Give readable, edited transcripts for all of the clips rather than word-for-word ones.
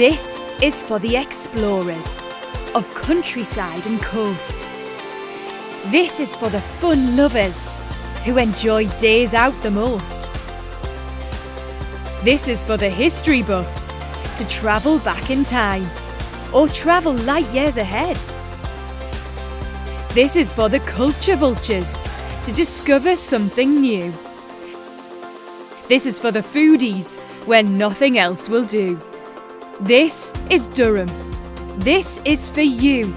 This is for the explorers of countryside and coast. This is for the fun lovers who enjoy days out the most. This is for the history buffs to travel back in time or travel light years ahead. This is for the culture vultures to discover something new. This is for the foodies when nothing else will do. This is Durham. This is for you.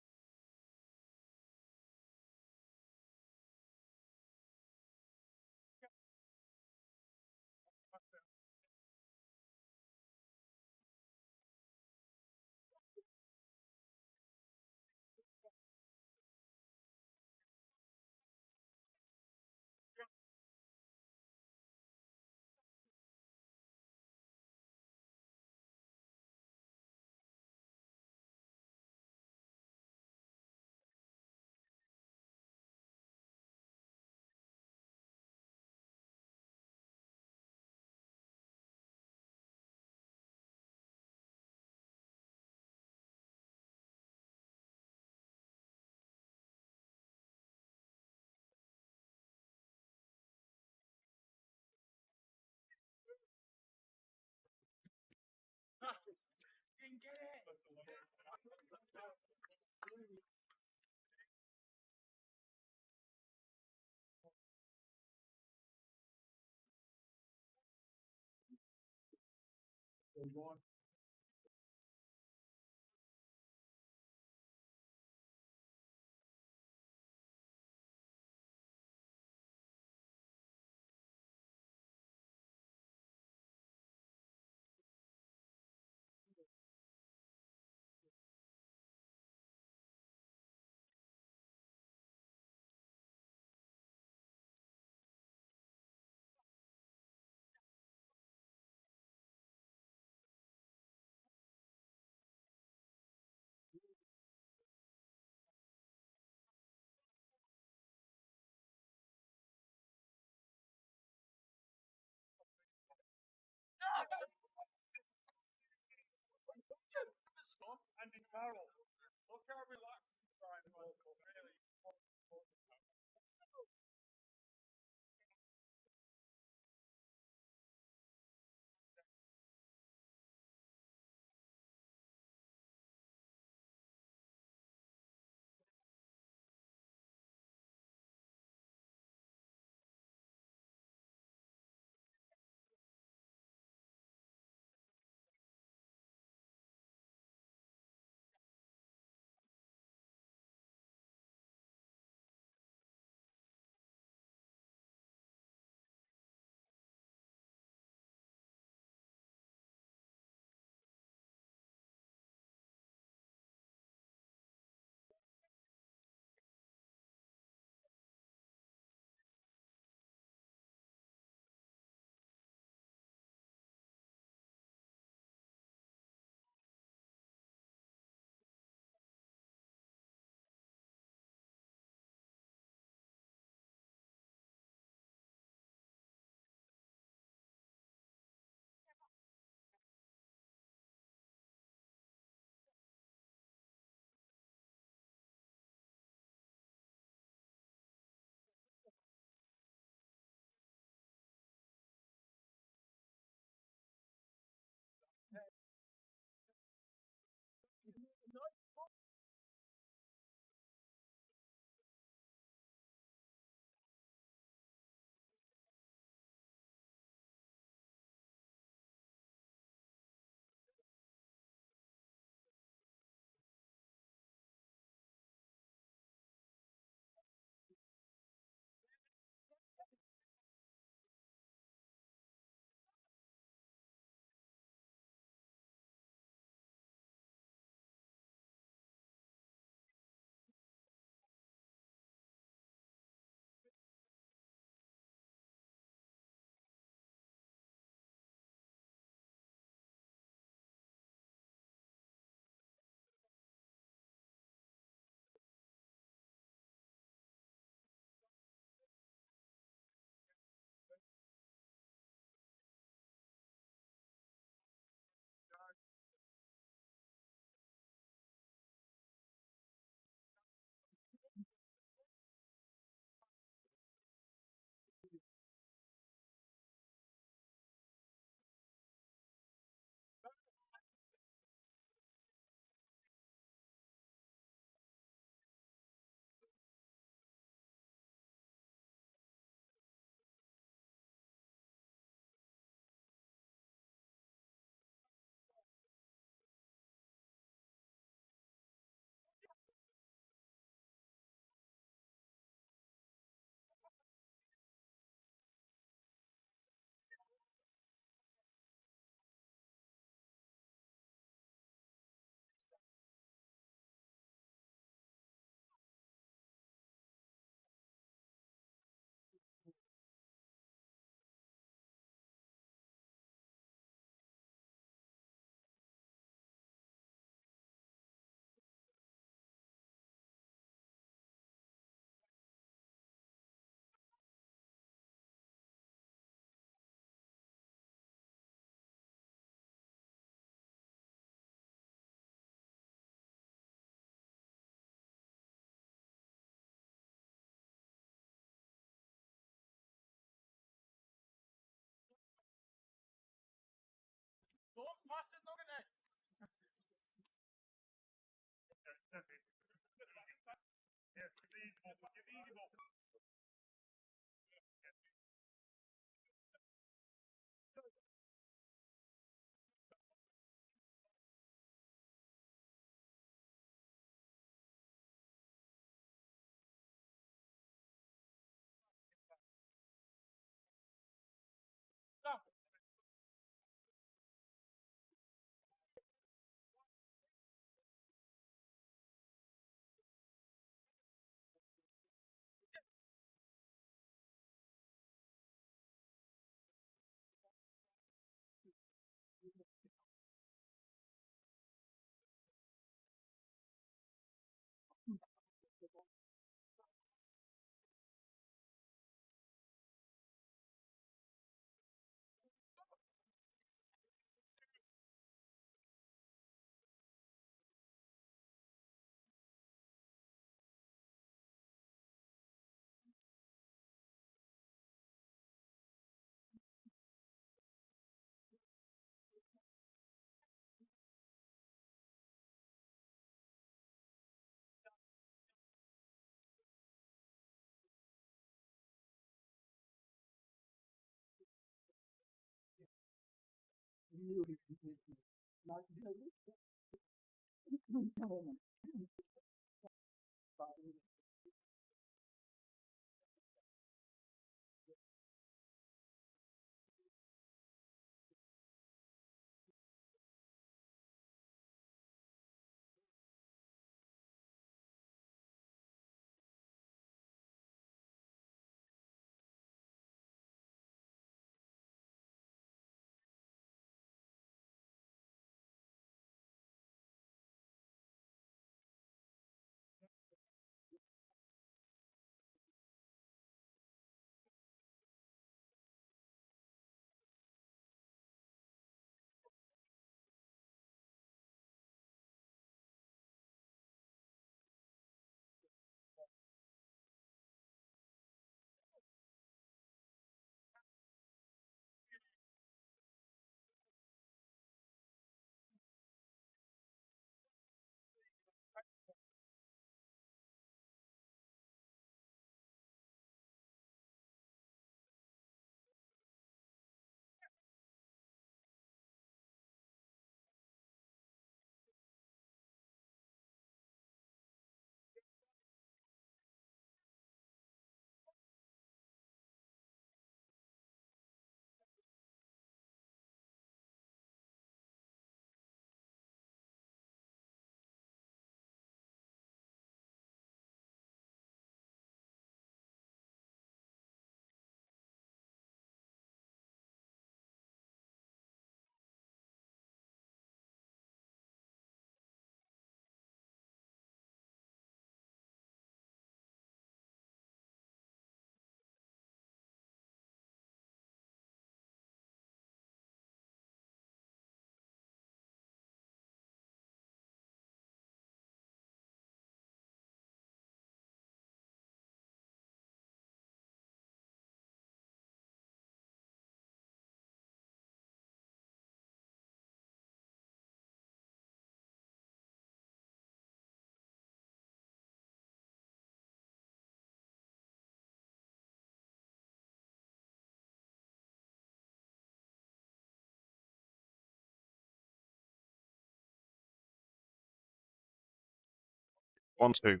One, two.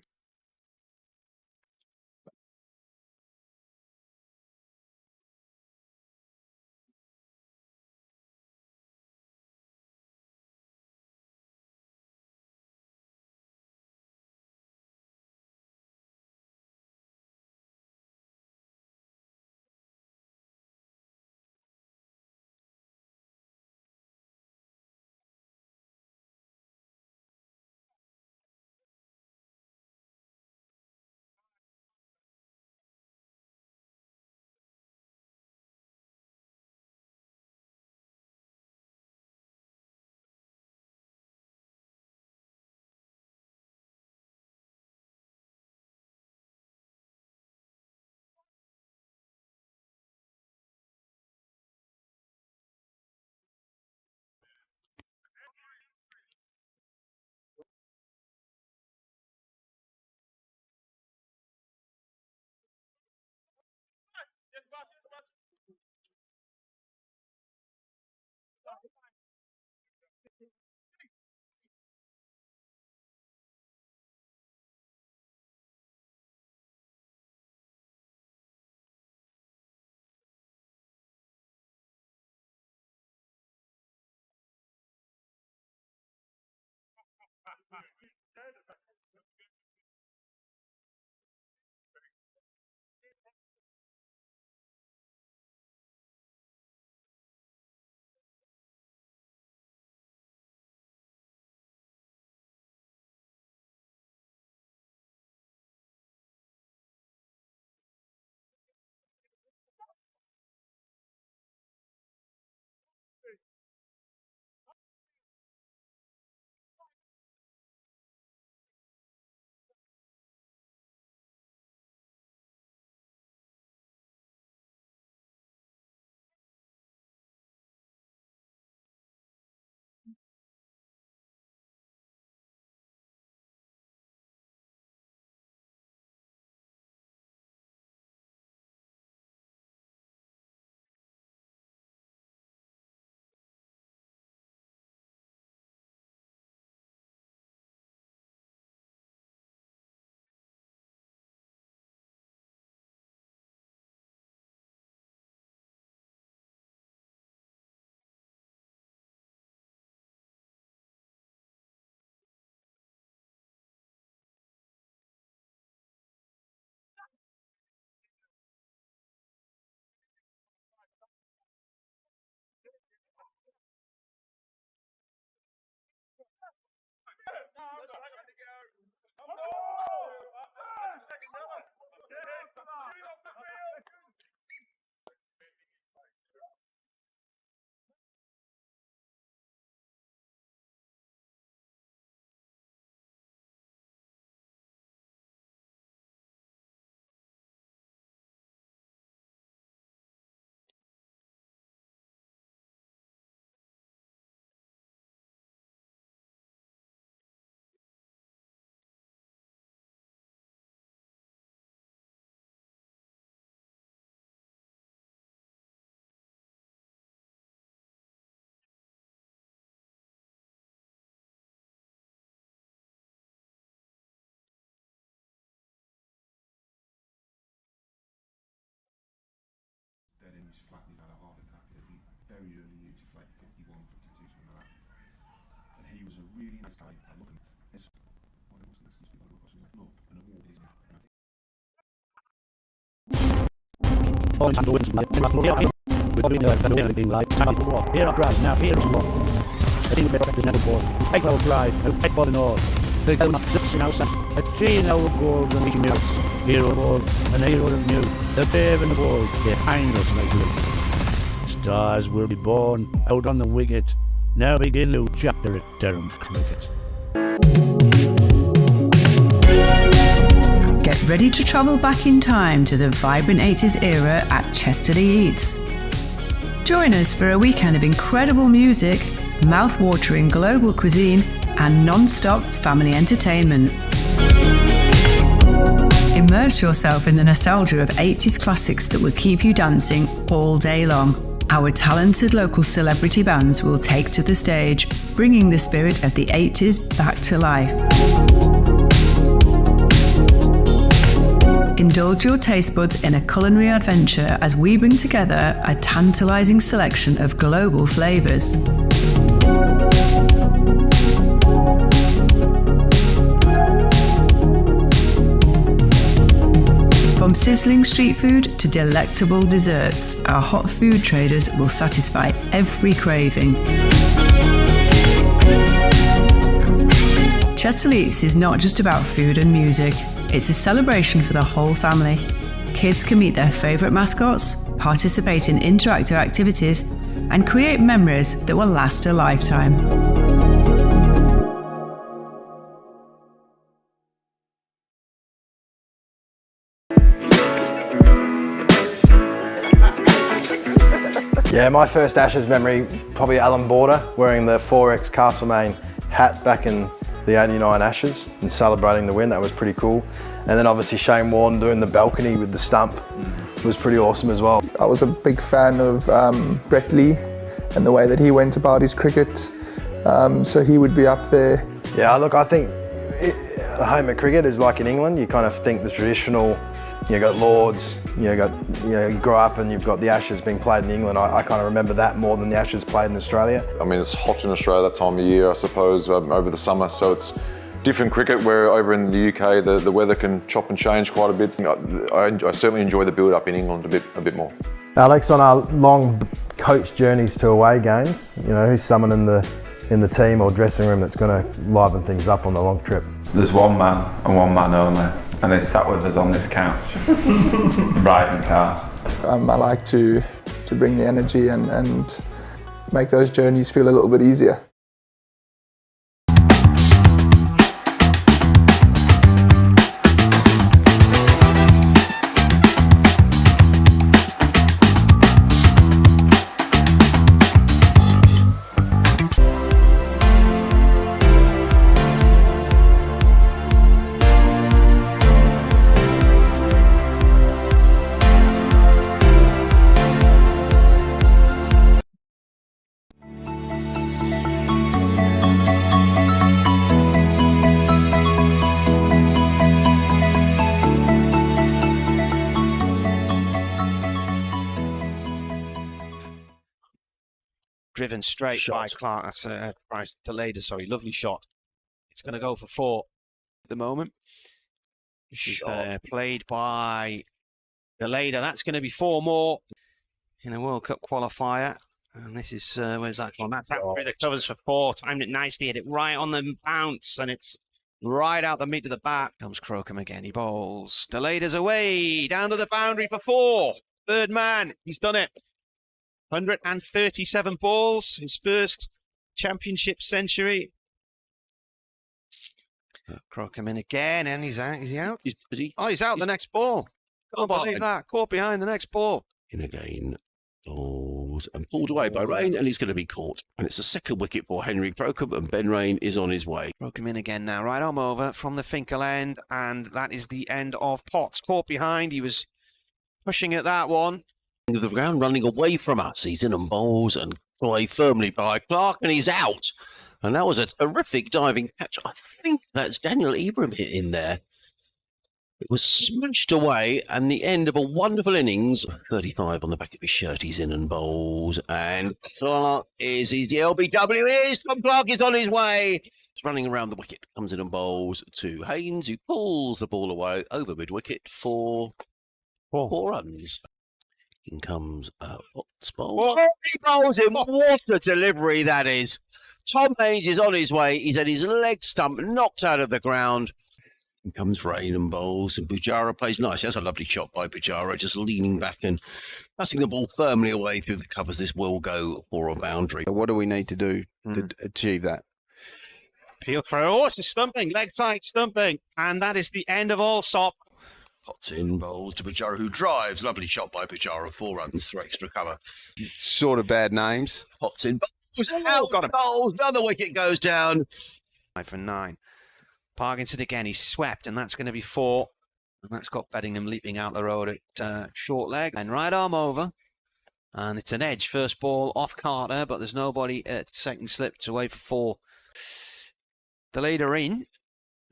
Dead in his flat, he'd had a heart attack at the very early age of like 51, 52, something like that. And he was a really nice guy. I love him. His, what was the next thing people across him? Look, an award, isn't it? And I think here up right now, here is more. I think the better never bought. Take our drive, fight for the north. The helmet zips in house, a chain out of gold and reaching news. Hero of old, an hero of new. The babe in the ball, behind us like blue. Stars will be born out on the wicket. Now begin new chapter at Durham Cricket. Get ready to travel back in time to the vibrant 80s era at Chesterley Eats. Join us for a weekend of incredible music, mouth-watering global cuisine, and non-stop family entertainment. Immerse yourself in the nostalgia of 80s classics that will keep you dancing all day long. Our talented local celebrity bands will take to the stage, bringing the spirit of the 80s back to life. Indulge your taste buds in a culinary adventure as we bring together a tantalizing selection of global flavors. From sizzling street food to delectable desserts, our hot food traders will satisfy every craving. Chesterley Eats is not just about food and music, it's a celebration for the whole family. Kids can meet their favourite mascots, participate in interactive activities, and create memories that will last a lifetime. Yeah, my first Ashes memory, probably Alan Border, wearing the 4X Castlemaine hat back in the 89 Ashes and celebrating the win. That was pretty cool. And then obviously Shane Warne doing the balcony with the stump. was pretty awesome as well. I was a big fan of Brett Lee and the way that he went about his cricket, so he would be up there. Yeah, look, I think home at cricket is like in England. You kind of think the traditional, you got Lords, you grow up and you've got the Ashes being played in England. I kind of remember that more than the Ashes played in Australia. I mean, it's hot in Australia that time of year, I suppose, over the summer, so it's different cricket, where over in the UK the weather can chop and change quite a bit. I certainly enjoy the build-up in England a bit more. Alex, on our long coach journeys to away games, who's someone in the team or dressing room that's going to liven things up on the long trip? There's one man and one man only, and they sat with us on this couch, riding cars. I like to bring the energy and make those journeys feel a little bit easier. Driven straight by Clark. That's Bryce Deleda, sorry, lovely shot. It's going to go for 4 at the moment. Played by Deleda. That's going to be 4 more in a World Cup qualifier. And this is, where's that gone? That's through the covers for 4. Timed it nicely, hit it right on the bounce, and it's right out the meat of the bat. Comes Crocombe again, he bowls. Deleda's away, down to the boundary for 4. Third man, he's done it. 137 balls, his first championship century. Crocombe in again, and he's out. Is he out? He's out the next ball. Can't believe that. Caught behind the next ball. In again. Balls and pulled away by Rain, and he's going to be caught. And it's a second wicket for Henry Crocombe, and Ben Rain is on his way. Crocombe in again now. Right arm over from the Finkel end, and that is the end of Potts. Caught behind. He was pushing at that one. The ground running away from us. He's in and bowls and away firmly by Clark, and he's out. And that was a terrific diving catch. I think that's Daniel Ibram hit in there. It was smashed away, and the end of a wonderful innings. 35 on the back of his shirt. He's in and bowls, and Clark is the LBW is. Tom Clark is on his way. He's running around the wicket. Comes in and bowls to Haynes, who pulls the ball away over mid-wicket for 4 runs. In comes Potts bowls. He bowls him. What a delivery that is. Tom Haynes is on his way. He's had his leg stump knocked out of the ground. In comes Rain and bowls, and Pujara plays nice. That's a lovely shot by Pujara, just leaning back and passing the ball firmly away through the covers. This will go for a boundary. What do we need to do to achieve that? Peel for it's a stumping, leg tight stumping, and that is the end of Allsop. Potts in, bowls to Pujara, who drives. Lovely shot by Pujara. 4 runs through extra cover. Sort of bad names. Potts in, bowls. Another wicket goes down. 5 for 9. Parkinson again, he's swept, and that's going to be 4. And that's got Beddingham leaping out the road at short leg. And right arm over. And it's an edge. First ball off Carter, but there's nobody at second slip. It's away for 4. Deleda in.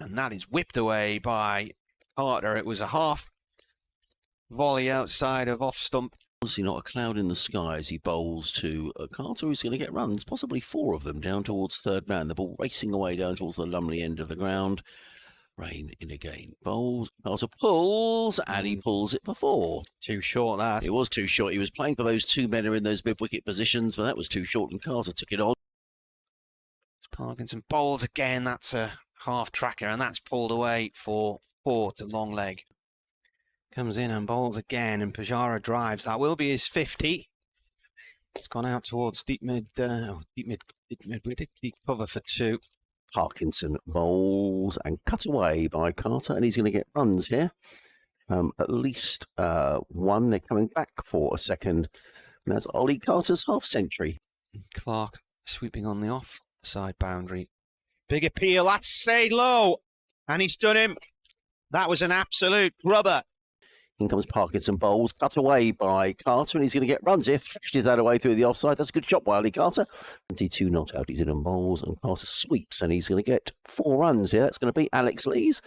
And that is whipped away by Carter. It was a half volley outside of off stump. Obviously not a cloud in the sky as he bowls to Carter, who's going to get runs, possibly 4 of them, down towards third man. The ball racing away down towards the Lumley end of the ground. Rain in again. Bowls. Carter pulls, and he pulls it for 4. Too short, that. It was too short. He was playing for those 2 men who are in those mid-wicket positions, but that was too short, and Carter took it on. Parkinson bowls again. That's a half tracker, and that's pulled away for 4 to long leg. Comes in and bowls again, and Pujara drives. That will be his 50. It's gone out towards deep cover for 2. Parkinson bowls and cut away by Carter, and he's going to get runs here. At least 1. They're coming back for a second. And that's Ollie Carter's half-century. Clark sweeping on the offside boundary. Big appeal. That's stayed low, and he's done him. That was an absolute rubber. In comes Parkinson bowls, cut away by Carter, and he's going to get runs here. Thrashes that away through the offside. That's a good shot by Ollie Carter. 22 not out. He's in on bowls, and Carter sweeps, and he's going to get 4 runs here. That's going to be Alex Lees.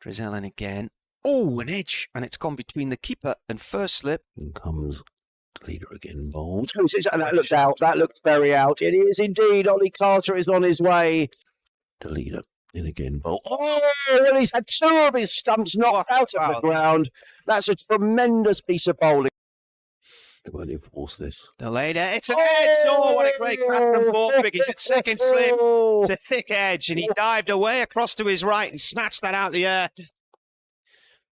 Drizzell in again. Oh, an edge, and it's gone between the keeper and first slip. In comes Leader again, bowls. And that looks out. That looks very out. It is indeed. Ollie Carter is on his way. The Leader. In again, bowl. Oh, and he's had 2 of his stumps knocked out of the ground. That's a tremendous piece of bowling. They won't enforce this. The leader, it's an edge. Oh, what a great catch from Borthwick. It's second slip. It's a thick edge, and he dived away across to his right and snatched that out the air.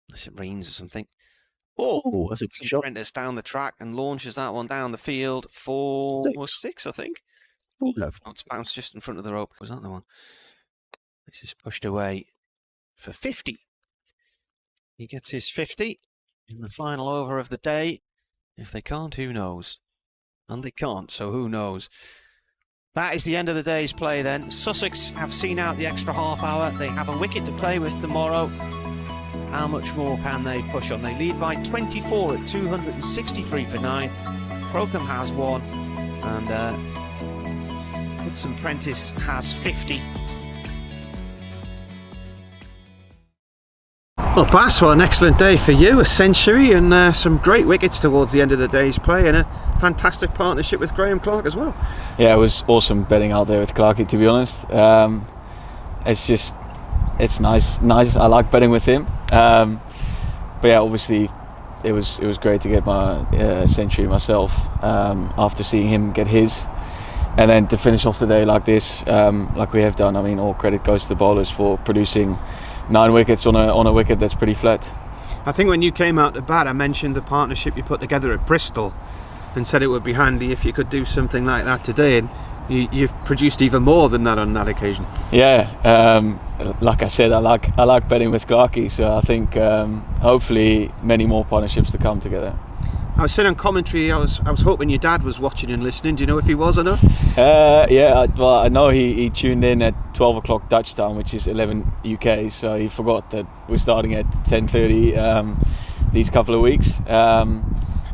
Unless it rains or something. Oh, that's a good shot. Sprinters down the track and launches that one down the field for 6, I think. Oh, no. It's bounced just in front of the rope. Was that the one? This is pushed away for 50. He gets his 50 in the final over of the day. If they can't, who knows? And they can't, so who knows? That is the end of the day's play then. Sussex have seen out the extra half hour. They have a wicket to play with tomorrow. How much more can they push on? They lead by 24 at 263 for 9. Crocombe has 1. And Hudson Prentice has 50. Well, Bass, what an excellent day for you. A century and some great wickets towards the end of the day's play, and a fantastic partnership with Graham Clark as well. Yeah, it was awesome betting out there with Clarky, to be honest. It's nice. I like betting with him. But yeah, obviously it was great to get my century myself after seeing him get his. And then to finish off the day like this, like we have done, I mean, all credit goes to the bowlers for producing 9 wickets on a wicket that's pretty flat. I think when you came out to bat, I mentioned the partnership you put together at Bristol and said it would be handy if you could do something like that today, and you've produced even more than that on that occasion. Yeah, like I said, I like betting with Clarky, so I think hopefully many more partnerships to come together. I was sitting on commentary. I was hoping your dad was watching and listening. Do you know if he was or not? Yeah, well, I know he tuned in at 12 o'clock Dutch time, which is 11 UK, so he forgot that we're starting at 10:30 these couple of weeks.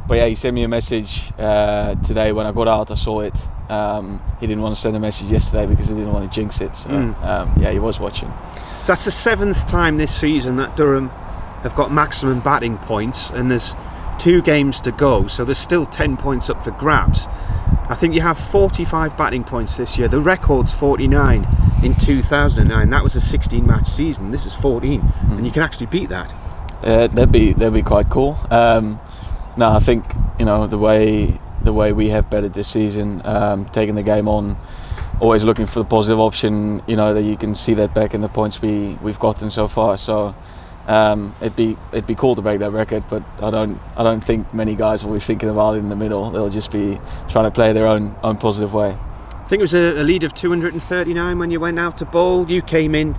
But yeah, he sent me a message today when I got out. I saw it. He didn't want to send a message yesterday because he didn't want to jinx it. So yeah, he was watching. So that's the 7th time this season that Durham have got maximum batting points, and there's 2 games to go, so there's still 10 points up for grabs. I think you have 45 batting points this year. The record's 49 in 2009. That was a 16-match season. This is 14, and you can actually beat that. That'd be quite cool. No, I think the way we have betted this season, taking the game on, always looking for the positive option. That you can see that back in the points we've gotten so far. So. It'd be cool to break that record, but I don't think many guys will be thinking about it in the middle. They'll just be trying to play their own positive way. I think it was a lead of 239 when you went out to bowl. You came in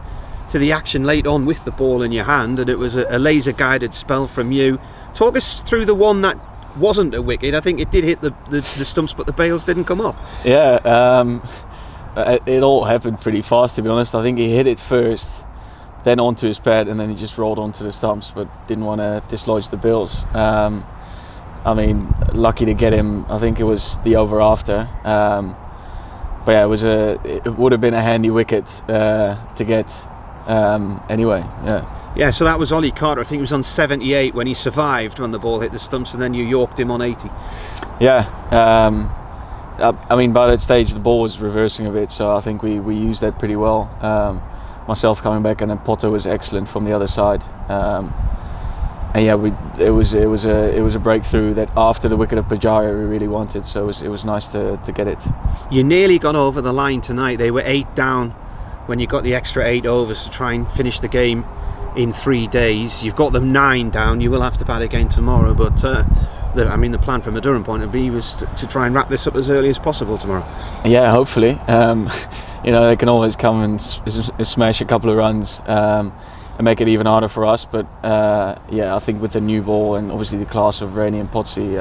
to the action late on with the ball in your hand, and it was a laser guided spell from you. Talk us through the one that wasn't a wicket. I think it did hit the stumps, but the bails didn't come off. Yeah, it all happened pretty fast, to be honest. I think he hit it first, then onto his pad, and then he just rolled onto the stumps, but didn't want to dislodge the bills. I mean, lucky to get him. I think it was the over after. But yeah, it would have been a handy wicket to get anyway. Yeah, so that was Ollie Carter. I think he was on 78 when he survived when the ball hit the stumps, and then you yorked him on 80. Yeah. I mean, by that stage the ball was reversing a bit, so I think we used that pretty well. Myself coming back, and then Potter was excellent from the other side. And yeah, it was a breakthrough that after the wicket of Pajaya we really wanted. So it was nice to get it. You nearly got over the line tonight. They were 8 down when you got the extra 8 overs to try and finish the game in 3 days. You've got them 9 down. You will have to bat again tomorrow, but the plan from a Durham point of view was to try and wrap this up as early as possible tomorrow. Yeah, hopefully. They can always come and smash a couple of runs and make it even harder for us. But I think with the new ball and obviously the class of Rainey and Potsy,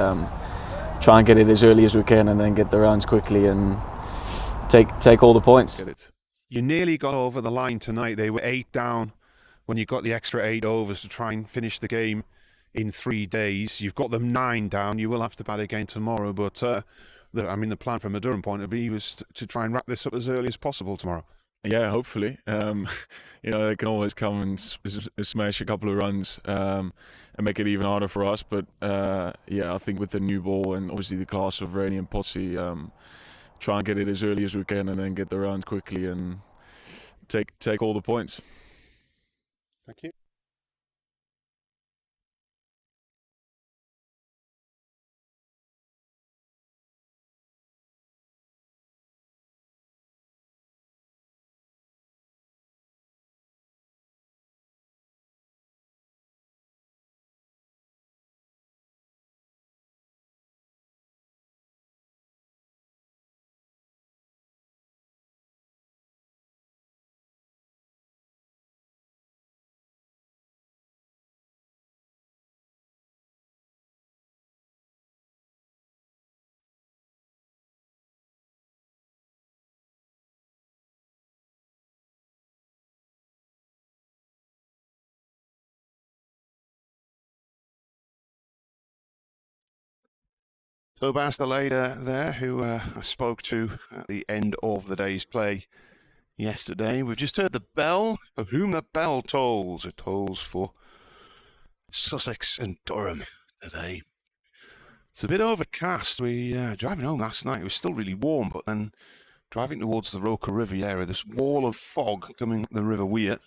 try and get it as early as we can, and then get the runs quickly and take all the points. You nearly got over the line tonight. They were 8 down when you got the extra 8 overs to try and finish the game in 3 days. You've got them 9 down. You will have to bat again tomorrow, but the plan from a Durham point of view was to try and wrap this up as early as possible tomorrow. Yeah, hopefully. They can always come and smash a couple of runs and make it even harder for us. But I think with the new ball and obviously the class of Rainey and Potsy, try and get it as early as we can and then get the round quickly and take all the points. Thank you. So Basteleda there, who I spoke to at the end of the day's play yesterday. We've just heard the bell, for whom the bell tolls. It tolls for Sussex and Durham today. It's a bit overcast. We driving home last night, it was still really warm, but then driving towards the Roker Riviera, this wall of fog coming up the River Weir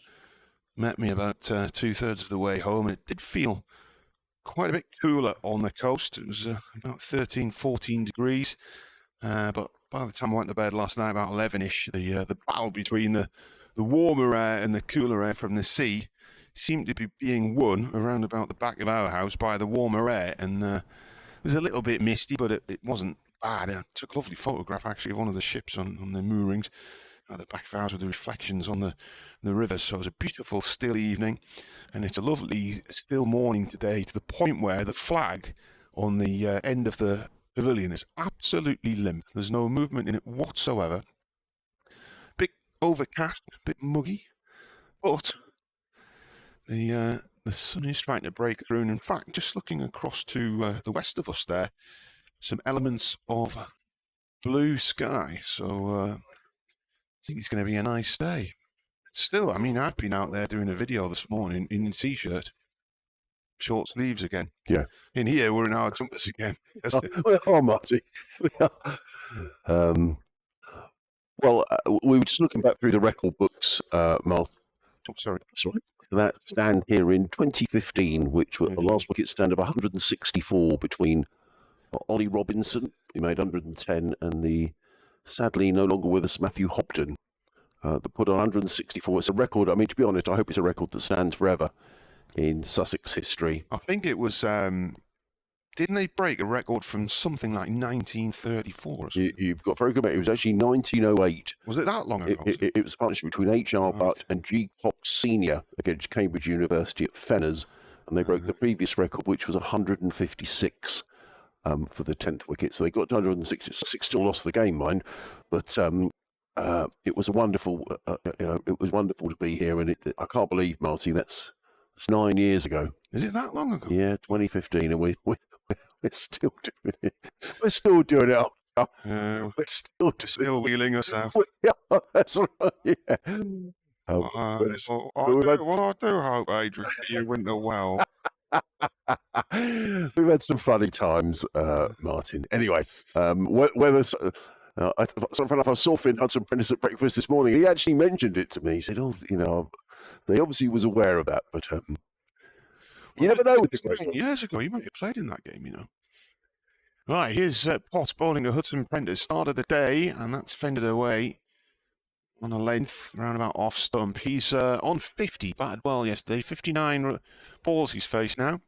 met me about 2/3 of the way home, and it did feel quite a bit cooler on the coast. It was about 13, 14 degrees. But by the time I went to bed last night, about 11ish, the battle between the warmer air and the cooler air from the sea seemed to be being won around about the back of our house by the warmer air. And it was a little bit misty, but it wasn't bad. I took a lovely photograph, actually, of one of the ships on the moorings at the back of ours with the reflections on the river. So it was a beautiful still evening, and it's a lovely still morning today, to the point where the flag on the end of the pavilion is absolutely limp. There's no movement in it whatsoever. Bit overcast, a bit muggy, but the sun is trying to break through. And in fact, just looking across to the west of us there, some elements of blue sky. So I think it's going to be a nice day. Still, I've been out there doing a video this morning in a t-shirt, short sleeves again. Yeah. In here, we're in our jumpers again. Marty. We were just looking back through the record books, Mark. Oh, sorry. That stand here in 2015, which was the last wicket stand of 164 between Ollie Robinson, who made 110, and the sadly no longer with us Matthew Hobden, that put on 164. It's a record. To be honest, I hope it's a record that stands forever in Sussex history. I think it was, didn't they break a record from something like 1934 or something? You've got very good, mate. It was actually 1908. Was it that long ago? It was a partnership between H.R. Butt and G. Cox Sr. against Cambridge University at Fenners, and they broke the previous record, which was 156 for the 10th wicket. So they got to 166, still lost the game, mind, but it was a wonderful, it was wonderful to be here, and I can't believe, Marty, that's 9 years ago. Is it that long ago? Yeah, 2015, and we're still doing it. We're still doing it. We're still wheeling us out. Yeah, that's right. Yeah. I do hope, Adrian, you win the well. We've had some funny times, Martin. Anyway, whether I saw Finn Hudson Prentice at breakfast this morning. He actually mentioned it to me. He said, they obviously was aware of that, but you never know with this. Years ago, he might have played in that game, Right, here's Potts bowling to Hudson Prentice. Start of the day, and that's fended away on a length, round about off stump. He's on 50, batted well yesterday. 59 balls he's faced now.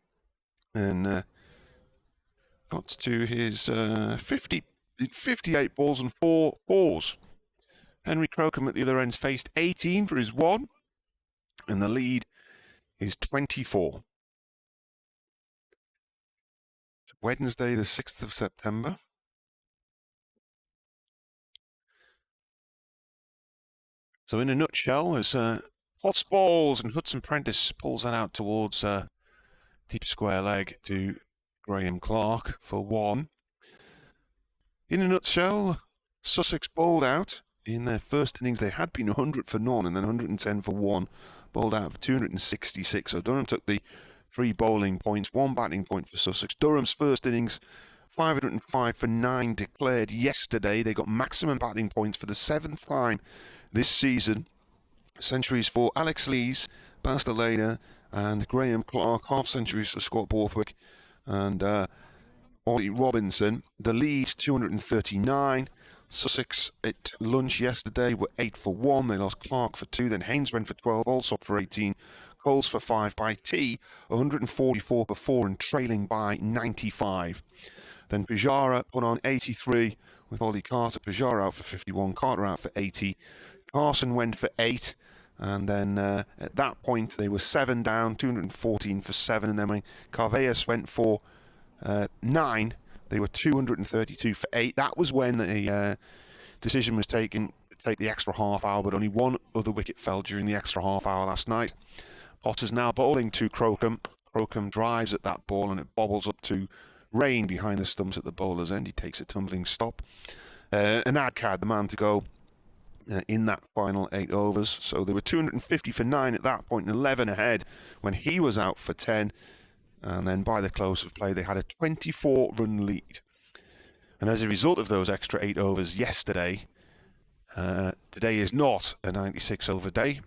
And got to his 58 balls and 4 fours. Henry Crocombe at the other end's faced 18 for his 1. And the lead is 24. Wednesday, the 6th of September. So in a nutshell, as Potts balls and Hudson Prentice pulls that out towards deep square leg to Graham Clark for 1. In a nutshell, Sussex bowled out. In their first innings, they had been 100 for none and then 110 for 1. Bowled out for 266. So Durham took the 3 bowling points, 1 batting point for Sussex. Durham's first innings, 505 for 9 declared yesterday. They got maximum batting points for the 7th time this season. Centuries for Alex Lees, Basta Leda and Graham Clark. Half centuries for Scott Borthwick and Ollie Robinson. The lead, 239. Sussex at lunch yesterday were 8 for 1. They lost Clark for 2. Then Haynes went for 12. Alsop for 18. Coles for 5. By tea, 144 for 4 and trailing by 95. Then Pujara put on 83 with Ollie Carter. Pujara out for 51. Carter out for 80. Carson went for 8. And then at that point, they were 7 down, 214 for 7. And then when Carveus went for 9, they were 232 for 8. That was when the decision was taken to take the extra half hour, but only one other wicket fell during the extra half hour last night. Potter's now bowling to Crocombe. Crocombe drives at that ball and it bobbles up to Rain behind the stumps at the bowler's end. He takes a tumbling stop. And Adkad, the man to go in that final 8 overs. So they were 250 for 9 at that point and 11 ahead when he was out for 10. And then by the close of play, they had a 24-run lead. And as a result of those extra 8 overs yesterday, today is not a 96-over day.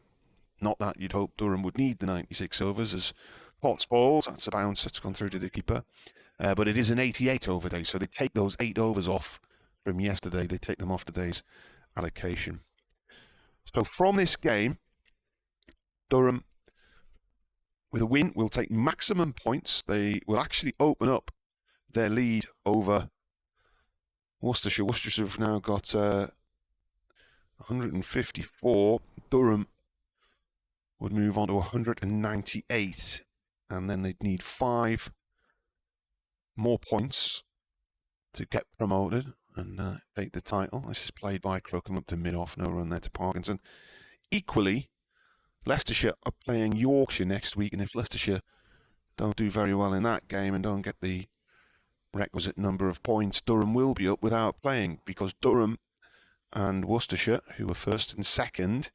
Not that you'd hope Durham would need the 96 overs as Potts bowls. That's a bounce that's gone through to the keeper. But it is an 88-over day, so they take those 8 overs off from yesterday. They take them off today's allocation. So from this game, Durham, with a win, will take maximum points. They will actually open up their lead over Worcestershire. Worcestershire have now got 154. Durham would move on to 198. And then they'd need 5 more points to get promoted and take the title. This is played by Crocombe up to mid-off. No run there to Parkinson. Equally, Leicestershire are playing Yorkshire next week, and if Leicestershire don't do very well in that game and don't get the requisite number of points, Durham will be up without playing, because Durham and Worcestershire, who are first and second,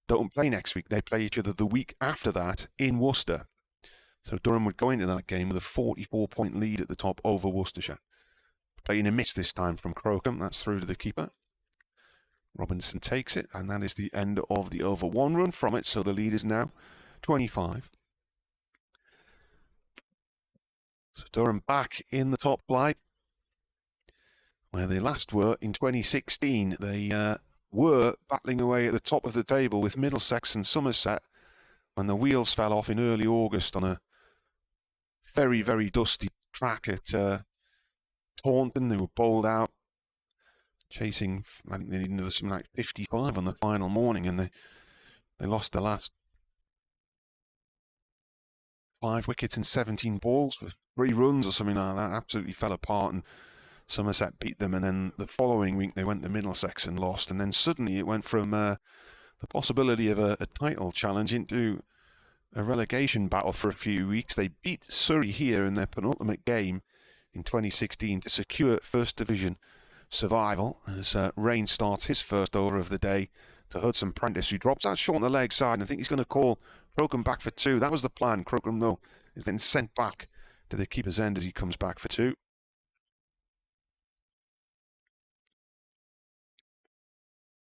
don't play next week. They play each other the week after that in Worcester. So Durham would go into that game with a 44-point lead at the top over Worcestershire. Playing a miss this time from Crocombe. That's through to the keeper. Robinson takes it, and that is the end of the over. 1 run from it, so the lead is now 25. So Durham back in the top flight, where they last were in 2016. They were battling away at the top of the table with Middlesex and Somerset when the wheels fell off in early August on a very, very dusty track at Taunton. They were bowled out, chasing, I think they needed something like 55 on the final morning, and they lost the last 5 wickets in 17 balls for 3 runs or something like that. Absolutely fell apart, and Somerset beat them, and then the following week they went to Middlesex and lost, and then suddenly it went from the possibility of a title challenge into a relegation battle for a few weeks. They beat Surrey here in their penultimate game in 2016 to secure First Division survival as Rain starts his first over of the day to Hudson Prentice, who drops out short on the leg side, and I think he's going to call Crocombe back for 2. That was the plan. Crocombe, though, is then sent back to the keeper's end as he comes back for 2.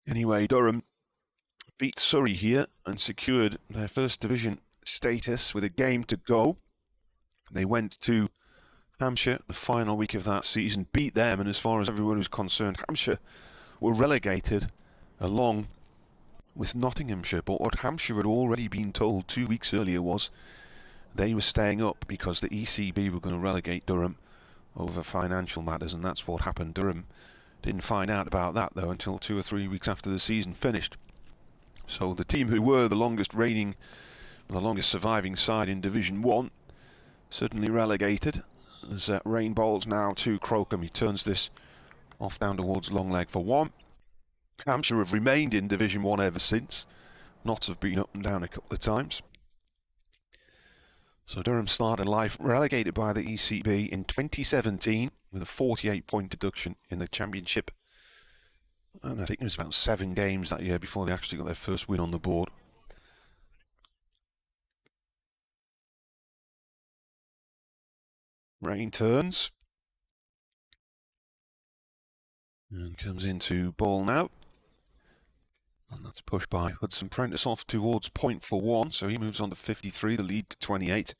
Anyway, Durham beat Surrey here and secured their First Division status with a game to go. They went to Hampshire the final week of that season, beat them, and as far as everyone was concerned, Hampshire were relegated along with Nottinghamshire. But what Hampshire had already been told 2 weeks earlier was they were staying up because the ECB were going to relegate Durham over financial matters, and that's what happened. Durham didn't find out about that, though, until 2 or 3 weeks after the season finished. So the team who were the longest reigning, the longest surviving side in Division 1, certainly relegated. As Rain bowls now to Crocombe. He turns this off down towards long leg for 1. Hampshire have remained in Division 1 ever since. Notts have been up and down a couple of times. So Durham started life relegated by the ECB in 2017 with a 48-point deduction in the championship. And I think it was about 7 games that year before they actually got their first win on the board. Rain turns. And comes into ball now. And that's pushed by Hudson Prentice off towards point for 1, so he moves on to 53, the lead to 28.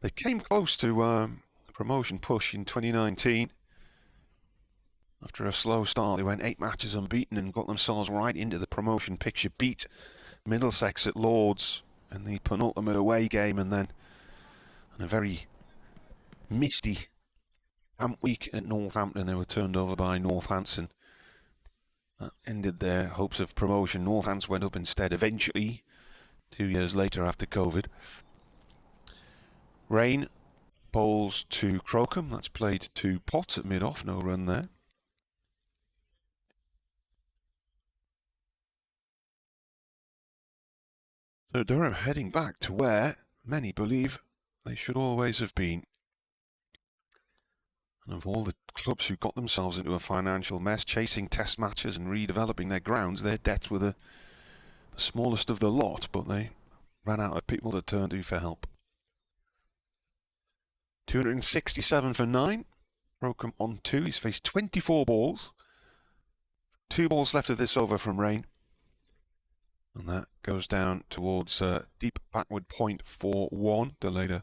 They came close to a promotion push in 2019. After a slow start, they went 8 matches unbeaten and got themselves right into the promotion picture. Beat Middlesex at Lords in the penultimate away game, and then in a very misty damp week at Northampton, they were turned over by Northampton. That ended their hopes of promotion. Northants went up instead eventually, 2 years later after COVID. Rain bowls to Crocombe. That's played to Potts at mid-off. No run there. So Durham heading back to where many believe they should always have been. And of all the clubs who got themselves into a financial mess, chasing test matches and redeveloping their grounds, their debts were the smallest of the lot, but they ran out of people to turn to for help. 267 for 9. Crocombe on 2. He's faced 24 balls. 2 balls left of this over from Rain. And that goes down towards deep backward point for 1. Deleda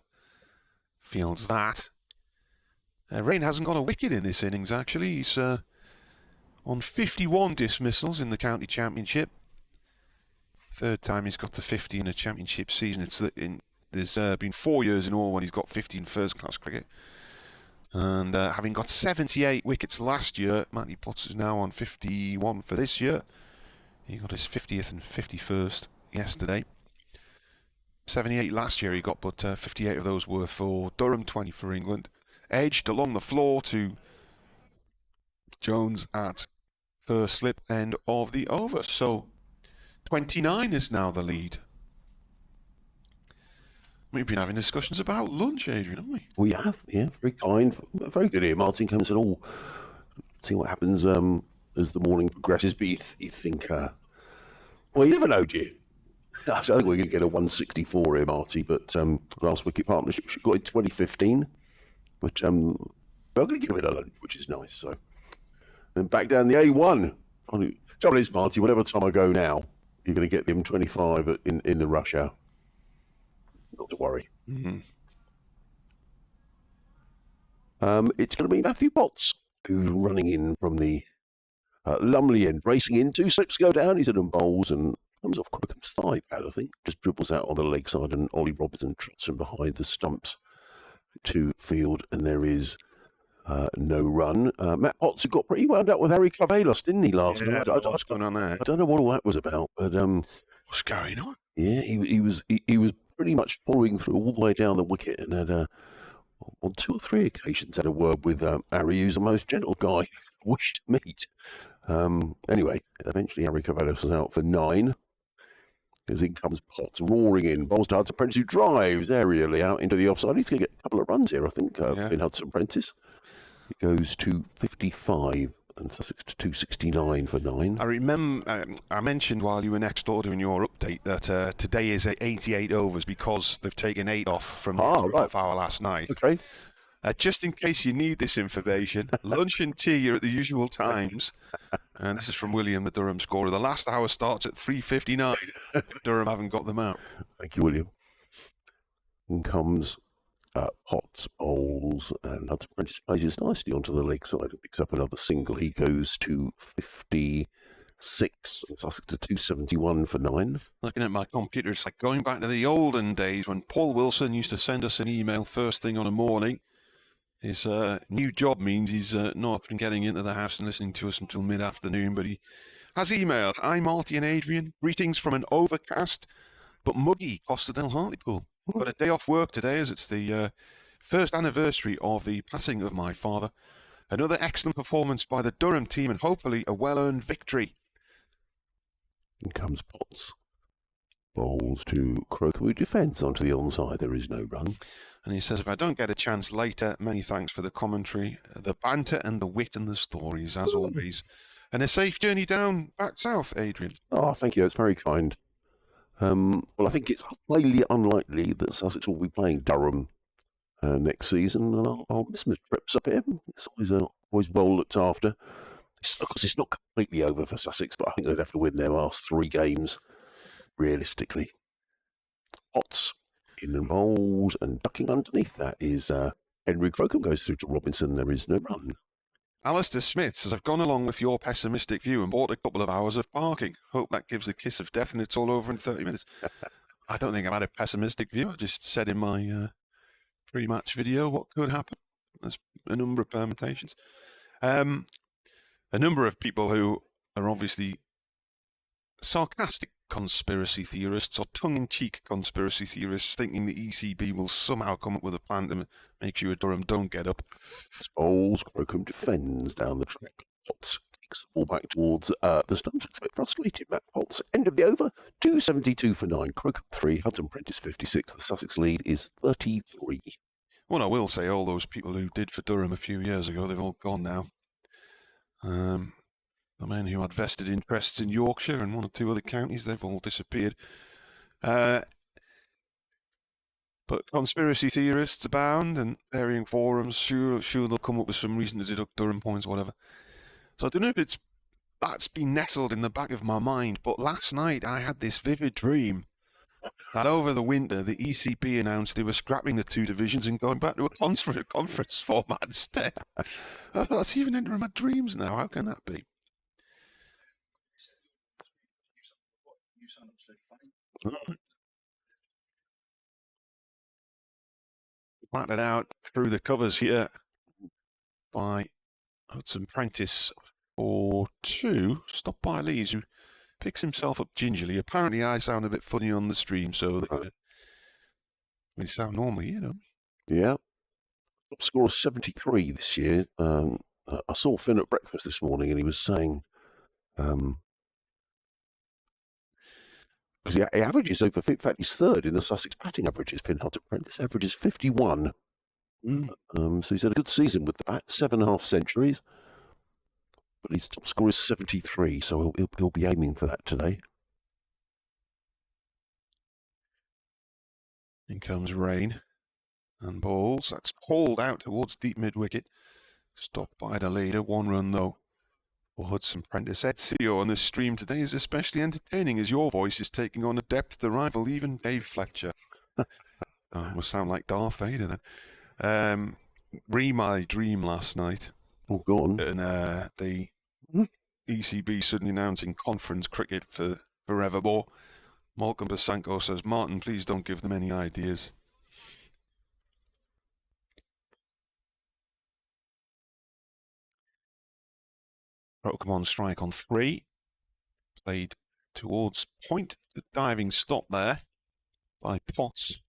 fields that. Rain hasn't got a wicket in this innings, actually. He's on 51 dismissals in the county championship. 3rd time he's got to 50 in a championship season. There's been 4 years in all when he's got 50 in first-class cricket. And having got 78 wickets last year, Matty Potts is now on 51 for this year. He got his 50th and 51st yesterday. 78 last year he got, but 58 of those were for Durham, 20 for England. Edged along the floor to Jones at first slip end of the over. So 29 is now the lead. We've been having discussions about lunch, Adrian, haven't we? We have, yeah. Very kind. Very good here. Martin comes and all. See what happens as the morning progresses. But you think, well, you never know, do you? I don't think we're going to get a 164 here, Marty, but last wicket partnership we got in 2015. But we're going to give it a lunch, which is nice. So, and back down the A1. Trouble is, Marty, whatever time I go now, you're going to get the M25 in the rush hour. Not to worry. Mm-hmm. It's going to be Matthew Potts who's running in from the Lumley end, racing in. 2 slips go down. He's at them bowls and comes off Crookham's thigh pad, I think. Just dribbles out on the leg side, and Ollie Robertson trots him behind the stumps to field, and there is no run. Matt Potts got pretty wound up with Harry Clavelos, didn't he, last night? What's going on there? I don't know what all that was about, but what's going on? Yeah, he was pretty much following through all the way down the wicket, and had on 2 or 3 occasions had a word with Harry, who's the most gentle guy wished to meet. Anyway, eventually Harry Clavelos was out for 9. As in comes Potts roaring in. Bowls to Hudson Prentice, who drives aerially out into the offside. He's going to get a couple of runs here, I think, in Hudson Prentice. It goes to 55 and Sussex to 269 for 9. I remember I mentioned while you were next door doing your update that today is 88 overs because they've taken 8 off from the half hour last night. Okay. Just in case you need this information, lunch and tea are at the usual times. And this is from William, the Durham scorer. The last hour starts at 3:59. Durham haven't got them out. Thank you, William. In comes Potts, bowls, and Hudson Prentice plays nicely onto the leg side and picks up another single. He goes to 56 and Sussex to 271 for 9. Looking at my computer, it's like going back to the olden days when Paul Wilson used to send us an email first thing on a morning. His new job means he's not often getting into the house and listening to us until mid-afternoon, but he has emailed. Hi, Marty and Adrian. Greetings from an overcast but muggy Costa del Hartlepool. Got a day off work today as it's the first anniversary of the passing of my father. Another excellent performance by the Durham team and hopefully a well-earned victory. In comes Potts. Bowls to Crocombe, who defends onto the onside. There is no run. And he says, if I don't get a chance later, many thanks for the commentary, the banter and the wit and the stories, as always. And a safe journey down back south, Adrian. Oh, thank you. It's very kind. Well, I think it's highly unlikely that Sussex will be playing Durham next season, and I'll miss my trips up here. It's always well looked after. Of course, it's not completely over for Sussex, but I think they'd have to win their last 3 games, realistically. Potts in the bowls and ducking underneath that is Henry Crocombe goes through to Robinson. There is no run. Alistair Smith says, I've gone along with your pessimistic view and bought a couple of hours of parking. Hope that gives the kiss of death and it's all over in 30 minutes. I don't think I've had a pessimistic view. I just said in my pre-match video what could happen. There's a number of permutations. A number of people who are obviously sarcastic conspiracy theorists or tongue-in-cheek conspiracy theorists thinking the ECB will somehow come up with a plan to make sure Durham don't get up. Bowls, Crocombe defends down the track. Potts kicks the ball back towards the stumps. It's a bit frustrated. Matt Potts, end of the over, 272 for 9. Crocombe 3, Hudson Prentice 56. The Sussex lead is 33. Well, I will say all those people who did for Durham a few years ago, they've all gone now. The men who had vested interests in Yorkshire and 1 or 2 other counties, they've all disappeared. But conspiracy theorists abound and varying forums. Sure they'll come up with some reason to deduct Durham points, whatever. So I don't know if that's been nestled in the back of my mind, but last night I had this vivid dream that over the winter the ECB announced they were scrapping the 2 divisions and going back to a conference format instead. I thought that's even entering my dreams now. How can that be? Batted out through the covers here by Hudson Prentice for 2. Stopped by Lees, who picks himself up gingerly. Apparently I sound a bit funny on the stream, so we sound normally, you know. Yeah. Top score 73 this year. I saw Finn at breakfast this morning and he was saying because he averages over, in fact, he's 3rd in the Sussex batting averages. Finn Hudson Prentice averages 51. So he's had a good season with the bat, 7.5 centuries. But his top score is 73, so he'll be aiming for that today. In comes rain and balls. That's hauled out towards deep mid-wicket. Stopped by the leader. 1 run, though, for Hudson Prentice. SEO on this stream today is especially entertaining as your voice is taking on a depth to rival even Dave Fletcher. Must sound like Darth Vader then. My dream last night. Oh, go on. And the ECB suddenly announcing conference cricket for forevermore. Malcolm Basanko says, Martin, please don't give them any ideas. Crocombe on strike on 3. Played towards point. The diving stop there by Potts.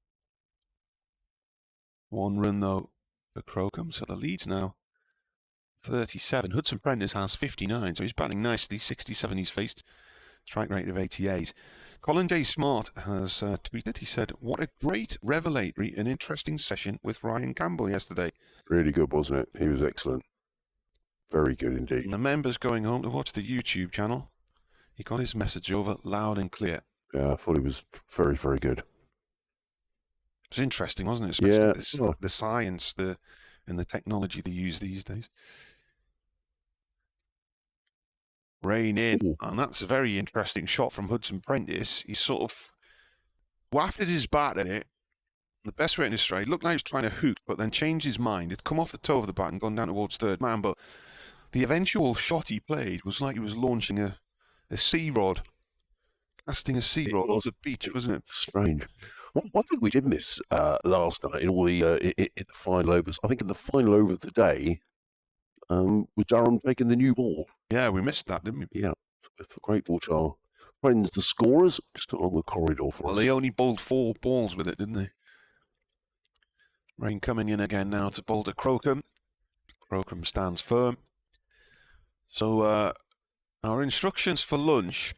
1 run, though, for Crocombe. So the lead's now 37. Hudson Prentice has 59, so he's batting nicely. 67 he's faced. Strike rate of 88. Colin J. Smart has tweeted, he said, what a great, revelatory and interesting session with Ryan Campbell yesterday. Really good, wasn't it? He was excellent. Very good indeed. And the members going home to watch the YouTube channel, he got his message over loud and clear. Yeah, I thought he was very, very good. It's interesting, wasn't it? Especially Yeah. the science and the technology they use these days. Rain in, and that's a very interesting shot from Hudson Prentice. He sort of wafted his bat at it. The best way to describe it, looked like he was trying to hook, but then changed his mind. It'd come off the toe of the bat and gone down towards 3rd man, but the eventual shot he played was like he was launching a sea rod, casting a sea rod off the beach, wasn't it? Strange. One thing we did miss last night in all the in the final overs, I think in the final over of the day, was Durham taking the new ball. Yeah, we missed that, didn't we? Yeah, with the grateful to our friends, the scorers, just along the corridor for Well, us. they only bowled 4 balls with it, didn't they? Rain coming in again now to bowl to Crocombe. Crocombe stands firm. So our instructions for lunch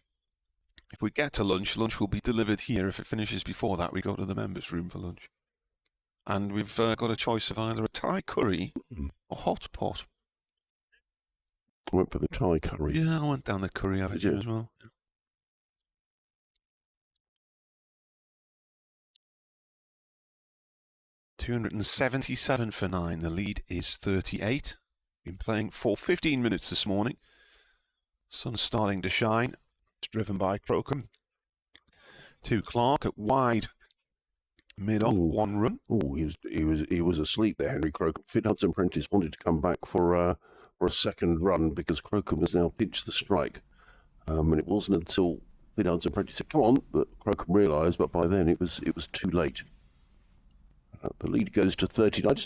If we get to lunch, lunch will be delivered here. If it finishes before that, we go to the members' room for lunch. And we've got a choice of either a Thai curry or hot pot. I went for the Thai curry. Yeah, I went down the curry avenue as well. 277 for 9. The lead is 38. Been playing for 15 minutes this morning. Sun's starting to shine. It's driven by Crocombe. To Clark at wide. Mid-off, 1 run. Oh, he was asleep there, Henry Crocombe. Finn Hudson-Prentice wanted to come back for a second run because Crocombe has now pinched the strike. And it wasn't until Finn Hudson-Prentice said, "Come on," that Crocombe realised, but by then it was too late. The lead goes to 39.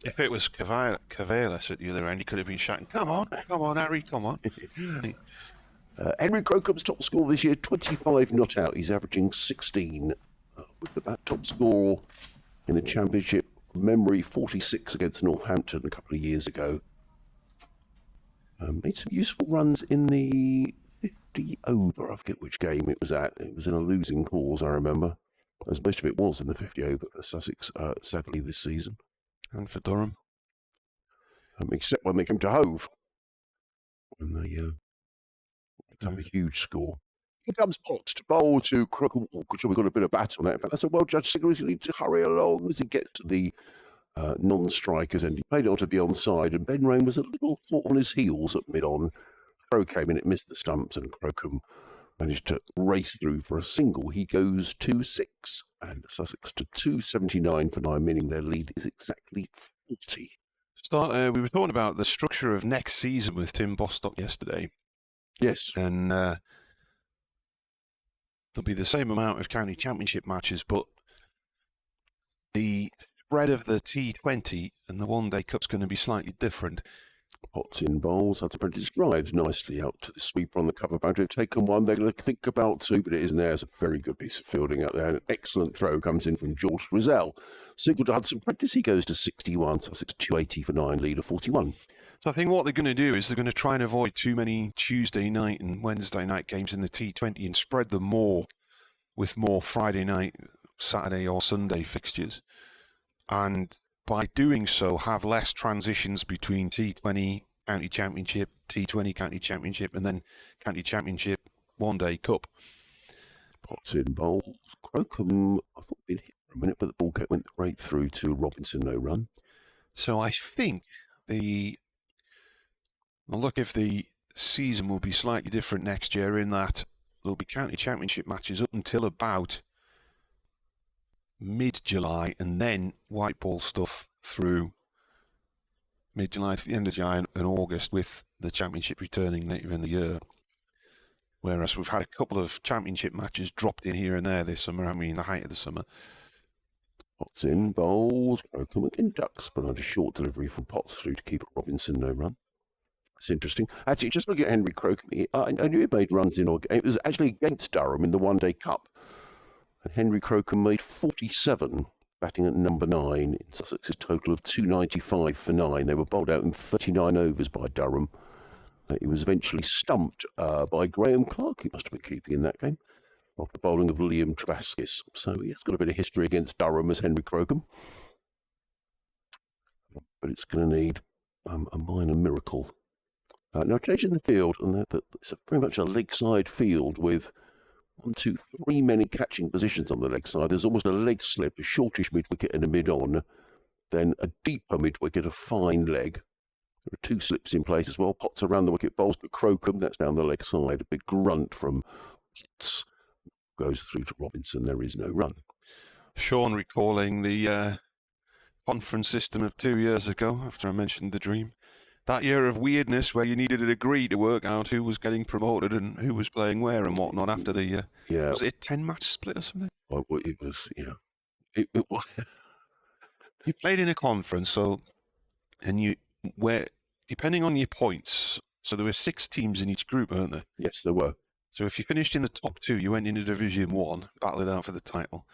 If it was Cavalis at the other end, he could have been shouting, come on, Harry, come on. Henry Crocombe's top score this year, 25 not out. He's averaging 16. With the top score in the championship, memory 46 against Northampton a couple of years ago. Made some useful runs in the 50 over. I forget which game it was at. It was in a losing cause, I remember. As most of it was in the 50 over for Sussex, sadly, this season. And for Durham. Except when they came to Hove. And they have a huge score. Here comes Potts to bowl to Crocombe. Oh, good job, we've got a bit of bat on that. In fact, that's a well-judged signal. He needs to hurry along as he gets to the non-strikers end. He played it onto the onside, and Ben Rain was a little foot on his heels at mid-on. Throw came in, it missed the stumps, and Crocombe managed to race through for a single. He goes to 6, and Sussex to 279 for 9, meaning their lead is exactly 40. We were talking about the structure of next season with Tim Bostock yesterday. Yes. And there'll be the same amount of county championship matches, but the spread of the T20 and the one-day cup's going to be slightly different. Potts in bowls. Hudson-Prentice drives nicely out to the sweeper on the cover boundary. They've taken one. They're going to think about 2, but it isn't there. It's a very good piece of fielding out there. An excellent throw comes in from George Rizal. Single to Hudson-Prentice. He goes to 61. Sussex 280 for 9. Lead of 41. So I think what they're going to do is they're going to try and avoid too many Tuesday night and Wednesday night games in the T20 and spread them more with more Friday night, Saturday or Sunday fixtures. And by doing so, have less transitions between T20 County Championship, T20 County Championship, and then County Championship One-Day Cup. Potts in bowls. Crocombe, I thought he'd been hit for a minute, but the ball went right through to Robinson, no run. So I think look if the season will be slightly different next year in that there'll be County Championship matches up until about mid-July, and then white ball stuff through mid-July to the end of July and August, with the Championship returning later in the year. Whereas we've had a couple of Championship matches dropped in here and there this summer, I mean, the height of the summer. Potts in bowls. Crocombe again ducks, but on a short delivery from Potts through to keep Robinson, no run. It's interesting. Actually, just looking at Henry Crocombe, I knew he made runs in, it was actually against Durham in the One-Day Cup. And Henry Crocombe made 47, batting at number 9 in Sussex's total of 295 for 9. They were bowled out in 39 overs by Durham. He was eventually stumped by Graham Clark, he must have been keeping in that game, after bowling of Liam Trabaskis. So he has got a bit of history against Durham as Henry Crocombe. But it's going to need a minor miracle. Now changing the field, and it's very much a leg side field with 1, 2, 3 men in catching positions on the leg side. There's almost a leg slip, a shortish mid-wicket and a mid-on, then a deeper mid-wicket, a fine leg. There are 2 slips in place as well. Potts around the wicket, bowls to Crocombe, that's down the leg side. A big grunt from Potts goes through to Robinson. There is no run. Sean recalling the conference system of 2 years ago, after I mentioned the dream. That year of weirdness where you needed a degree to work out who was getting promoted and who was playing where and whatnot after the was it a 10-match split or something? Well, it was, it was. You played in a conference, where depending on your points, so there were 6 teams in each group, weren't there? Yes, there were. So if you finished in the top 2, you went into Division 1, battled it out for the title.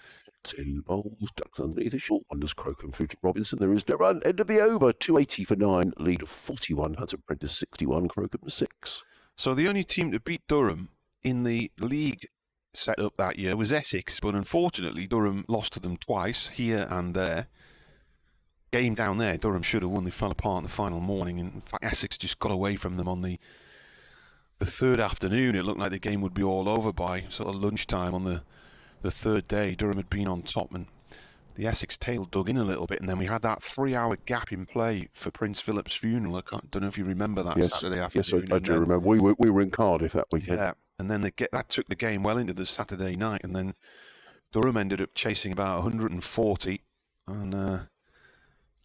10 bowls, ducks underneath a short one, does Crocombe through to Robinson. There is no run. End of the over, 280 for 9, lead of 41. Hudson-Prentice 61, Crocombe 6. So the only team to beat Durham in the league set up that year was Essex, but unfortunately Durham lost to them twice, here and there. Game down there, Durham should have won. They fell apart in the final morning, and in fact Essex just got away from them on the third afternoon. It looked like the game would be all over by sort of lunchtime on the third day. Durham had been on top, and the Essex tail dug in a little bit, and then we had that 3-hour gap in play for Prince Philip's funeral. I don't know if you remember that Saturday afternoon. Yes, I do remember. We were in Cardiff that weekend. Yeah, and then that took the game well into the Saturday night, and then Durham ended up chasing about 140 and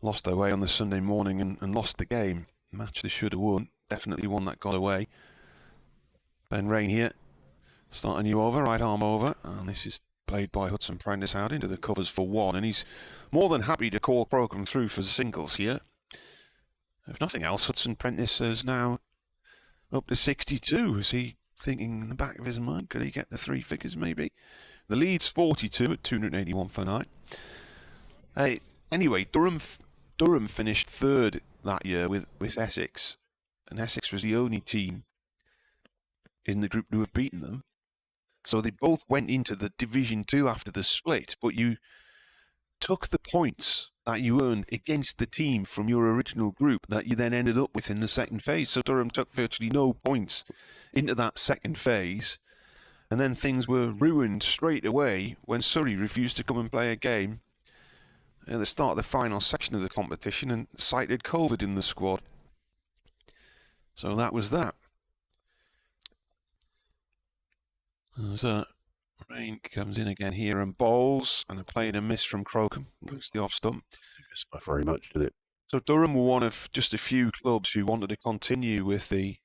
lost their way on the Sunday morning and lost the game. Match they should have won. Definitely one that got away. Ben Rain here, starting you over, right arm over, and this is played by Hudson Prentice out into the covers for one, and he's more than happy to call Crocombe through for singles here. If nothing else, Hudson Prentice is now up to 62. Is he thinking in the back of his mind, could he get the three figures maybe? The lead's 42 at 281 for 9. Hey, anyway, Durham finished third that year with Essex, and Essex was the only team in the group to have beaten them. So they both went into the Division 2 after the split, but you took the points that you earned against the team from your original group that you then ended up with in the second phase. So Durham took virtually no points into that second phase, and then things were ruined straight away when Surrey refused to come and play a game at the start of the final section of the competition and cited COVID in the squad. So that was that. As Rain comes in again here and bowls, and a play and a miss from Crocombe. That's the off stump. Missed by very much, did it? So Durham were one of just a few clubs who wanted to continue with the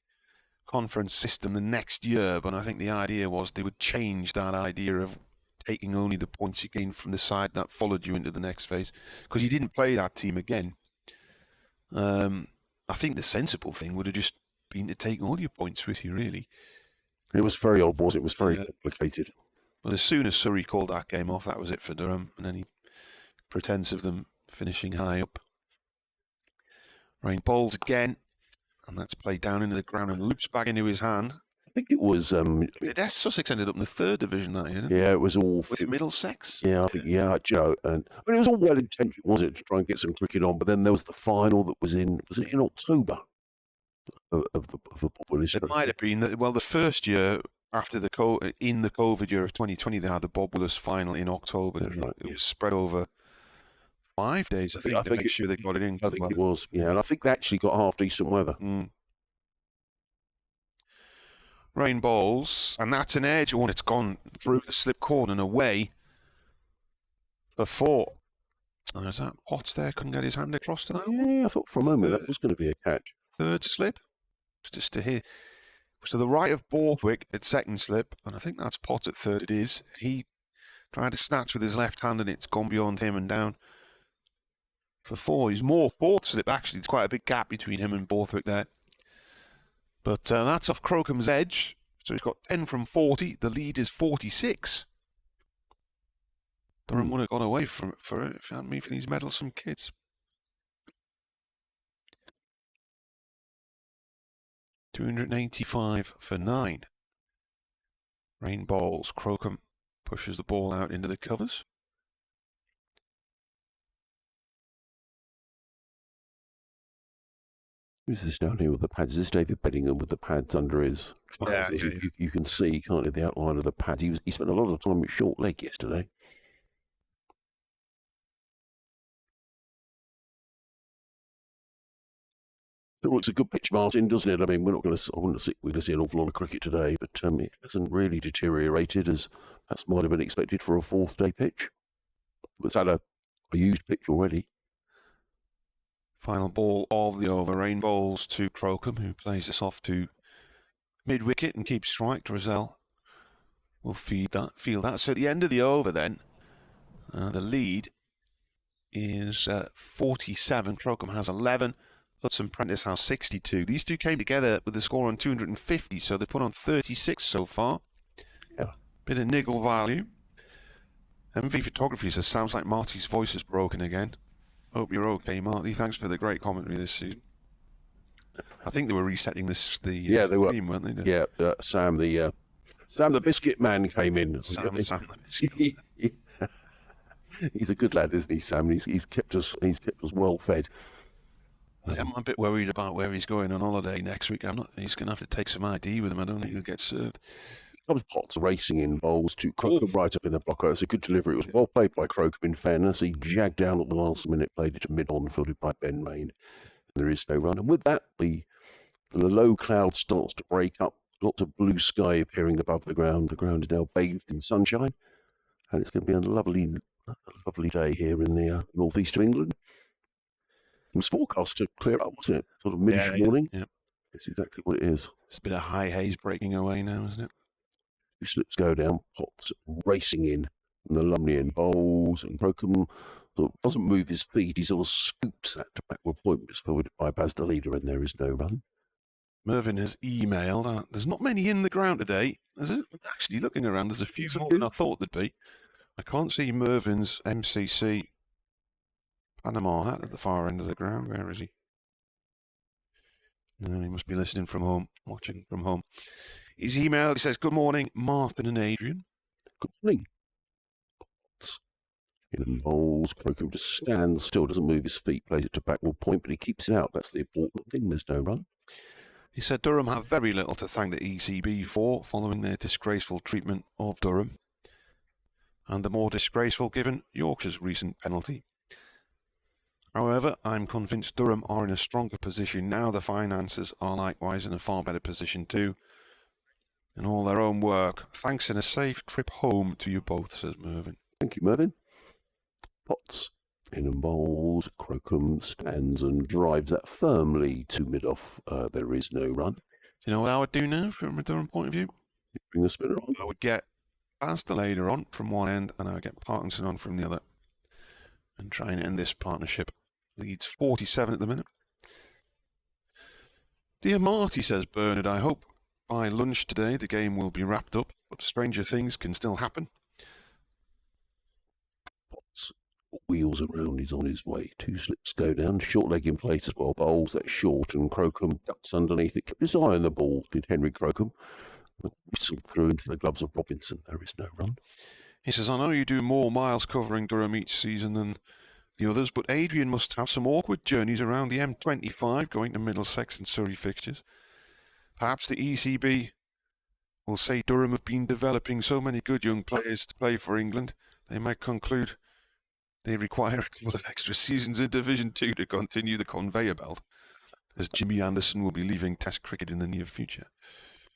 conference system the next year, but I think the idea was they would change that idea of taking only the points you gained from the side that followed you into the next phase, because you didn't play that team again. I think the sensible thing would have just been to take all your points with you, really. It was very odd, wasn't it? It was very complicated. But as soon as Surrey called that game off, that was it for Durham, and any pretense of them finishing high up. Rain bowls again, and that's played down into the ground and loops back into his hand. I think it was... Sussex ended up in the third division that year, didn't it? Yeah, it was all... With Middlesex? Yeah, I think, Joe. And I mean, it was all well-intentioned, wasn't it, to try and get some cricket on, but then there was the final that was in October of the Football History. It might have been that. Well, the first year after the COVID year of 2020, they had the Bob Willis final in October. Right, it was spread over 5 days, I think, to make sure they got it in. I think it was, yeah, and I think they actually got half decent weather. Rain bowls, and that's an edge. Oh, and it's gone through the slip cord and away for 4. And there's that Potts there, couldn't get his hand across to that. Yeah, I thought for a moment that was going to be a catch. Third slip, just to here. To the right of Borthwick at second slip, and I think that's Potts at third. It is. He tried to snatch with his left hand, and it's gone beyond him and down for 4. He's more fourth slip, actually. There's quite a big gap between him and Borthwick there. But that's off Crocombe's edge. So he's got 10 from 40. The lead is 46. Durham would have gone away for it if it hadn't been for these meddlesome kids. $285 for 9. Rain bowls. Crocombe pushes the ball out into the covers. Who's this down here with the pads? Is this David Beddingham with the pads under his trousers? Yeah. You can see, can't you, the outline of the pads. He spent a lot of time with short leg yesterday. It looks a good pitch, Martin, doesn't it? I mean, we're not going to see an awful lot of cricket today, but it hasn't really deteriorated as perhaps might have been expected for a fourth-day pitch. It's had a used pitch already. Final ball of the over. Rain bowls to Crocombe, who plays this off to mid-wicket and keeps strike. Drizzell will feel that. So at the end of the over then, the lead is 47. Crocombe has 11. Hudson Prentice has 62. These two came together with a score on 250, so they put on 36 so far. Yeah. Bit of niggle value. MV Photography says, sounds like Marty's voice is broken again. Hope you're okay, Marty. Thanks for the great commentary this season. I think they were resetting the they were. stream, weren't they? Yeah, Sam, the Sam the Biscuit Man came in. Sam the Biscuit. He's a good lad, isn't he, Sam? He's kept us well fed. I'm a bit worried about where he's going on holiday next week. He's going to have to take some ID with him. I don't think he'll get served. Comes Potts racing in bowls to Crocombe right up in the blocker. It's a good delivery. It was well played by Crocombe, in fairness. He jagged down at the last minute, played it to mid-on, fielded by Ben Rain. There is no run. And with that, the low cloud starts to break up. Lots of blue sky appearing above the ground. The ground is now bathed in sunshine. And it's going to be a lovely day here in the northeast of England. It was forecast to clear up, wasn't it? Sort of mid morning. Yeah. That's exactly what it is. It's a bit of high haze breaking away now, isn't it? Two slips go down, Potts racing in, and the Lumley end bowls, and Crocombe sort of doesn't move his feet. He sort of scoops that to backward point, which is forwarded by Baz the leader, and there is no run. Mervyn has emailed. There's not many in the ground today. Is it? Actually, looking around, there's a few more than I thought there'd be. I can't see Mervyn's MCC Panama hat at the far end of the ground. Where is he? No, he must be listening from home, watching from home. His email, he says, "Good morning, Martin and Adrian." Good morning. In bowls, Crocombe just stands still, doesn't move his feet, plays it to backward point, but he keeps it out. That's the important thing. There's no run. He said Durham have very little to thank the ECB for following their disgraceful treatment of Durham, and the more disgraceful given Yorkshire's recent penalty. However, I'm convinced Durham are in a stronger position now. The finances are likewise in a far better position too, and all their own work. Thanks and a safe trip home to you both, says Mervyn. Thank you, Mervyn. Potts in and bowls, Crocombe stands and drives that firmly to mid-off. There is no run. Do you know what I would do now from a Durham point of view? Bring the spinner on. I would get Baz the leader on from one end, and I would get Parkinson on from the other, and try and end this partnership. Leads 47 at the minute. Dear Marty, says Bernard, I hope by lunch today the game will be wrapped up, but stranger things can still happen. Potts wheels around, he's on his way. Two slips go down, short leg in place as well. Bowls that short, and Crocombe ducks underneath it. Kept his eye on the ball, did Henry Crocombe. Whistled through into the gloves of Robinson. There is no run. He says, I know you do more miles covering Durham each season than the others, but Adrian must have some awkward journeys around the M25 going to Middlesex and Surrey fixtures. Perhaps the ECB will say Durham have been developing so many good young players to play for England, they might conclude they require a couple of extra seasons in Division 2 to continue the conveyor belt, as Jimmy Anderson will be leaving Test cricket in the near future.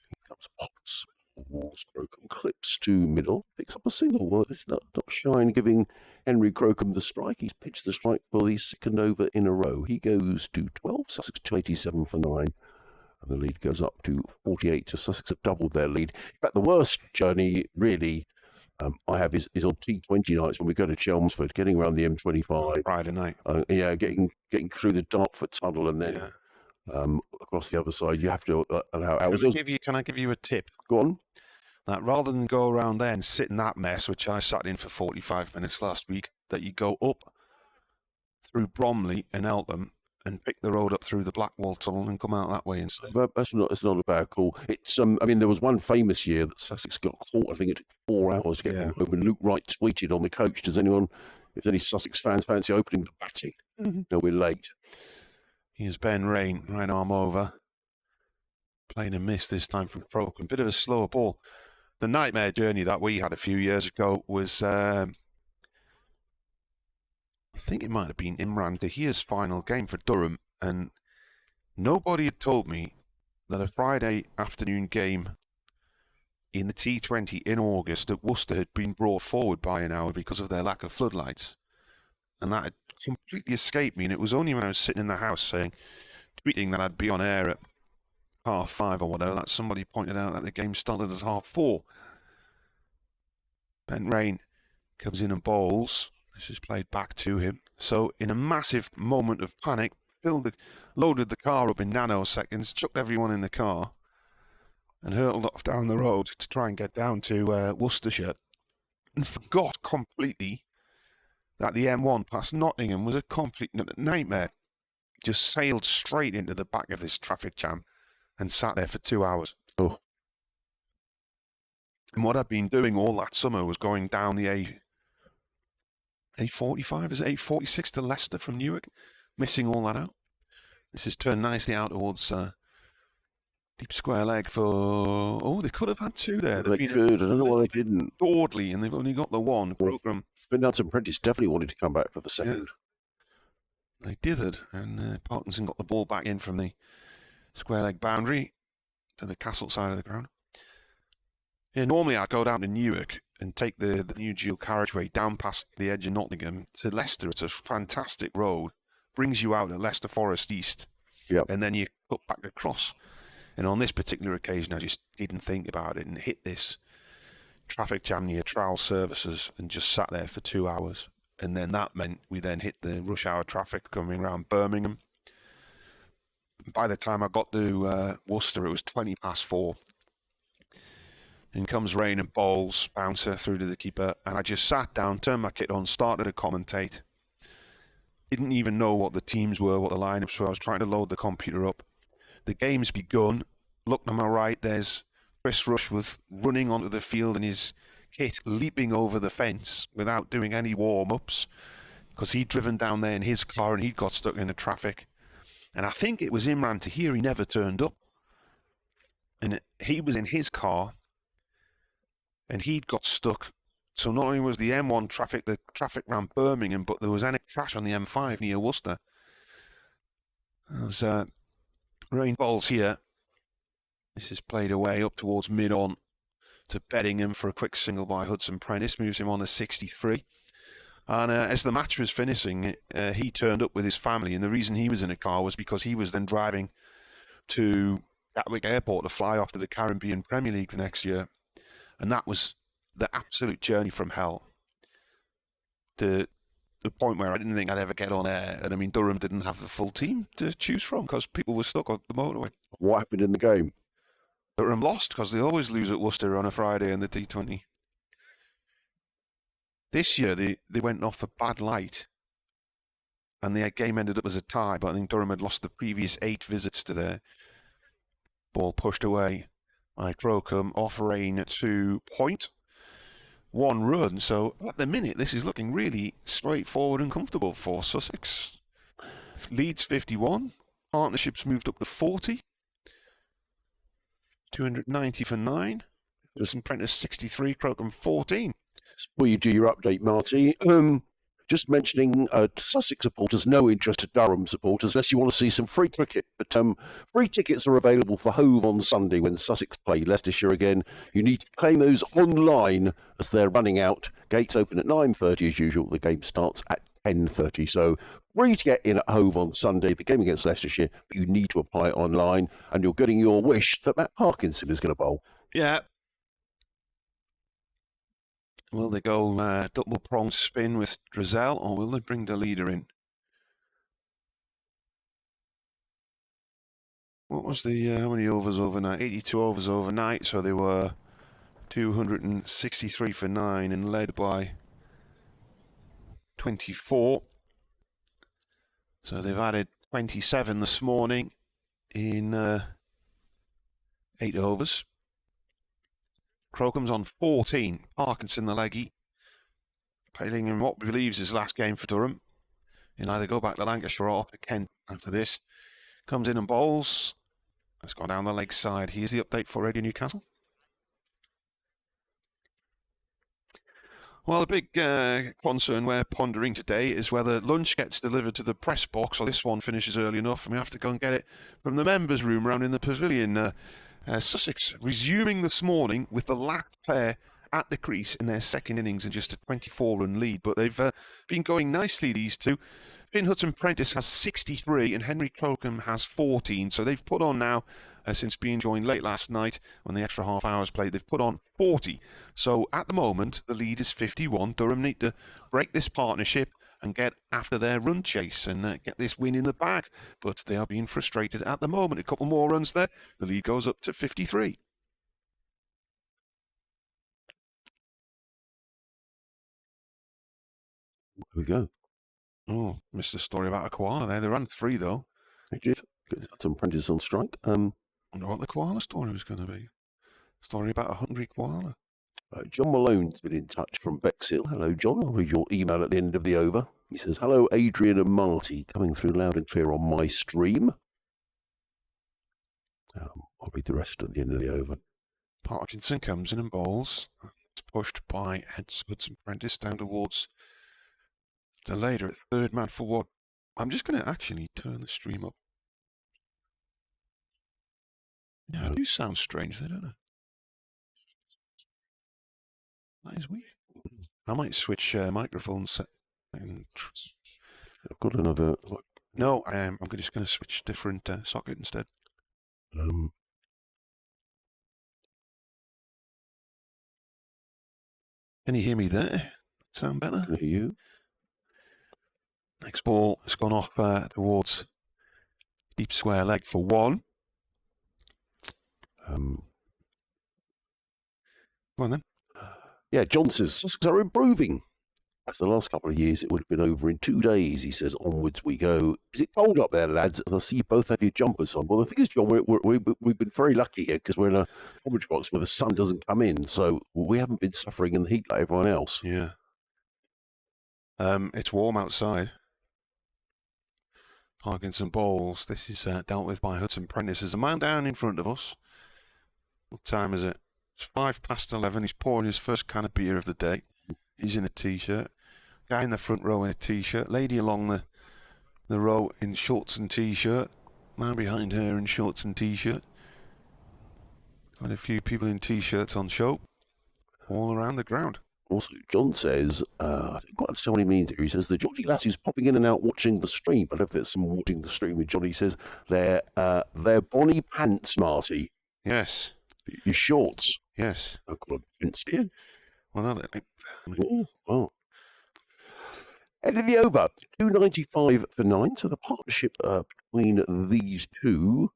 Here comes Potts. Walls Crocombe clips to middle, picks up a single. Well, it's not shine giving Henry Crocombe the strike. He's pitched the strike for the second over in a row. He goes to 12, Sussex to 87 for 9. And the lead goes up to 48. So Sussex have doubled their lead. In fact, the worst journey really I have is on T20 nights when we go to Chelmsford, getting around the M25. Friday night. Getting through the Dartford tunnel and then across the other side. You have to allow hours. Can I give you a tip? Go on. That rather than go around there and sit in that mess, which I sat in for 45 minutes last week, that you go up through Bromley and Eltham and pick the road up through the Blackwall tunnel and come out that way instead. It's not a bad call. It's there was one famous year that Sussex got caught. I think it took 4 hours to get home. And Luke Wright tweeted on the coach, if any Sussex fans fancy opening the batting? No, we're late. Here's Ben Rain, right arm over. Playing a miss this time from Crocombe. Bit of a slower ball. The nightmare journey that we had a few years ago was, I think it might have been Imran Tahir's final game for Durham, and nobody had told me that a Friday afternoon game in the T20 in August at Worcester had been brought forward by an hour because of their lack of floodlights. And that had completely escaped me, and it was only when I was sitting in the house tweeting that I'd be on air at 5:30 or whatever, that somebody pointed out that the game started at 4:30. Ben Rain comes in and bowls. This is played back to him. So in a massive moment of panic, loaded the car up in nanoseconds, chucked everyone in the car, and hurtled off down the road to try and get down to Worcestershire, and forgot completely that the M1 past Nottingham was a complete nightmare. Just sailed straight into the back of this traffic jam and sat there for 2 hours. Oh. And what I'd been doing all that summer was going down the A45, is it A46 to Leicester from Newark, missing all that out. This has turned nicely out towards deep square leg for... Oh, they could have had two there. They could. I don't know why they didn't. Dawdley, and they've only got the one. Program. Nelson Prentice definitely wanted to come back for the second. Yeah. They dithered, and Parkinson got the ball back in from the square leg boundary to the Castle side of the ground. Yeah, normally I'd go down to Newark and take the new dual carriageway down past the edge of Nottingham to Leicester. It's a fantastic road. Brings you out at Leicester Forest East. Yep. And then you cut back across. And on this particular occasion, I just didn't think about it and hit this traffic jam near Trowel Services and just sat there for 2 hours. And then that meant we then hit the rush hour traffic coming around Birmingham. By the time I got to Worcester, it was 20 past 4. In comes rain and bowls, bouncer through to the keeper, and I just sat down, turned my kit on, started to commentate. Didn't even know what the teams were, what the lineups were. I was trying to load the computer up. The game's begun. Look to my right, there's Chris Rushworth running onto the field in his kit, leaping over the fence without doing any warm-ups, because he'd driven down there in his car and he'd got stuck in the traffic. And I think it was Imran Tahir, he never turned up. And he was in his car, and he'd got stuck. So not only was the M1 traffic, the traffic around Birmingham, but there was any crash on the M5 near Worcester. There's rain balls here. This is played away up towards mid-on to Beddingham for a quick single by Hudson Prentice, moves him on to 63. And as the match was finishing, he turned up with his family, and the reason he was in a car was because he was then driving to Gatwick Airport to fly off to the Caribbean Premier League the next year. And that was the absolute journey from hell. To the point where I didn't think I'd ever get on air. And I mean, Durham didn't have the full team to choose from because people were stuck on the motorway. What happened in the game? Durham lost because they always lose at Worcester on a Friday in the T20. This year they went off a bad light. And the game ended up as a tie, but I think Durham had lost the previous 8 visits to there. Ball pushed away by Crocombe, off rain to point. 1 run, so at the minute this is looking really straightforward and comfortable for Sussex. Leeds 51, Partnerships moved up to 40. 290 for 9. Wilson Prentice 63, Crocombe 14. Before you do your update, Marty, just mentioning Sussex supporters, no interest to Durham supporters, unless you want to see some free cricket. But free tickets are available for Hove on Sunday when Sussex play Leicestershire again. You need to claim those online as they're running out. Gates open at 9:30 as usual. The game starts at 10:30. So free to get in at Hove on Sunday, the game against Leicestershire, but you need to apply it online, and you're getting your wish that Matt Parkinson is going to bowl. Yeah. Will they go double-pronged spin with Drizzell, or will they bring the leader in? What was the, how many overs overnight? 82 overs overnight, so they were 263 for 9 and led by 24. So they've added 27 this morning in 8 overs. Crocombe's on 14. Parkinson, the leggy, playing in what believes his last game for Durham. He'll either go back to Lancashire or to Kent after this. Comes in and bowls. Let's go down the leg side. Here's the update for Radio Newcastle. Well, the big concern we're pondering today is whether lunch gets delivered to the press box or this one finishes early enough and we have to go and get it from the members' room round in the pavilion. Sussex resuming this morning with the last pair at the crease in their second innings and just a 24-run lead. But they've been going nicely, these two. Finn Hudson-Prentice has 63 and Henry Crocombe has 14. So they've put on now, since being joined late last night when the extra half hours played, they've put on 40. So at the moment, the lead is 51. Durham need to break this partnership and get after their run chase and get this win in the bag. But they are being frustrated at the moment. A couple more runs there. The lead goes up to 53. Here we go. Oh, missed a story about a koala there. They ran 3, though. They did. Some Prentice on strike. I wonder what the koala story was going to be. Story about a hungry koala. John Malone's been in touch from Bexhill. Hello, John. I'll read your email at the end of the over. He says, hello, Adrian and Marty, coming through loud and clear on my stream. I'll read the rest at the end of the over. Parkinson comes in and bowls. It's pushed by Hudson Prentice down towards the later at third man for what? I'm just going to actually turn the stream up. Yeah, I do sound strange there, don't I? That is weird. I might switch microphones. And... I've got another... No, I'm just going to switch different socket instead. Can you hear me there? Sound better? Can I hear you? Next ball has gone off towards deep square leg for one. Go on then. Yeah, John says, Sussex are improving. As the last couple of years, it would have been over in 2 days. He says, onwards we go. Is it cold up there, lads? And I see you both have your jumpers on. Well, the thing is, John, we've been very lucky here because we're in a commentary box where the sun doesn't come in. So we haven't been suffering in the heat like everyone else. Yeah. It's warm outside. Parkinson bowls. This is dealt with by Hudson Prentice. There's a man down in front of us. What time is it? It's 11:05. He's pouring his first can of beer of the day. He's in a t-shirt. Guy in the front row in a t-shirt. Lady along the row in shorts and t-shirt. Man behind her in shorts and t-shirt. Quite a few people in t-shirts on show. All around the ground. Also, John says, I don't quite understand what he means here. He says, the Georgie lassies popping in and out watching the stream. I don't know if there's some watching the stream with Johnny. He says, they're bonny pants, Marty. Yes. Your shorts. Yes. I've got a pants here. Well, no, yeah, well. End of the over. 295 for 9. So the partnership between these two.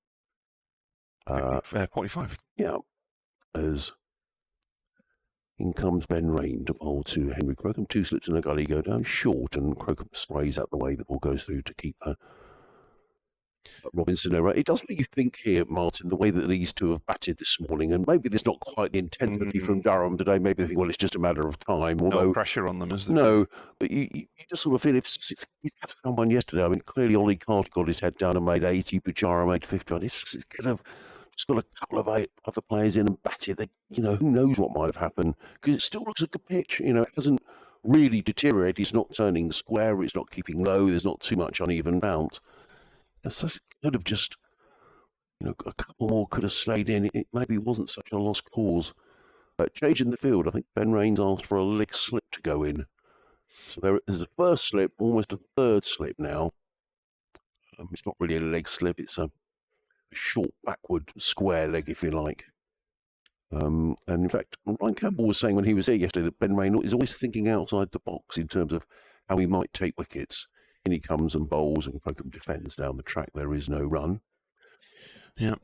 45. Yeah. As in comes Ben Rain to bowl to Henry Crocombe. 2 slips in a gully go down short, and Crocombe sprays out the way. The ball goes through to keep Robinson over. It does make you think here, Martin, the way that these two have batted this morning, and maybe there's not quite the intensity from Durham today. Maybe they think, well, it's just a matter of time. Although, no pressure on them, is there? No, but you just sort of feel if he's had someone yesterday. I mean, clearly Ollie Carter got his head down and made 80, Pujara made 50. It's kind of just got a couple of other players in and batted. They, who knows what might have happened, because it still looks like a pitch. It hasn't really deteriorated. It's not turning square. It's not keeping low. There's not too much uneven bounce. Sussex could have just, a couple more could have stayed in. It maybe wasn't such a lost cause. Change in the field. I think Ben Rains asked for a leg slip to go in. So there's a first slip, almost a third slip now. It's not really a leg slip. It's a short backward square leg, if you like. And in fact, Ryan Campbell was saying when he was here yesterday that Ben Rain is always thinking outside the box in terms of how he might take wickets. In he comes and bowls, and Crocombe defends down the track. There is no run. Yeah.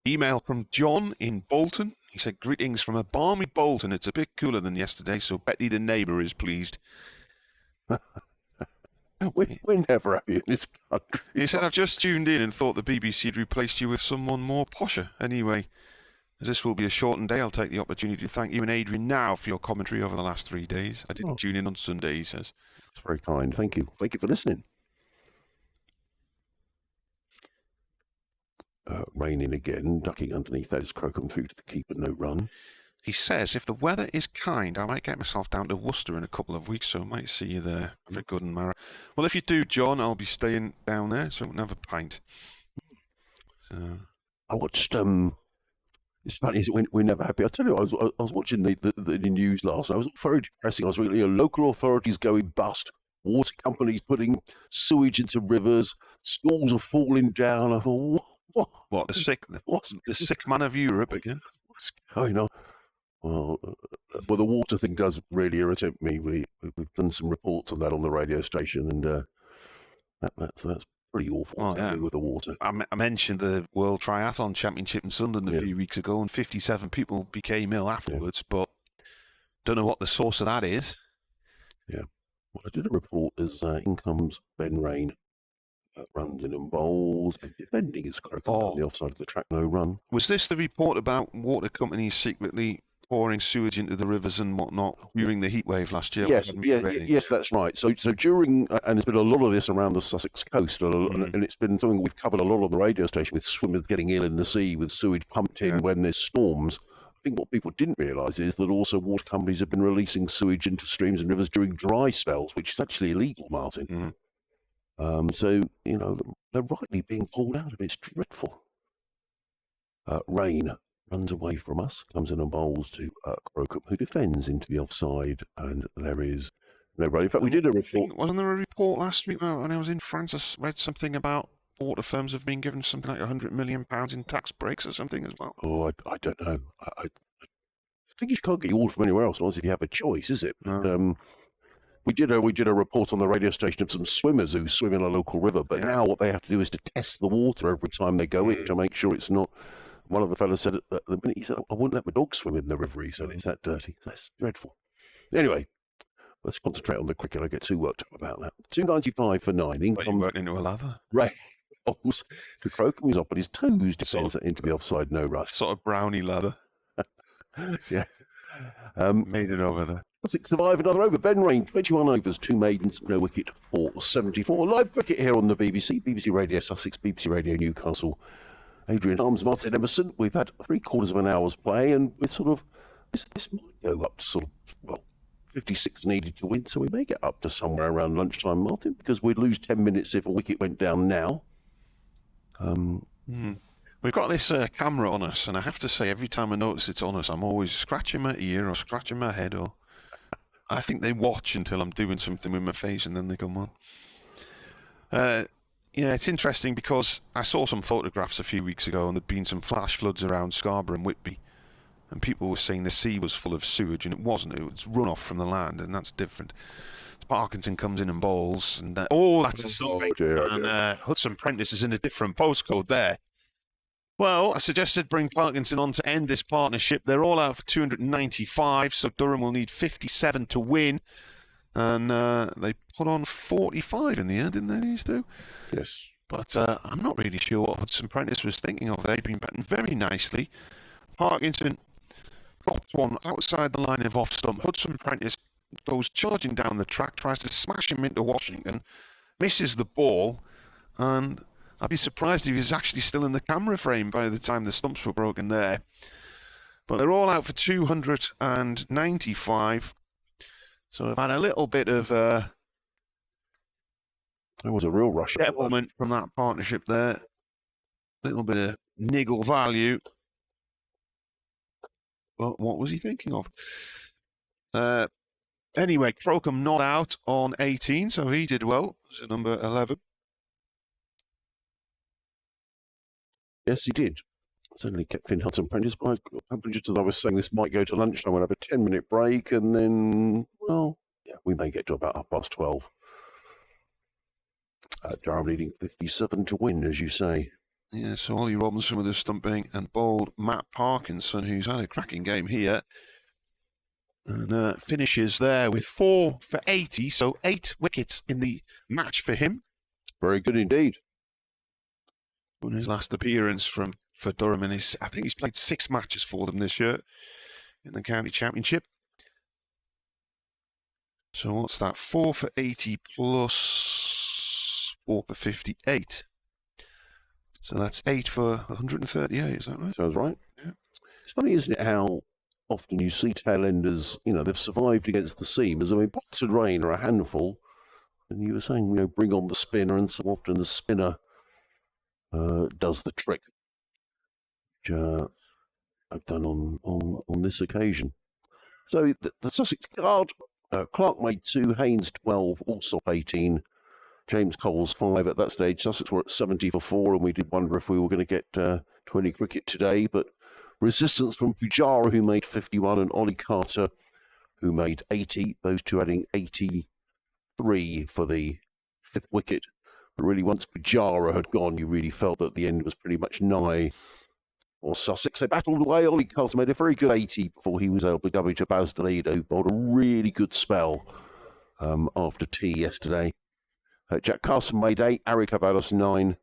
Email from John in Bolton. He said, greetings from a balmy Bolton. It's a bit cooler than yesterday, so Betty the neighbour is pleased. we never have you in this country. He said, I've just tuned in and thought the BBC had replaced you with someone more posher. Anyway, as this will be a shortened day, I'll take the opportunity to thank you and Adrian now for your commentary over the last 3 days. I didn't tune in on Sunday, he says. That's very kind. Thank you. Thank you for listening. Raining again, ducking underneath that is Crocombe through to the keeper, no run. He says, if the weather is kind, I might get myself down to Worcester in a couple of weeks, so I might see you there. Have a good and marrow. Well, if you do, John, I'll be staying down there, so we can have a pint. So. I watched, it's funny, we're never happy. I tell you, I was watching the news last night. It was very depressing. I was reading, local authorities going bust, water companies putting sewage into rivers, schools are falling down. I thought, What, the sick man of Europe again? What's going on? Well, the water thing does really irritate me. We've done some reports on that on the radio station, and that's pretty awful with the water. I mentioned the World Triathlon Championship in Sunderland a few weeks ago, and 57 people became ill afterwards, but don't know what the source of that is. Yeah. Well, I did a report as in comes Ben Rain. Runs in and bowls, and defending his Crocombe on the offside of the track, no run. Was this the report about water companies secretly pouring sewage into the rivers and whatnot during the heat wave last year. Yes, yes, that's right. So during, and there's been a lot of this around the Sussex coast, and it's been something we've covered a lot on the radio station, with swimmers getting ill in the sea with sewage pumped in when there's storms. I think what people didn't realise is that also water companies have been releasing sewage into streams and rivers during dry spells, which is actually illegal, Martin. So, you know, they're rightly being pulled out of it. It's dreadful. Rain runs away from us, comes in and bowls to Crocombe, who defends into the offside, and there is no run. In fact, we did a report. Wasn't there a report last week when I was in France? I read something about water firms have been given something like £100 million in tax breaks or something as well. Oh, I don't know. I think you can't get your water from anywhere else unless if you have a choice, is it? No. We did a report on the radio station of some swimmers who swim in a local river, but now what they have to do is to test the water every time they go in to make sure it's not. One of the fellows said at the minute, he said, I wouldn't let my dog swim in the river. He said, it's that dirty. That's dreadful. Anyway, let's concentrate on the cricket. I get too worked up about that. 295 for 9. Income worked into a lather. Right. To Crocombe, was up on his toes, defends into the offside, no rush. Sort of brownie lather. Yeah. Made it over there. Sussex survive another over. Ben Rain, 21 overs, 2 maidens, no wicket for 74. Live cricket here on the BBC, BBC Radio Sussex, BBC Radio Newcastle. Adrian Arms, Martin Emerson. We've had 3/4 of an hour's play, and we're sort of, this might go up to sort of, well, 56 needed to win, so we may get up to somewhere around lunchtime, Martin, because we'd lose 10 minutes if a wicket went down now. We've got this camera on us, and I have to say, every time I notice it's on us, I'm always scratching my ear or scratching my head, or I think they watch until I'm doing something with my face, and then they come on. Yeah, it's interesting because I saw some photographs a few weeks ago, and there'd been some flash floods around Scarborough and Whitby, and people were saying the sea was full of sewage, and it wasn't. It was runoff from the land, and that's different. Parkinson comes in and bowls, and that's a something. And Hudson Prentice is in a different postcode there. Well, I suggested bring Parkinson on to end this partnership. They're all out for 295, so Durham will need 57 to win. And they put on 45 in the end, didn't they, these two? Yes. But I'm not really sure what Hudson Prentice was thinking of. They've been batting very nicely. Parkinson dropped one outside the line of off stump. Hudson Prentice goes charging down the track, tries to smash him into Washington, misses the ball, and I'd be surprised if he was actually still in the camera frame by the time the stumps were broken there. But they're all out for 295. So I've had a little bit of there was a real rush devilment from that partnership there. A little bit of niggle value. But what was he thinking of? Anyway, Crocombe not out on 18, so he did well. So number 11. Yes, he did. Certainly kept Finn Hudson Prentice. But just as I was saying, this might go to lunchtime. We'll have a 10-minute break, and then, well, yeah, we may get to about 12:30. Durham leading 57 to win, as you say. Yeah, so Ollie Robinson with his stumping and bowled Matt Parkinson, who's had a cracking game here. And finishes there with 4 for 80, so 8 wickets in the match for him. Very good indeed. On his last appearance for Durham, and I think he's played 6 matches for them this year in the county championship. So what's that? 4 for 80 plus 4 for 58. So that's 8 for 138, is that right? Sounds right. Yeah. It's funny, isn't it, how often you see tail-enders, they've survived against the seamers. I mean, Box and Rain are a handful. And you were saying, bring on the spinner, and so often the spinner does the trick, which I've done on this occasion. So the Sussex card, Clark made 2, Haynes 12, Allsop 18, James Coles 5 at that stage. Sussex were at 70 for 4, and we did wonder if we were going to get 20 cricket today, but resistance from Pujara, who made 51, and Ollie Carter, who made 80, those two adding 83 for the 5th wicket. But really, once Pujara had gone, you really felt that the end was pretty much nigh for Sussex. They battled away. Ollie Carter made a very good 80 before he was able to go into Basdaledo, who bowled a really good spell after tea yesterday. Jack Carson made 8, Ari Cavalos 9,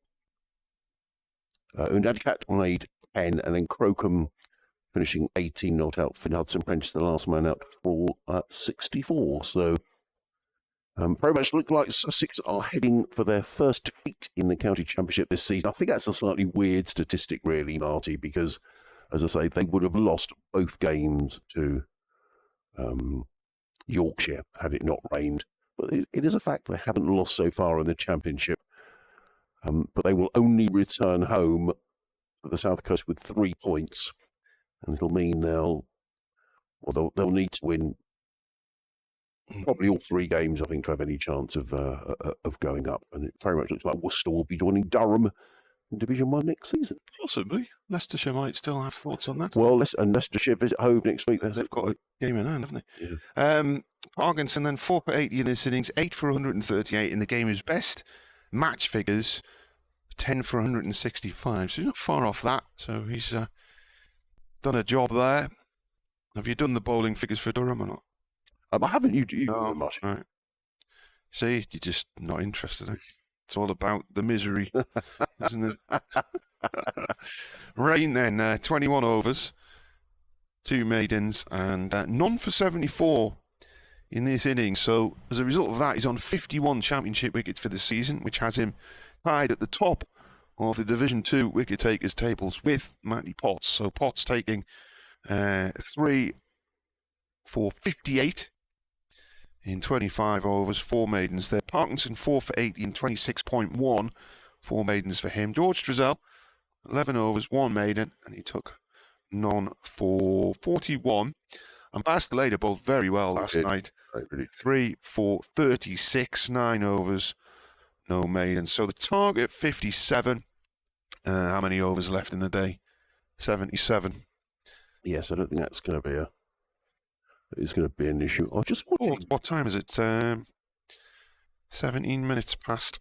Undadkat made 10, and then Crocombe finishing 18 not out. Finn Hudson-Prentice, the last man out, for 64. So very much look like Sussex are heading for their first defeat in the county championship this season. I think that's a slightly weird statistic, really, Marty, because, as I say, they would have lost both games to Yorkshire had it not rained. But it is a fact they haven't lost so far in the championship. But they will only return home at the South Coast with 3 points, and it'll mean they'll need to win probably all 3 games, I think, to have any chance of going up. And it very much looks like Worcester will be joining Durham in Division 1 next season. Possibly. Leicestershire might still have thoughts on that. Well, Leicestershire visit home next week. They've got a game in hand, haven't they? Yeah. Parkinson then 4 for 80 in this innings, 8 for 138 in the game. His best match figures, 10 for 165. So he's not far off that. So he's done a job there. Have you done the bowling figures for Durham or not? I haven't. You no, much. Right. See, you're just not interested. Eh? It's all about the misery, isn't it? Rain then, 21 overs, 2 maidens, and none for 74 in this innings. So as a result of that, he's on 51 championship wickets for the season, which has him tied at the top of the Division 2 wicket takers tables with Matty Potts. So Potts taking 3 for 58 in 25 overs, 4 maidens there. Parkinson 4 for 80 in 26.1, 4 maidens for him. George Drizzell, 11 overs, 1 maiden, and he took none for 41. And Bastelader bowled very well last night. 3 for 36, 9 overs, no maiden. So the target 57. How many overs left in the day? 77. Yes, I don't think that's going to be an issue. I just watching. What time is it? 17 minutes past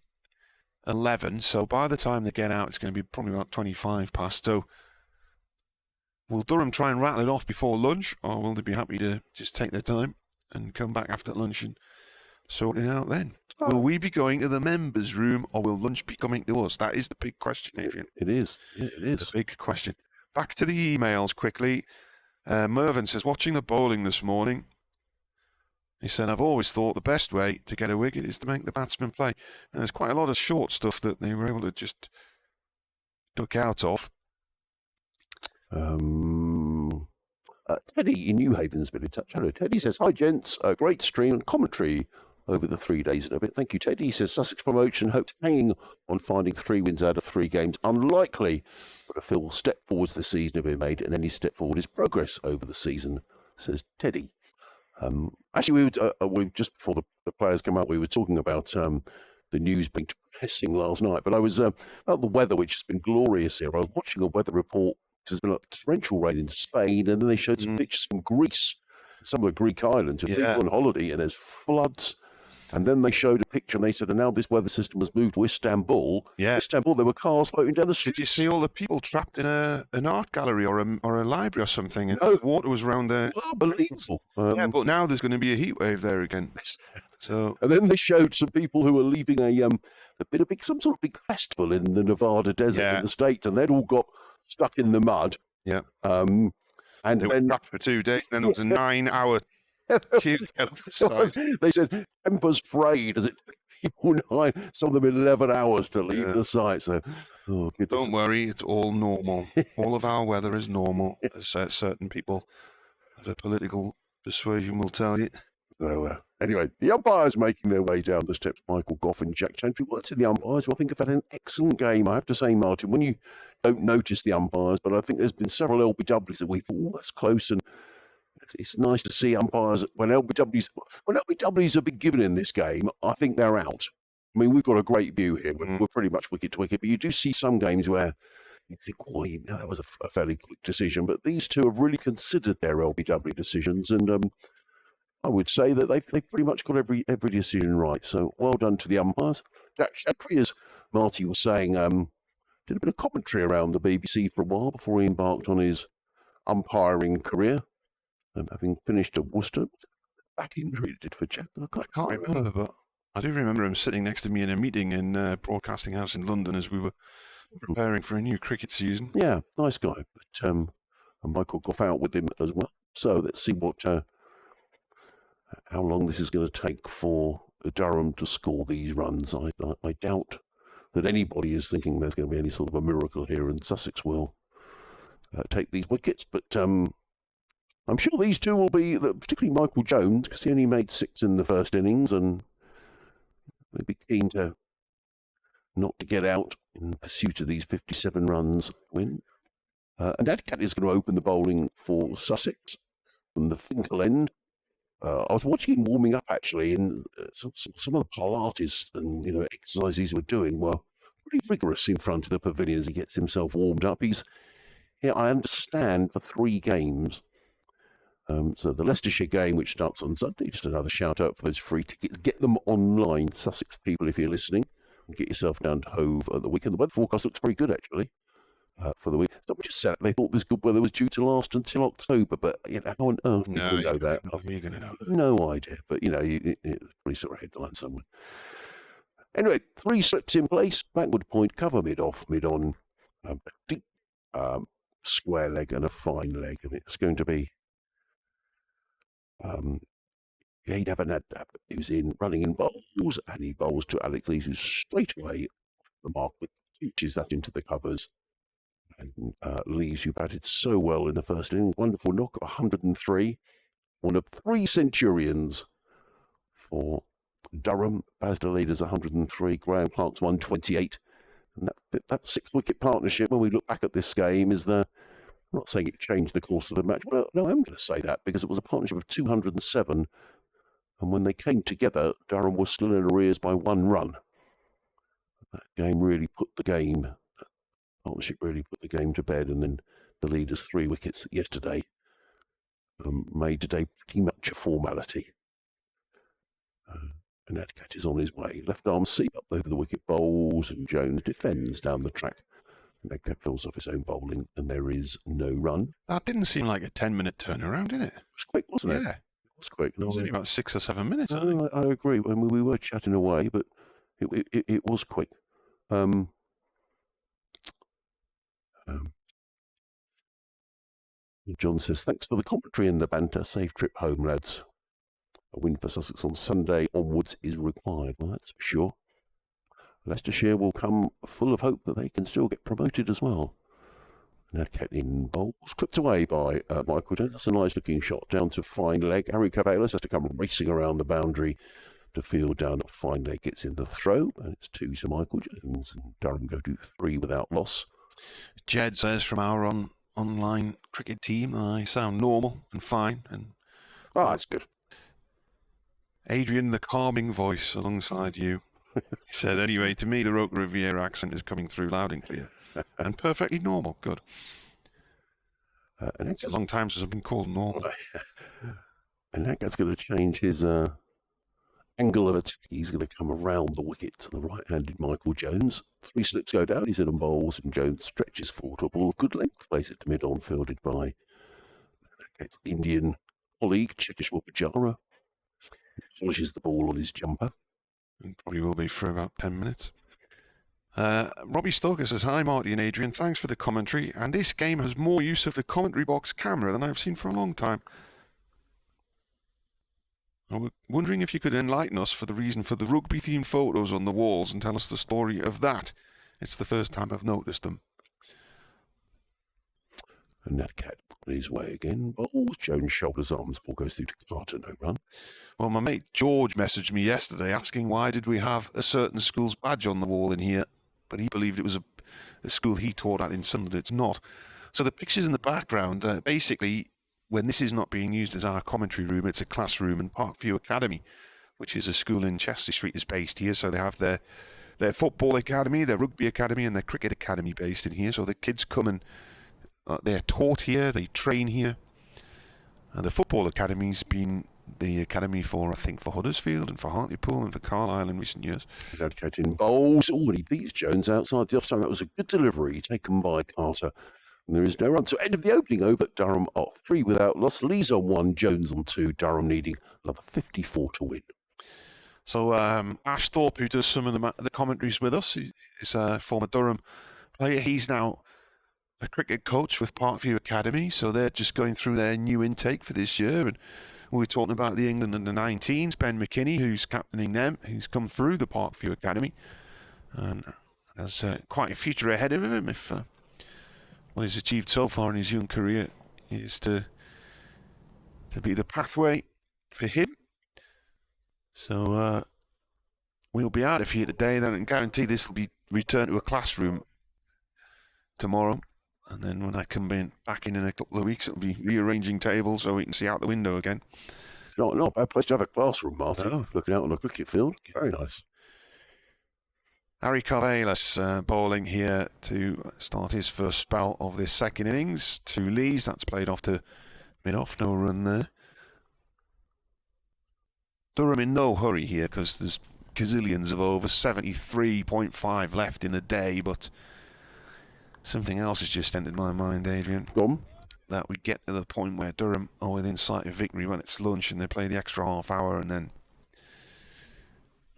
11. So by the time they get out, it's going to be probably about 25 past. So will Durham try and rattle it off before lunch, or will they be happy to just take their time and come back after lunch and sort it out then? Will we be going to the members' room, or will lunch be coming to us? That is the big question, Adrian. It is. Yeah, it is. The big question. Back to the emails quickly. Mervyn says, watching the bowling this morning, he said, I've always thought the best way to get a wicket is to make the batsman play. And there's quite a lot of short stuff that they were able to just duck out of. Teddy in New Haven's been in touch. Hello, Teddy says, hi, gents. Great stream and commentary over the 3 days and a bit. Thank you, Teddy. He says, Sussex promotion hopes hanging on finding 3 wins out of 3 games. Unlikely, but a full step forwards this season have been made, and any step forward is progress over the season, says Teddy. Actually, we just before the players come out, we were talking about the news being depressing last night, but I was about the weather, which has been glorious here. I was watching a weather report. There's been a torrential rain in Spain, and then they showed some pictures from Greece, some of the Greek islands, and people on holiday, and there's floods. And then they showed a picture, and they said, and now this weather system has moved to Istanbul. Yeah. Istanbul, there were cars floating down the street. Did you see all the people trapped in an art gallery or a library or something, and the water was around there? Unbelievable. Yeah, but now there's going to be a heat wave there again. So, and then they showed some people who were leaving some sort of big festival in the Nevada desert in the States, and they'd all got stuck in the mud. Yeah. And they were trapped for 2 days. Then there was a 9-hour queue to get off the side. They said tempers frayed as it took people 9, some of them 11 hours to leave the site. So, don't worry, it's all normal. All of our weather is normal, as certain people of a political persuasion will tell you. So, anyway, the umpires making their way down the steps. Michael Goff and Jack Chantry. What's in the umpires? Well, I think I've had an excellent game. I have to say, Martin, when you don't notice the umpires, but I think there's been several LBWs that we thought, that's close, and it's nice to see umpires when LBWs have been given in this game. I think they're out. I mean, we've got a great view here. We're pretty much wicket to wicket, but you do see some games where you think, oh, that was a fairly quick decision. But these two have really considered their LBW decisions, and I would say that they've pretty much got every decision right. So well done to the umpires. Jack Chantry, as Marty was saying, did a bit of commentary around the BBC for a while before he embarked on his umpiring career. Having finished at Worcester, back injury did for Jack. I can't remember, but I do remember him sitting next to me in a meeting in Broadcasting House in London as we were preparing for a new cricket season. Yeah, nice guy. But and Michael Goff out with him as well. So let's see what how long this is going to take for Durham to score these runs. I doubt that anybody is thinking there's going to be any sort of a miracle here, and Sussex will take these wickets. But I'm sure these two will be, particularly Michael Jones, because he only made 6 in the first innings, and they'd be keen to not to get out in pursuit of these 57 runs win. And Adcat is going to open the bowling for Sussex from the Finkel end. I was watching him warming up actually, and some of the Pilates and exercises he was doing were pretty rigorous in front of the pavilion as he gets himself warmed up. He's here, I understand, for 3 games. So the Leicestershire game, which starts on Sunday, just another shout out for those free tickets. Get them online, Sussex people, if you're listening, and get yourself down to Hove at the weekend. The weather forecast looks very good actually. For the week. Somebody just said they thought this good weather was due to last until October, but how on earth do you know that? How are you going to know? No idea, but it's pretty sort of headline somewhere. Anyway, 3 slips in place, backward point, cover mid-off, mid-on, a deep square leg and a fine leg, and it's going to be Yade Abinadab, who's in running in bowls, and he bowls to Alex Lees, who's straight away off the mark, but teaches that into the covers. And Lees, who batted so well in the first inning, wonderful knock of 103, one of 3 centurions for Durham. Baz Leader's 103, Graham Clark's 128, and that 6-wicket partnership. When we look back at this game, I'm not saying it changed the course of the match. Well, no, I'm going to say that because it was a partnership of 207, and when they came together, Durham was still in arrears by 1 run. That game really put the game. Partnership really put the game to bed, and then the Leaders' 3 wickets yesterday made today pretty much a formality. And Adcat is on his way. Left arm seam up over the wicket, bowls, and Jones defends down the track. And Adcat fills off his own bowling, and there is no run. That didn't seem like a 10-minute turnaround, did it? It was quick, wasn't it? Yeah. It was quick. It was only about 6 or 7 minutes. No, I agree. I mean, we were chatting away, but it was quick. John says, thanks for the commentary and the banter. Safe trip home, lads. A win for Sussex on Sunday onwards is required. Well, that's for sure. Leicestershire will come full of hope that they can still get promoted as well. And Adcat in bowls, clipped away by Michael Jones. That's a nice looking shot down to fine leg. Harry Caballas has to come racing around the boundary to field down. A fine leg gets in the throw, and it's 2 to Michael Jones. And Durham go to 3 without loss. Jed says from our online cricket team, I sound normal and fine. And that's good. Adrian, the calming voice alongside you. He said, anyway, to me, the Roca Riviera accent is coming through loud and clear. And perfectly normal. Good. And it's a long time since I've been called normal. And Adcat's going to change his angle of attack. He's going to come around the wicket to the right-handed Michael Jones. 3 slips go down. He's in and bowls, and Jones stretches forward to a ball of good length. Plays it to mid-on, fielded by Adcat's Indian colleague, Chekeshwar Pujara. Polishes the ball on his jumper. And probably will be for about 10 minutes. Robbie Stoker says, hi Marty and Adrian, thanks for the commentary, and this game has more use of the commentary box camera than I've seen for a long time. I was wondering if you could enlighten us for the reason for the rugby themed photos on the walls and tell us the story of that. It's the first time I've noticed them. And Adcat on his way again. Bowls, Jones shoulders arms, ball goes through to Carter, no run. Well, my mate George messaged me yesterday asking why did we have a certain school's badge on the wall in here, but he believed it was a school he taught at in Sunderland. It's not. So the pictures in the background, basically, when this is not being used as our commentary room, it's a classroom, and Parkview Academy, which is a school in Chester Street, is based here. So they have their football academy, their rugby academy, and their cricket academy based in here. So the kids come and they're taught here, they train here. And the football academy's been the academy for, I think, for Huddersfield and for Hartlepool and for Carlisle in recent years. Adcat in bowls. Oh, and he beats Jones outside the offside. That was a good delivery taken by Carter. And there is no run. So end of the opening over. Durham off 3 without loss. Lees on 1, Jones on 2. Durham needing another 54 to win. So Ash Thorpe, who does some of the commentaries with us, is a former Durham player. He's now a cricket coach with Parkview Academy, so they're just going through their new intake for this year. And we were talking about the England under-19s, Ben McKinney, who's captaining them, who's come through the Parkview Academy, and has quite a future ahead of him if what he's achieved so far in his young career is to be the pathway for him. So we'll be out of here today, then, and guarantee this will be returned to a classroom tomorrow. And then when I come back in a couple of weeks, it'll be rearranging tables so we can see out the window again. Not a bad place to have a classroom, Martin. No. Looking out on a cricket field. Very nice. Harry Carvelis bowling here to start his first spell of this second innings. 2 leads, that's played off to mid-off, no run there. Durham in no hurry here because there's gazillions of over, 73.5 left in the day, but something else has just entered my mind, Adrian. That we get to the point where Durham are within sight of victory when it's lunch and they play the extra half hour, and then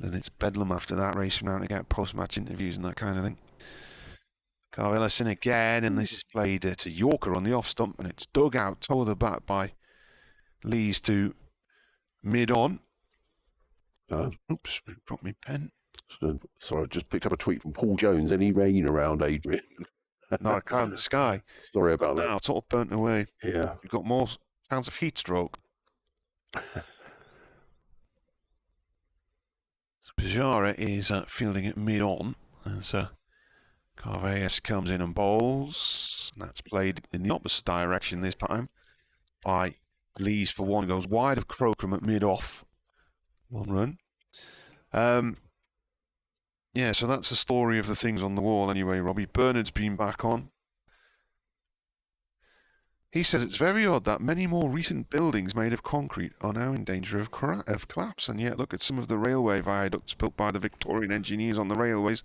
it's bedlam after that, racing around to get post-match interviews and that kind of thing. Carvelis in again, and this is played to Yorker on the off stump, and it's dug out, toe of the bat by Lees to mid-on. Oops, dropped my pen. Sorry, I just picked up a tweet from Paul Jones. Any rain around, Adrian? Not a cloud in the sky. Sorry about that. Now it's all burnt away. Yeah. You've got more chance of heat stroke. Pajara is fielding it mid-on as Carvelis comes in and bowls. And that's played in the opposite direction this time by Lees for one. Goes wide of Crocombe at mid-off. 1 run. Yeah, so that's the story of the things on the wall anyway, Robbie. Bernard's been back on. He says it's very odd that many more recent buildings made of concrete are now in danger of collapse, and yet look at some of the railway viaducts built by the Victorian engineers on the railways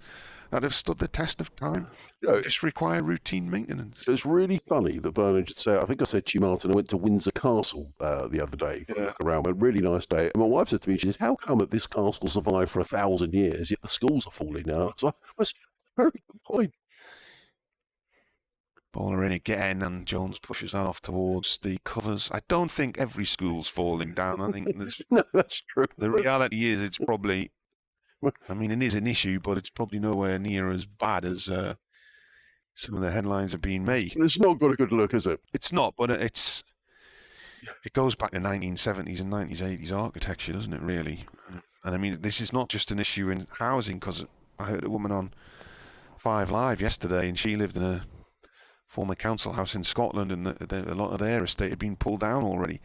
that have stood the test of time. Just require routine maintenance. It's really funny that Bernard should say, I think I said to you, Martin, I went to Windsor Castle the other day, look around, a really nice day, and my wife said to me, she says, how come that this castle survived for 1,000 years, yet the schools are falling now? So that's a very good point. Bowler in again, and Jones pushes that off towards the covers. I don't think every school's falling down. I think no, that's true. The reality is it's probably, I mean, it is an issue, but it's probably nowhere near as bad as some of the headlines are being made. It's not got a good look, is it? It's not, but it goes back to 1970s and 1980s architecture, doesn't it, really? And I mean, this is not just an issue in housing, because I heard a woman on 5 Live yesterday, and she lived in a former council house in Scotland, and a lot of their estate had been pulled down already.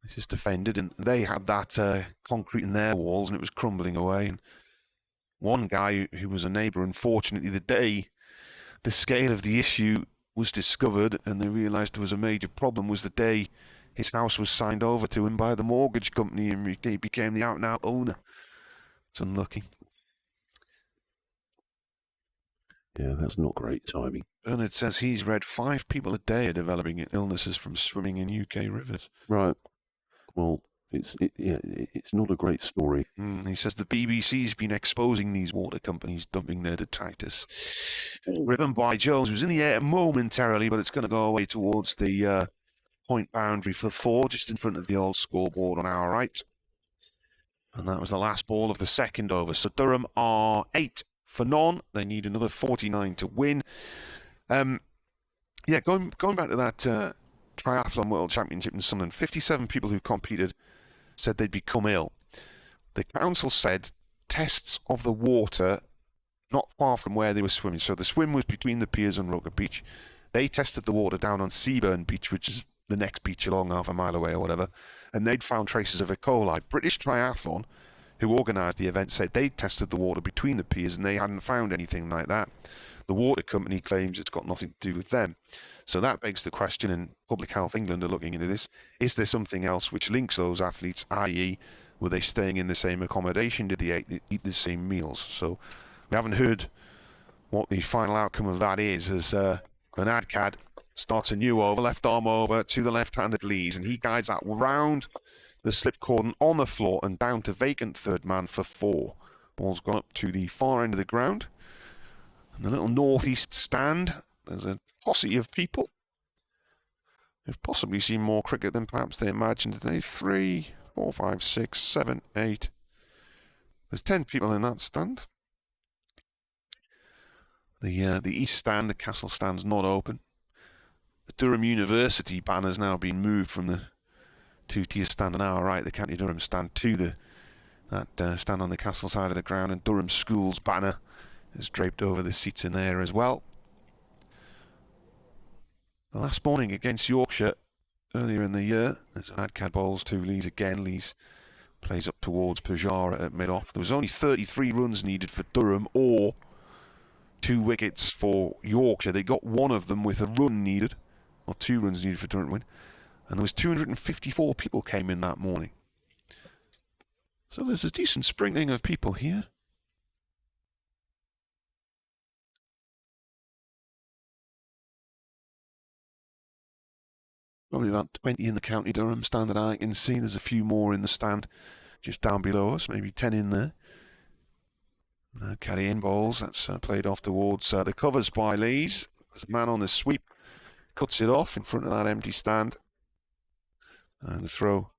It's just defended, and they had that concrete in their walls, and it was crumbling away. And one guy who was a neighbour, unfortunately, the day the scale of the issue was discovered and they realised there was a major problem was the day his house was signed over to him by the mortgage company, and he became the out-and-out owner. It's unlucky. Yeah, that's not great timing. Bernard says he's read 5 people a day are developing illnesses from swimming in UK rivers. Right. Well, it's not a great story. He says the BBC's been exposing these water companies dumping their detritus. Ribbon by Jones was in the air momentarily, but it's going to go away towards the point boundary for 4, just in front of the old scoreboard on our right. And that was the last ball of the second over. So Durham are 8 for none. They need another 49 to win. Yeah, going back to that Triathlon World Championship in Sunderland, 57 people who competed said they'd become ill. The council said tests of the water not far from where they were swimming. So the swim was between the piers and Rugger Beach. They tested the water down on Seaburn Beach, which is the next beach along half a mile away or whatever, and they'd found traces of E. coli. British Triathlon, who organised the event, said they tested the water between the piers and they hadn't found anything like that. The water company claims it's got nothing to do with them. So that begs the question, and Public Health England are looking into this, is there something else which links those athletes, i.e. were they staying in the same accommodation, did they eat the same meals? So we haven't heard what the final outcome of that is, as an Adcad starts a new over, left arm over to the left-handed Lees, and he guides that round the slip cordon on the floor and down to vacant third man for 4. Ball's gone up to the far end of the ground. And the little northeast stand there's a posse of people who've possibly seen more cricket than perhaps they imagined today. 3, 4, 5, 6, 7, 8. There's 10 people in that stand. The East stand, the Castle stand's not open. The Durham University banner's now been moved from the two-tier stand on our right, the County Durham stand, to that stand on the Castle side of the ground, and Durham School's banner is draped over the seats in there as well. The last morning against Yorkshire earlier in the year, there's an Adcad bowls to Lees again. Lees plays up towards Pajara at mid-off. There was only 33 runs needed for Durham, or 2 wickets for Yorkshire. They got one of them with a run needed, or 2 runs needed for Durham to win. And there was 254 people came in that morning. So there's a decent sprinkling of people here. Probably about 20 in the County Durham stand that I can see. There's a few more in the stand just down below us, maybe 10 in there. Carry in bowls, that's played off towards the covers by Lees. There's a man on the sweep, cuts it off in front of that empty stand. And the throw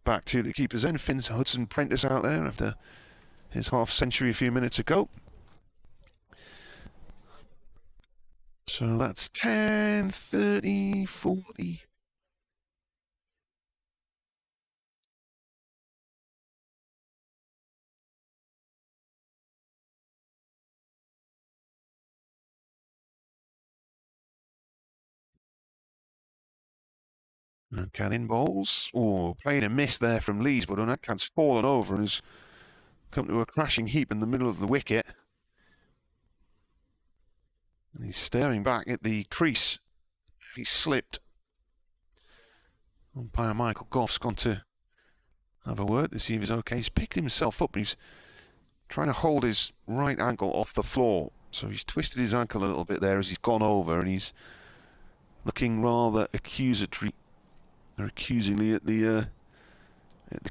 back to the keeper's end. Finn Hudson Prentice out there after his half century a few minutes ago. So that's 10, 30, 40. Cannon bowls. Oh, playing a miss there from Lees, but Unadkant's fallen over and has come to a crashing heap in the middle of the wicket. And he's staring back at the crease. He slipped. Umpire Michael Goff's gone to have a word to see if he's okay. He's picked himself up. He's trying to hold his right ankle off the floor. So he's twisted his ankle a little bit there as he's gone over, and he's looking rather accusatory. They're accusingly at the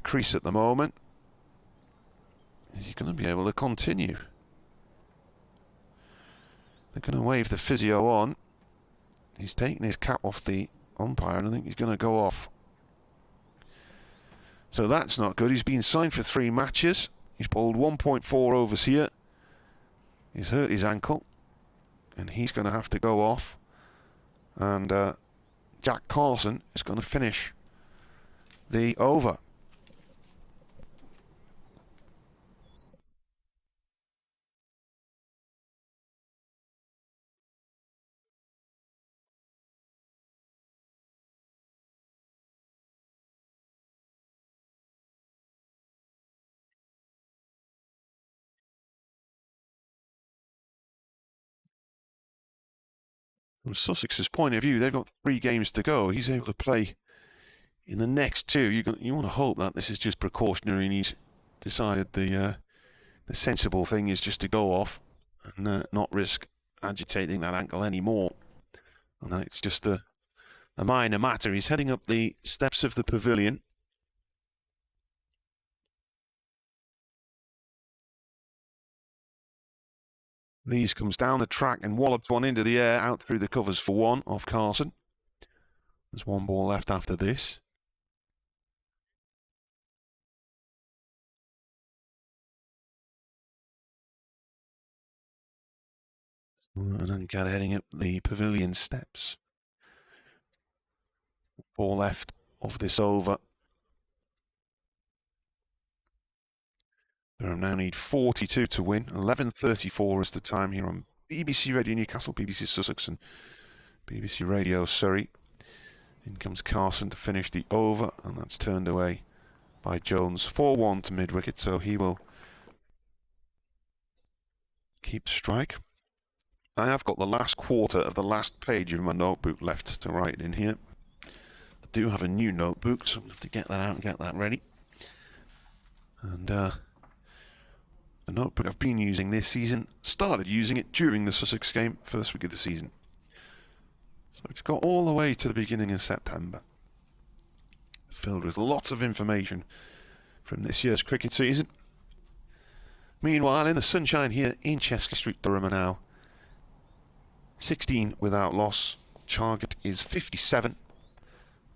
crease at the moment. Is he going to be able to continue? They're going to wave the physio on. He's taking his cap off the umpire, and I think he's going to go off. So that's not good. He's been signed for 3 matches. He's bowled 1.4 overs here. He's hurt his ankle, and he's going to have to go off. And Jack Carson is going to finish the over. From Sussex's point of view, they've got 3 games to go. He's able to play in the next 2. You want to hope that this is just precautionary, and he's decided the sensible thing is just to go off and not risk agitating that ankle anymore. And that it's just a minor matter. He's heading up the steps of the pavilion. Lees comes down the track and wallops one into the air, out through the covers for 1 off Carson. There's 1 ball left after this. And Uncat heading up the pavilion steps. Ball left of this over. Durham now need 42 to win. 11:34 is the time here on BBC Radio Newcastle, BBC Sussex and BBC Radio Surrey. In comes Carson to finish the over, and that's turned away by Jones. 4-1 to mid-wicket, so he will keep strike. I have got the last quarter of the last page of my notebook left to write in here. I do have a new notebook, so I'm going to have to get that out and get that ready. And the notebook I've been using this season, started using it during the Sussex game, first week of the season. So it's got all the way to the beginning of September. Filled with lots of information from this year's cricket season. Meanwhile, in the sunshine here in Chesley Street, Durham, are now 16 without loss. Target is 57.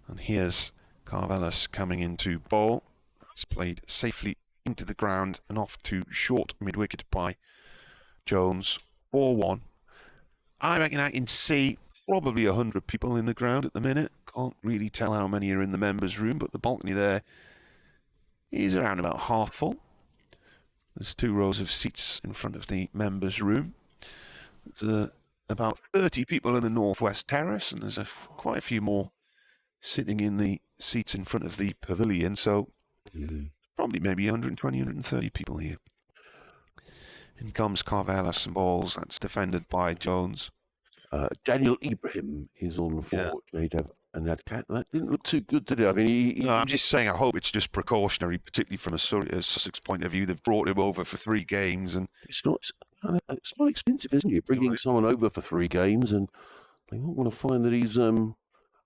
And here's Carvelis coming into bowl. It's played safely into the ground and off to short mid-wicket by Jones. 4-1. I reckon I can see probably 100 people in the ground at the minute. Can't really tell how many are in the members' room, but the balcony there is around about half full. There's 2 rows of seats in front of the members' room. There's about 30 people in the northwest terrace, and there's quite a few more sitting in the seats in front of the pavilion, so probably maybe 120, 130 people here. In comes Carvelis and balls. That's defended by Jones. Daniel Ibrahim is on for JW and that cat. That didn't look too good, did it? I mean, no, I'm just saying, I hope it's just precautionary, particularly from a Sussex point of view. They've brought him over for 3 games, and it's not expensive, isn't it? Bringing someone over for 3 games, and they won't want to find that he's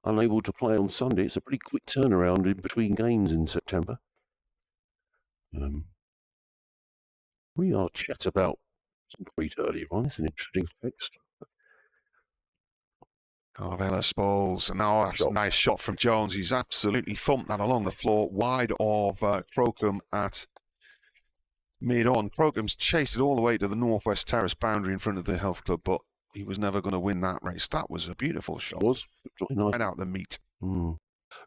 unable to play on Sunday. It's a pretty quick turnaround in between games in September. We are chat about some tweet earlier on. It's an interesting text. Carvelis balls, and now that's a nice shot from Jones. He's absolutely thumped that along the floor, wide of Crocombe at mid-on. Crocombe's chased it all the way to the northwest terrace boundary in front of the health club, but he was never going to win that race. That was a beautiful shot. It was. Nice. Right out the meat.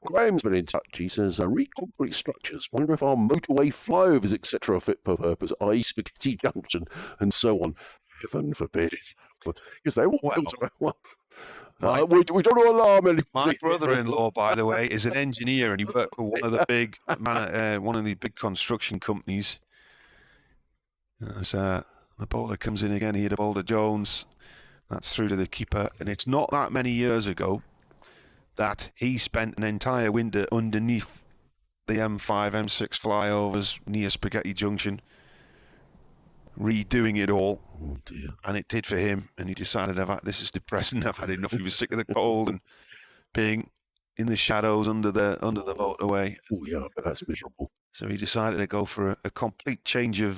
Graham's been in touch. He says, reconcrete structures. Wonder if our motorway flyovers, etc., are fit for purpose, i.e. Spaghetti Junction and so on. Heaven forbid it. Because they will. We don't alarm anybody. My brother-in-law, by the way, is an engineer, and he worked for one of the big construction companies. As the bowler comes in again, he hit a bowler Jones. That's through to the keeper, and it's not that many years ago that he spent an entire winter underneath the M5, M6 flyovers near Spaghetti Junction, redoing it all. Oh dear. And it did for him, and he decided, this is depressing, I've had enough. He was sick of the cold and being in the shadows under the motorway. Oh yeah, but that's miserable. So he decided to go for a complete change of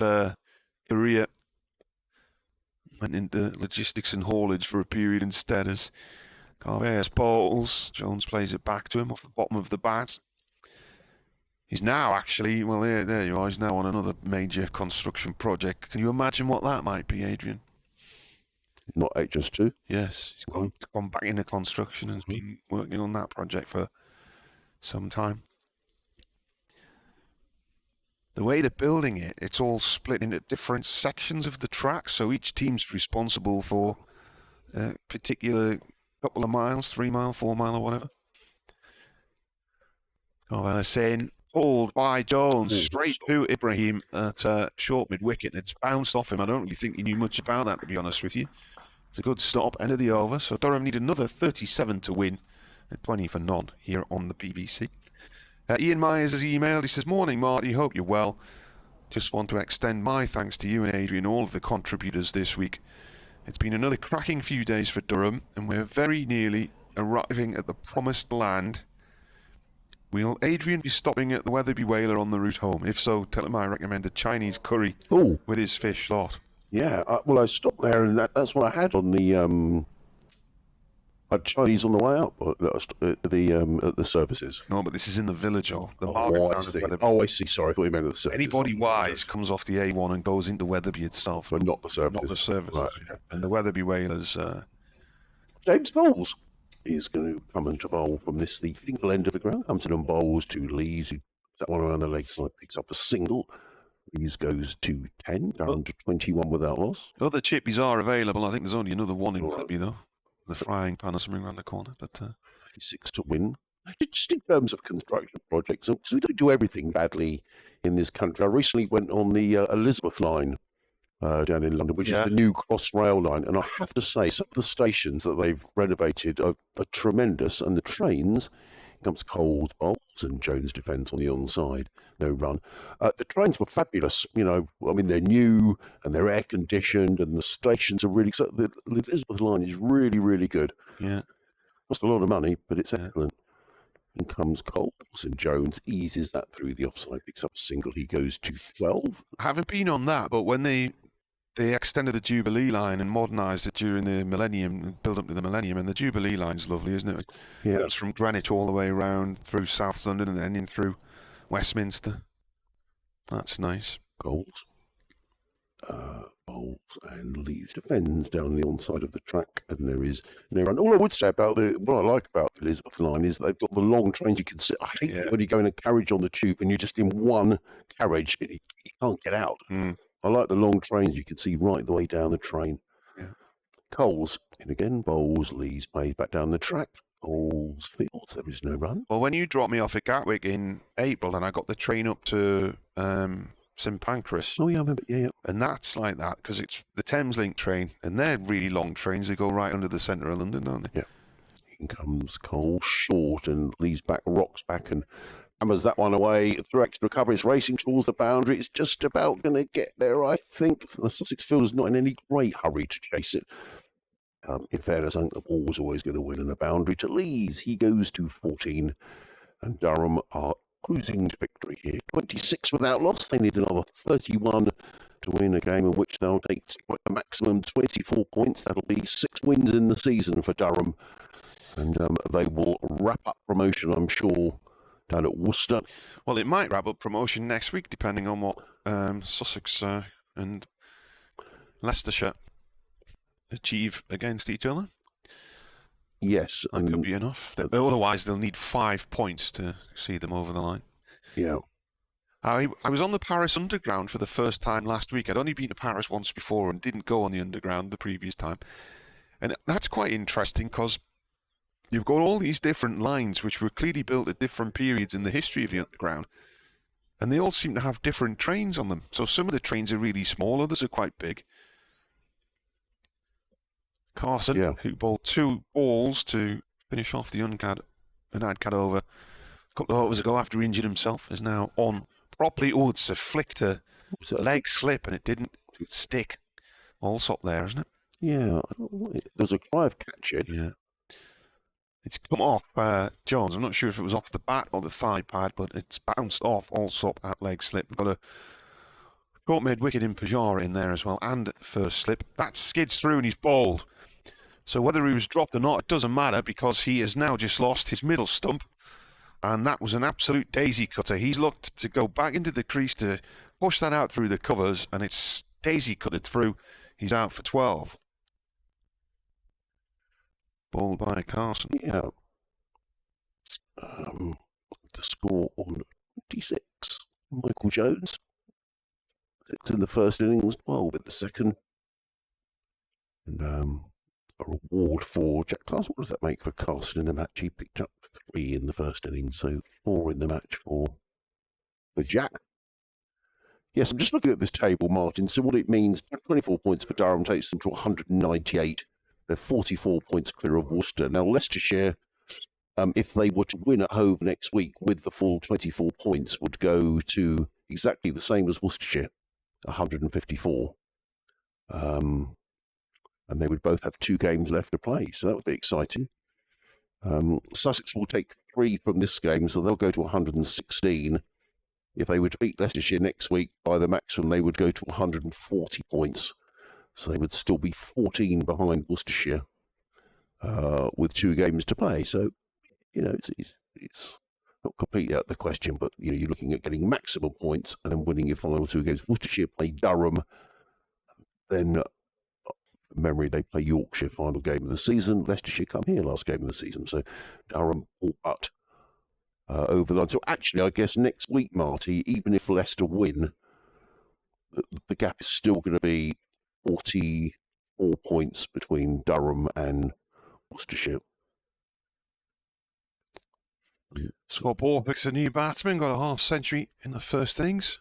career. Went into logistics and haulage for a period instead. As Carvelis bowls, Jones plays it back to him off the bottom of the bat. He's now actually, well, there you are, he's now on another major construction project. Can you imagine what that might be, Adrian? Not HS2? Yes, he's gone back into construction and has been working on that project for some time. The way they're building it, it's all split into different sections of the track, so each team's responsible for a particular couple of miles, 3 mile, 4 mile or whatever. Carvelis saying, pulled by Jones, straight to Ibrahim at short mid-wicket, and it's bounced off him. I don't really think he knew much about that, to be honest with you. It's a good stop, end of the over, so Durham need another 37 to win, and 20 for none here on the BBC. Ian Myers has emailed. He says, morning Marty, hope you're well. Just want to extend my thanks to you and Adrian, all of the contributors this week. It's been another cracking few days for Durham, and we're very nearly arriving at the promised land. Will Adrian be stopping at the Weatherby Whaler on the route home? If so, tell him I recommend a Chinese curry with his fish lot. Yeah, well, I stopped there, and that's what I had on the Chinese on the way up at the services. No, but this is in the village, or the market. I see. Sorry, I thought you meant at the services. Anybody wise comes off the A1 and goes into Weatherby itself, but not the services. Not the services. Right. And the Weatherby Whalers. James Bowles is going to come and bowl from the single end of the ground. Comes in and bowls to Lees, who puts that one around the leg side, picks up a single. Lees goes to 10, down to 21 without loss. Other chippies are available. I think there's only another one in Weatherby, though. The frying pan or something around the corner. But 6 to win. Just in terms of construction projects, because we don't do everything badly in this country. I recently went on the Elizabeth line down in London, which is the new Crossrail line, and I have to say some of the stations that they've renovated are tremendous, and the trains, comes Coles, Bolts and Jones Defence on the onside, no run. The trains were fabulous, you know, I mean they're new and they're air conditioned and the stations are really, so the Elizabeth line is really, really good. Yeah. Cost a lot of money, but it's excellent. In comes Coles and Jones, eases that through the offside, picks up a single, he goes to 12. I haven't been on that, but when they they extended the Jubilee line and modernised it during the millennium, build up to the millennium, and the Jubilee line's lovely, isn't it? Yeah. It goes from Greenwich all the way around through South London and then in through Westminster. That's nice. Goals. Bowls and leaves defends down the onside of the track, and there is no run. All I would say about what I like about the Elizabeth line is they've got the long trains you can sit. I hate it when you go in a carriage on the tube and you're just in one carriage and you can't get out. I like the long trains you can see right the way down the train. Yeah. Coles in again, Bowls, Lees plays back down the track. Coles Fields, there is no run. Well, when you dropped me off at Gatwick in April and I got the train up to St Pancras. Oh yeah, I remember. Yeah. And that's like that because it's the Thameslink train, and they're really long trains. They go right under the centre of London, don't they? Yeah. In comes Cole short and leaves back, rocks back and hammers that one away through extra cover. It's racing towards the boundary. It's just about going to get there, I think. The Sussex fielder's not in any great hurry to chase it. In fairness, I think the ball was always going to win in a boundary to Lees. He goes to 14, and Durham are cruising to victory here. 26 without loss. They need another 31 to win a game in which they'll take a maximum 24 points. That'll be 6 wins in the season for Durham. And they will wrap up promotion, I'm sure, down at Worcester. Well, it might wrap up promotion next week, depending on what Sussex and Leicestershire achieve against each other. Yes. That could be enough. Otherwise, they'll need 5 points to see them over the line. Yeah. I was on the Paris Underground for the first time last week. I'd only been to Paris once before and didn't go on the Underground the previous time. And that's quite interesting because you've got all these different lines which were clearly built at different periods in the history of the Underground. And they all seem to have different trains on them. So some of the trains are really small, others are quite big. Carson, who bowled 2 balls to finish off the Uncad and Adcad over a couple of overs ago after he injured himself, is now on properly. Oh, it's a flicked a leg slip and it didn't stick. Allsop there, isn't it? Yeah, there's a cry of catch it. Yeah. It's come off Jones. I'm not sure if it was off the bat or the thigh pad, but it's bounced off Allsop at leg slip. Got a short mid wicket in Pajara in there as well, and first slip. That skids through and he's bowled. So whether he was dropped or not, it doesn't matter because he has now just lost his middle stump. And that was an absolute daisy cutter. He's looked to go back into the crease to push that out through the covers, and it's daisy cutted through. He's out for 12. Bowled by Carson. Yeah. The score on 26. Michael Jones. 6 in the first innings, 12 in the second. And a reward for Jack Carson. What does that make for Carson in the match? He picked up 3 in the first innings, so 4 in the match for Jack. Yes, I'm just looking at this table, Martin. So what it means, 24 points for Durham takes them to 198. They're 44 points clear of Worcester. Now, Leicestershire, if they were to win at home next week with the full 24 points, would go to exactly the same as Worcestershire, 154. And they would both have 2 games left to play, so that would be exciting. Sussex will take 3 from this game, so they'll go to 116. If they were to beat Leicestershire next week by the maximum, they would go to 140 points. So they would still be 14 behind Worcestershire with 2 games to play. So, you know, it's not completely out of the question, but, you know, you're looking at getting maximum points and then winning your final 2 games. Worcestershire play Durham, then memory, they play Yorkshire final game of the season. Leicestershire come here last game of the season. So Durham all but over the line. So actually, I guess next week, Marty, even if Leicester win, the gap is still going to be 44 points between Durham and Worcestershire. Scott Borthwick's a new batsman, got a half century in the first innings.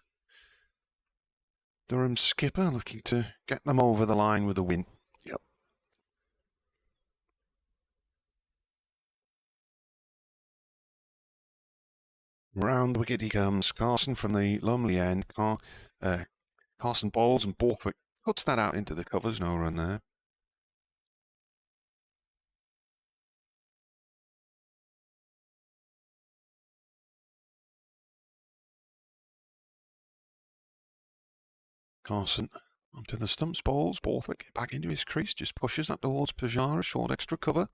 Durham skipper looking to get them over the line with a win. Yep. Round the wicket he comes. Carson from the Lumley end. Carson bowls and Borthwick cuts that out into the covers. No run there. Carson Onto the stumps, balls. Borthwick back into his crease, just pushes that towards Pajara, short extra cover.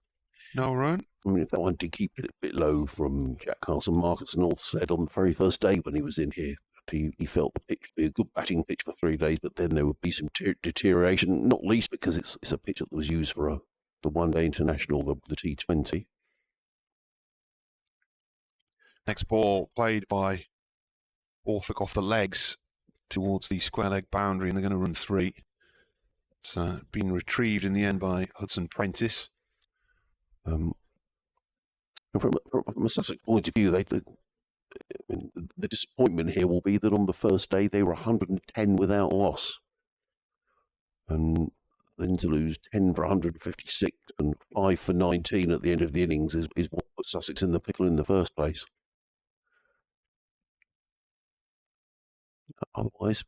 No run. I mean, that one did keep it a bit low from Jack Carson. Marcus North said on the very first day when he was in here that he felt the pitch would be a good batting pitch for 3 days, but then there would be some deterioration, not least because it's a pitch that was used for the one-day international, the T20. Next ball played by Borthwick off the legs towards the square leg boundary, and they're going to run 3. It's been retrieved in the end by Hudson Prentice. From a Sussex point of view, the disappointment here will be that on the first day they were 110 without loss. And then to lose 10 for 156 and 5 for 19 at the end of the innings is what put Sussex in the pickle in the first place. Otherwise,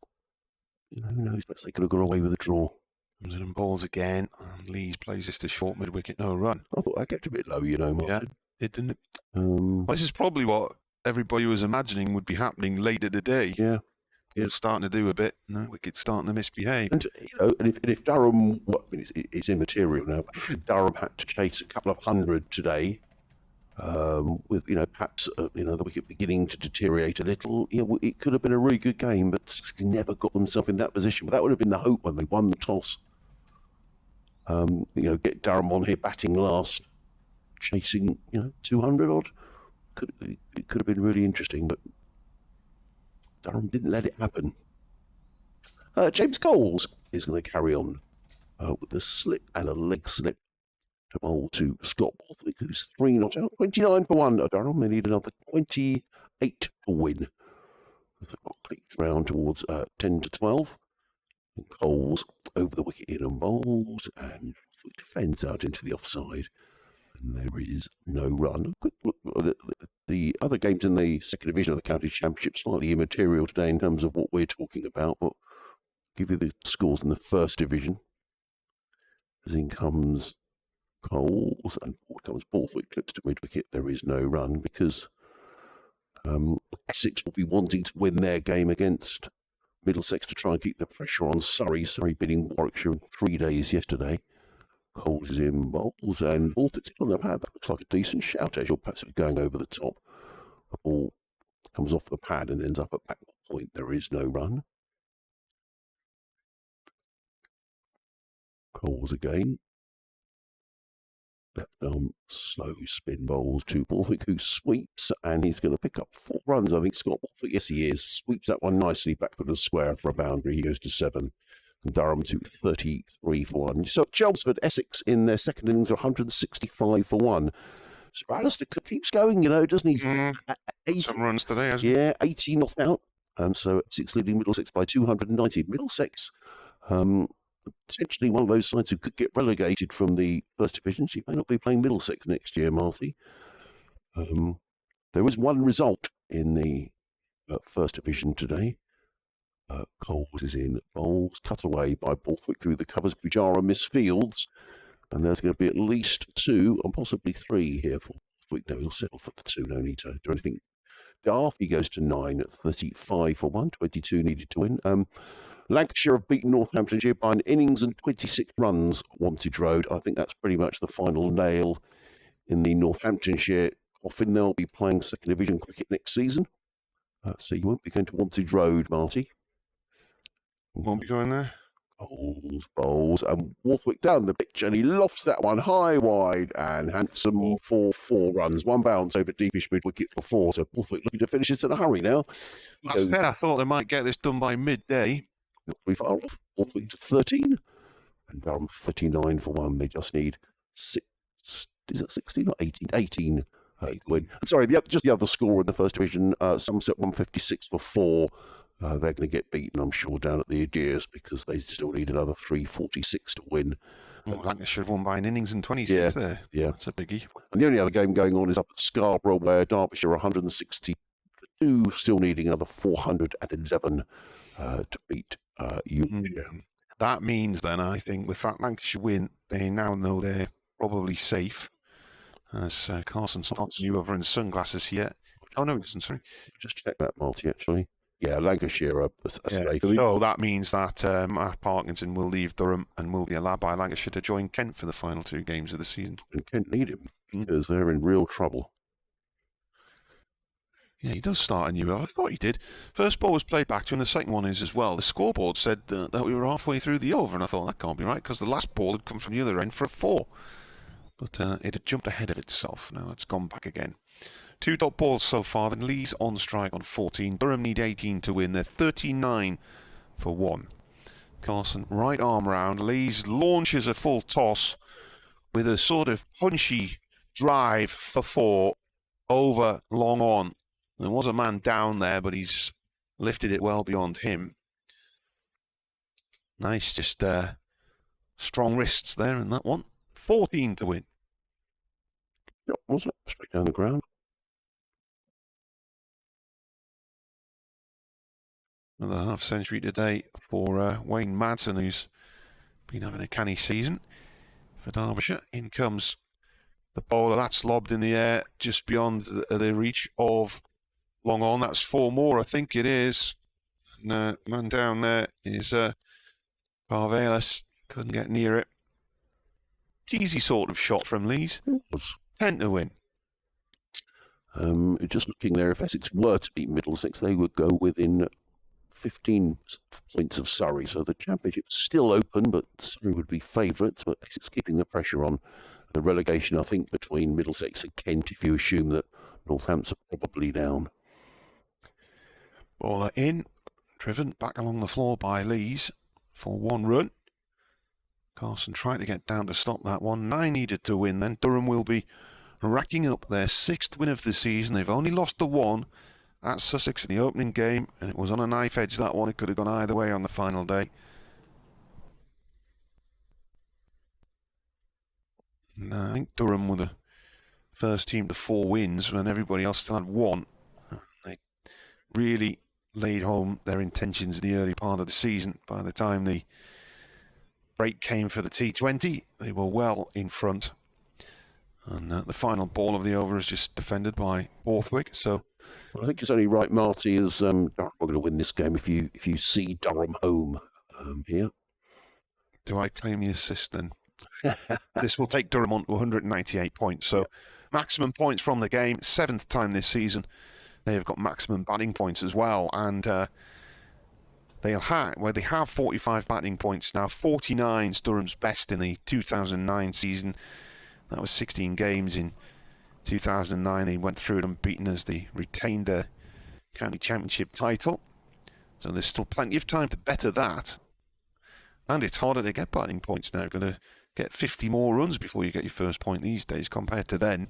who knows, perhaps they could have got away with a draw. Comes in and balls again, and Lees plays this to short mid-wicket, no run. I thought I kept a bit low, Martin. Yeah, it didn't it? Well, this is probably what everybody was imagining would be happening later today. Yeah. It's starting to do a bit. No, wicket's starting to misbehave. And if Durham, it's immaterial now. But had Durham had to chase a couple of hundred today, with perhaps the wicket beginning to deteriorate a little, it could have been a really good game. But he never got themselves in that position. But that would have been the hope when they won the toss. Get Durham on here batting last, chasing 200 odd. It could have been really interesting, but Durham didn't let it happen. James Coles is going to carry on with a slip and a leg slip to bowl to Scott Borthwick, who's 3 not out, 29 for 1 at Durham. They need another 28 to win. The clock clicks round towards 10 to 12. And Coles over the wicket in and bowls, and defends out into the offside. And there is no run. Quick look, the other games in the second division of the county championship slightly immaterial today in terms of what we're talking about. But give you the scores in the first division. As in comes Coles, and comes Borthwick, clips to mid wicket. There is no run because Essex will be wanting to win their game against Middlesex to try and keep the pressure on Surrey. Surrey beating Warwickshire in 3 days yesterday. Coles is in bowls, and Borthwick's on the pad. That looks like a decent shout as you're perhaps going over the top. The ball comes off the pad and ends up at back point. There is no run. Coles again. Left arm slow spin bowls to Borthwick, who sweeps, and he's going to pick up 4 runs. I think Scott Borthwick, yes he is, sweeps that one nicely back for the square for a boundary. He goes to 7. And Durham to 33 for 1. So Chelmsford, Essex in their second innings are 165 for 1. So Alistair keeps going, doesn't he? 80, some runs today, hasn't he? Yeah, 80 not out. So Essex leading Middlesex by 290. Middlesex, potentially one of those sides who could get relegated from the first division. She may not be playing Middlesex next year, Marty. There was one result in the first division today. Coles is in bowls, cut away by Borthwick through the covers. Pujara misfields, and there's going to be at least 2 and possibly 3 here for Borthwick. No, he'll settle for the 2. No need to do anything. Darby goes to 9 at 35 for 1. 22 needed to win. Lancashire have beaten Northamptonshire by an innings and 26 runs. Wantage Road. I think that's pretty much the final nail in the Northamptonshire coffin. They'll be playing second division cricket next season, so you won't be going to Wantage Road, Marty. Won't be going there. Bowls, and Borthwick down the pitch, and he lofts that one high, wide, and handsome for 4 runs. 1 bounce over deepish mid wicket for 4. So Borthwick looking to finish this in a hurry now. I thought they might get this done by midday. Not too far off. Borthwick to 13, and Durham 39 for 1. They just need 6. Is it 16 or 18? 18. Win. Sorry, just the other score in the first division. Somerset 156 for 4. They're going to get beaten, I'm sure, down at the Aegeus because they still need another 346 to win. Well, Lancashire have won by an innings and 26 there. Yeah. That's a biggie. And the only other game going on is up at Scarborough, where Derbyshire 162, still needing another 411 to beat Yorkshire. That means then, I think, with that Lancashire win, they now know they're probably safe. As Carson starts you over in sunglasses here. Oh, no, he doesn't, sorry. Just check that, Marty, actually. Yeah, Lancashire are Yeah. safe. So that means that Matt Parkinson will leave Durham and will be allowed by Lancashire to join Kent for the final 2 games of the season. And Kent need him because they're in real trouble. Yeah, he does start a new over. I thought he did. First ball was played back to him, and the second one is as well. The scoreboard said that we were halfway through the over, and I thought that can't be right because the last ball had come from the other end for a 4. But it had jumped ahead of itself. Now it's gone back again. 2 dot balls so far. Then Lee's on strike on 14. Durham need 18 to win. They're 39 for 1. Carson right arm round. Lee's launches a full toss with a sort of punchy drive for 4 over long on. There was a man down there, but he's lifted it well beyond him. Nice, just strong wrists there in that one. 14 to win. Yep, was it? Straight down the ground. Another half century today for Wayne Madsen, who's been having a canny season for Derbyshire. In comes the bowler. That's lobbed in the air just beyond the reach of long on. That's 4 more, I think it is. And man down there is Carvelis. Couldn't get near it. Teasy sort of shot from Lees. 10 to win. Just looking there, if Essex were to beat Middlesex, they would go within 15 points of Surrey. So the championship's still open, but Surrey would be favourites. But Essex keeping the pressure on. The relegation, I think, between Middlesex and Kent, if you assume that Northampton are probably down. Bowler in, driven back along the floor by Lees for 1 run. Carson tried to get down to stop that one. 9 needed to win. Then Durham will be racking up their 6th win of the season. They've only lost the 1 at Sussex in the opening game, and it was on a knife edge, that one. It could have gone either way on the final day. And I think Durham were the first team to 4 wins when everybody else still had 1. They really laid home their intentions in the early part of the season. By the time the break came for the T20, they were well in front. And the final ball of the over is just defended by Borthwick. So Well, I think it's only right, Marty, as Durham are going to win this game if you see Durham home here. Do I claim the assist then? This will take Durham on to 198 points. So maximum points from the game, 7th time this season. They have got maximum batting points as well, and they have 45 batting points now. 49's Durham's best in the 2009 season. That was 16 games in 2009. They went through it unbeaten as they retained their county championship title. So there's still plenty of time to better that. And it's harder to get batting points now. You're going to get 50 more runs before you get your first point these days compared to then.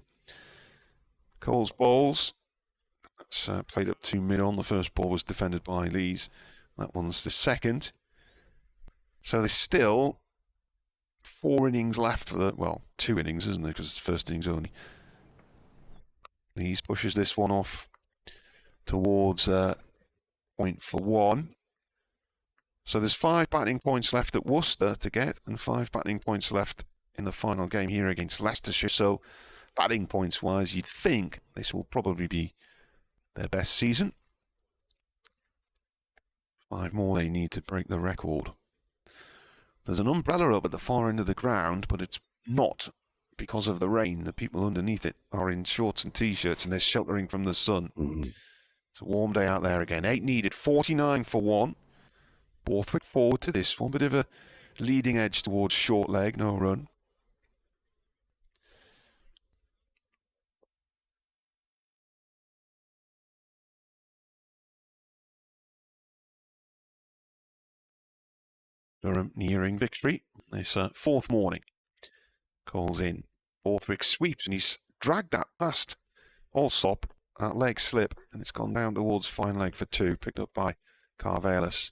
Cole's bowls. That's played up to mid-on. The first ball was defended by Lees. That one's the second. So there's still 4 innings left for the, well, 2 innings, isn't there? Because it's the first innings only. Lees pushes this one off towards point for 1. So there's 5 batting points left at Worcester to get, and 5 batting points left in the final game here against Leicestershire. So batting points wise, you'd think this will probably be their best season. 5 more they need to break the record. There's an umbrella up at the far end of the ground, but it's not because of the rain. The people underneath it are in shorts and t-shirts, and they're sheltering from the sun. It's a warm day out there again. 8 needed, 49 for 1. Borthwick forward to this one. Bit of a leading edge towards short leg, no run. Durham nearing victory. This 4th morning. Cole's in. Borthwick sweeps, and he's dragged that past Allsop. That leg slip, and it's gone down towards fine leg for 2, picked up by Carvelis.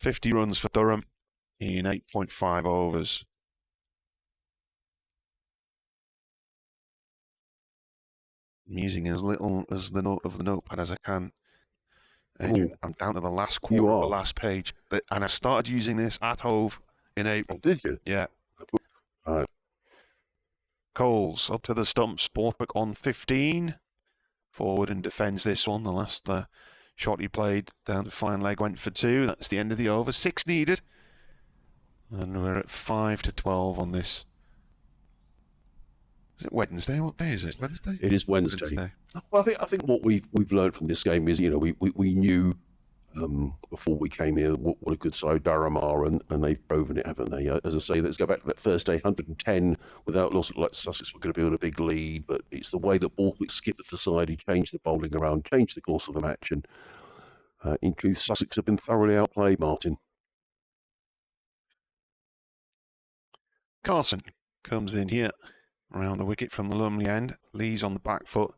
50 runs for Durham in 8.5 overs. I'm using as little as the note of the notepad as I can. Adrian, I'm down to the last quarter of the last page. And I started using this at Hove in April. Did you? Yeah. Right. Coles up to the stumps. Borthwick on 15. Forward and defends this one. The last Shot he played down the fine leg went for 2. That's the end of the over. 6 needed. And we're at 5 to 12 on this. Is it Wednesday? What day is it? Wednesday? It is Wednesday. Well, I think what we've learned from this game is, we knew before we came here what a good side Durham are, and they've proven it, haven't they? As I say, let's go back to that first day, 110 without loss. Like Sussex were going to build a big lead, but it's the way that Borthwick skipped the side. He changed the bowling around, changed the course of the match, and in truth, Sussex have been thoroughly outplayed, Martin. Carson comes in here around the wicket from the Lumley end. Lee's on the back foot.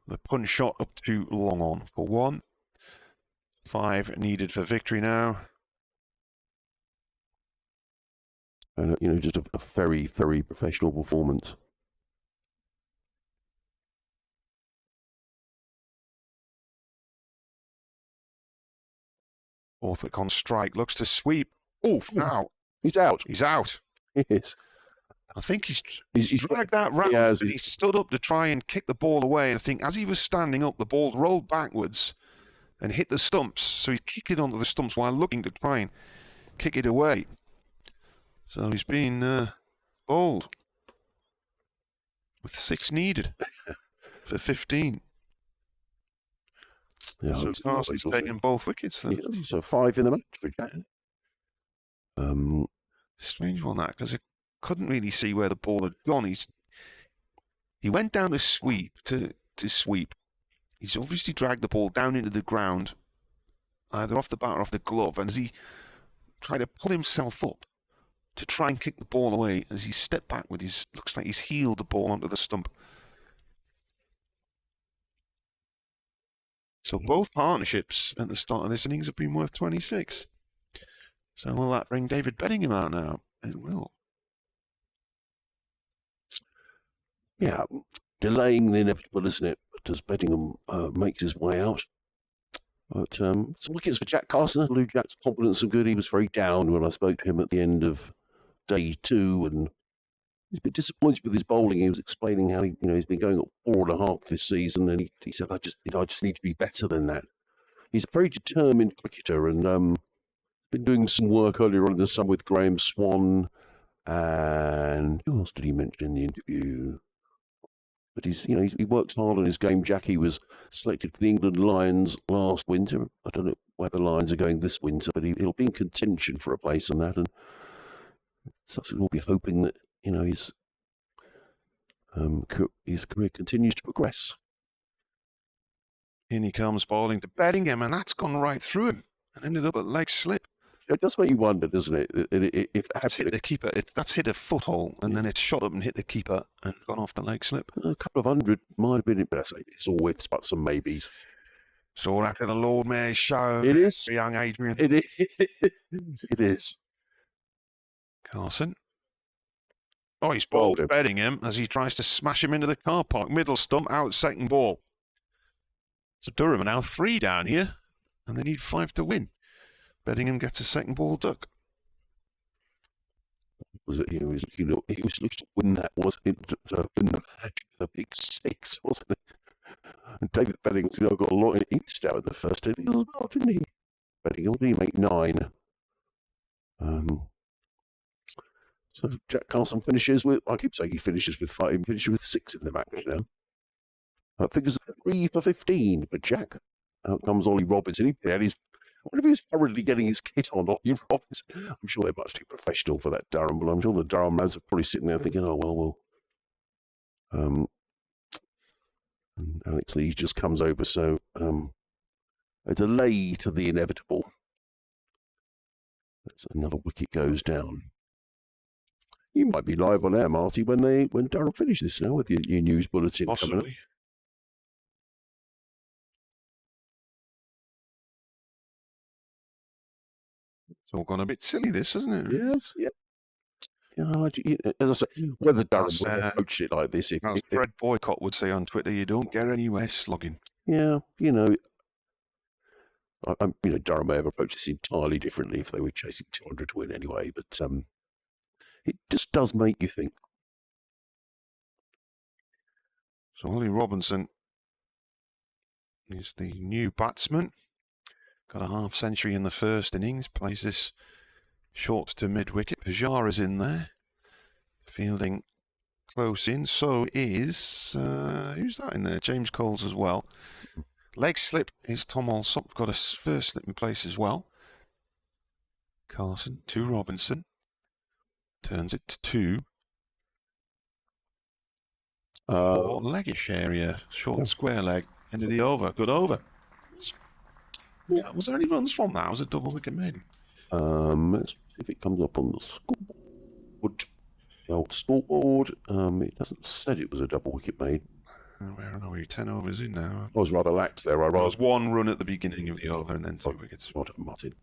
The punch shot up to long on for 1. 5 needed for victory now. And just a very, very professional performance. Borthwick on strike, looks to sweep. Oof, now. He's out. He's out. Yes. I think he's dragged that round. He stood up to try and kick the ball away. And I think as he was standing up, the ball rolled backwards and hit the stumps. So he kicked it onto the stumps while looking to try and kick it away. So he's been bowled with 6 needed for 15. Yeah, so Carson's taking both wickets. Then. Yeah, so 5 in the match for Jack. Strange one that, because I couldn't really see where the ball had gone. He went down to sweep to sweep. He's obviously dragged the ball down into the ground, either off the bat or off the glove, and as he tried to pull himself up to try and kick the ball away, as he stepped backward, looks like he's heeled the ball onto the stump. So both partnerships at the start of this innings have been worth 26. So will that bring David Bedingham out now? It will. Yeah, delaying the inevitable, isn't it? As Bedingham makes his way out. But some wickets for Jack Carson. Lou Jack's confidence of good. He was very down when I spoke to him at the end of day 2, and he's a bit disappointed with his bowling. He was explaining how he's been going up 4.5 this season, and he said, I just need to be better than that. He's a very determined cricketer, and been doing some work earlier on in the summer with Graham Swan, and who else did he mention in the interview? But he works hard on his game. Jackie was selected for the England Lions last winter. I don't know where the Lions are going this winter, but he'll be in contention for a place on that, and Sussex will be hoping that his career continues to progress. In he comes bowling to Bedingham, and that's gone right through him and ended up at leg slip. It does make you wonder, doesn't it? If that's hit the keeper, that's hit a foothole, and then it's shot up and hit the keeper and gone off the leg slip. A couple of hundred might have been it, but I say it's all ifs, but some maybes. It's all after the Lord Mayor's show. It is. For young Adrian. It is. It is. Carson. Oh, he's bowled Bedingham as he tries to smash him into the car park. Middle stump, out second ball. So Durham are now 3 down here, and they need 5 to win. Bedingham gets a second ball duck. Was it? He was looking to win that, wasn't it? To win the big 6, wasn't it? And David Bedingham's got a lot in East out in the first inning as well, didn't he? Bedingham, did he make 9? So Jack Carson finishes with, I keep saying he finishes with 5, he finishes with 6 in the match now. Figures 3 for 15 for Jack. Out comes Ollie Robinson. I wonder if he's hurriedly getting his kit on, Ollie Robinson. I'm sure they're much too professional for that Durham, but I'm sure the Durham lads are probably sitting there thinking, oh, well. And Alex Lee just comes over, so a delay to the inevitable. That's another wicket goes down. You might be live on air, Marty, when Durham finish this now with your news bulletin Possibly. coming up. It's all gone a bit silly, this, hasn't it? Yes, yeah. As I say, whether Durham would approach it like this, if Fred Boycott would say on Twitter, you don't get anywhere slogging. Yeah, Durham may have approached this entirely differently if they were chasing 200 to win anyway, but it just does make you think. So Ollie Robinson is the new batsman. Got a half century in the first innings. Plays this short to mid-wicket. Pujara's in there. Fielding close in. So is... who's that in there? James Coles as well. Leg slip is Tom Alsop. Got a first slip in place as well. Carson to Robinson. Turns it to 2. Leggish area. Short square leg. End of the over. Good over. Yeah, was there any runs from that? Was a double wicket made? Let's see if it comes up on the scoreboard. The old scoreboard. It doesn't said it was a double wicket made. Where are we? 10 overs in now. I was rather lax there. There was 1 run at the beginning of the over and then 2 wickets. What a Martin.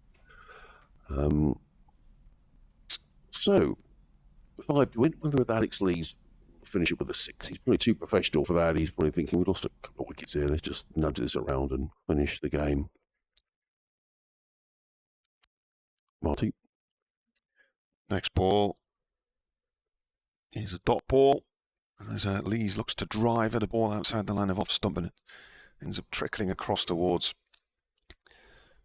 So, 5 to win. Whether with Alex Lee's finish it with a 6. He's probably too professional for that. He's probably thinking, we lost a couple of wickets here. Let's just nudge this around and finish the game. Marty. Next ball is a dot ball. As Lees looks to drive at a ball outside the line of off stump, and it ends up trickling across towards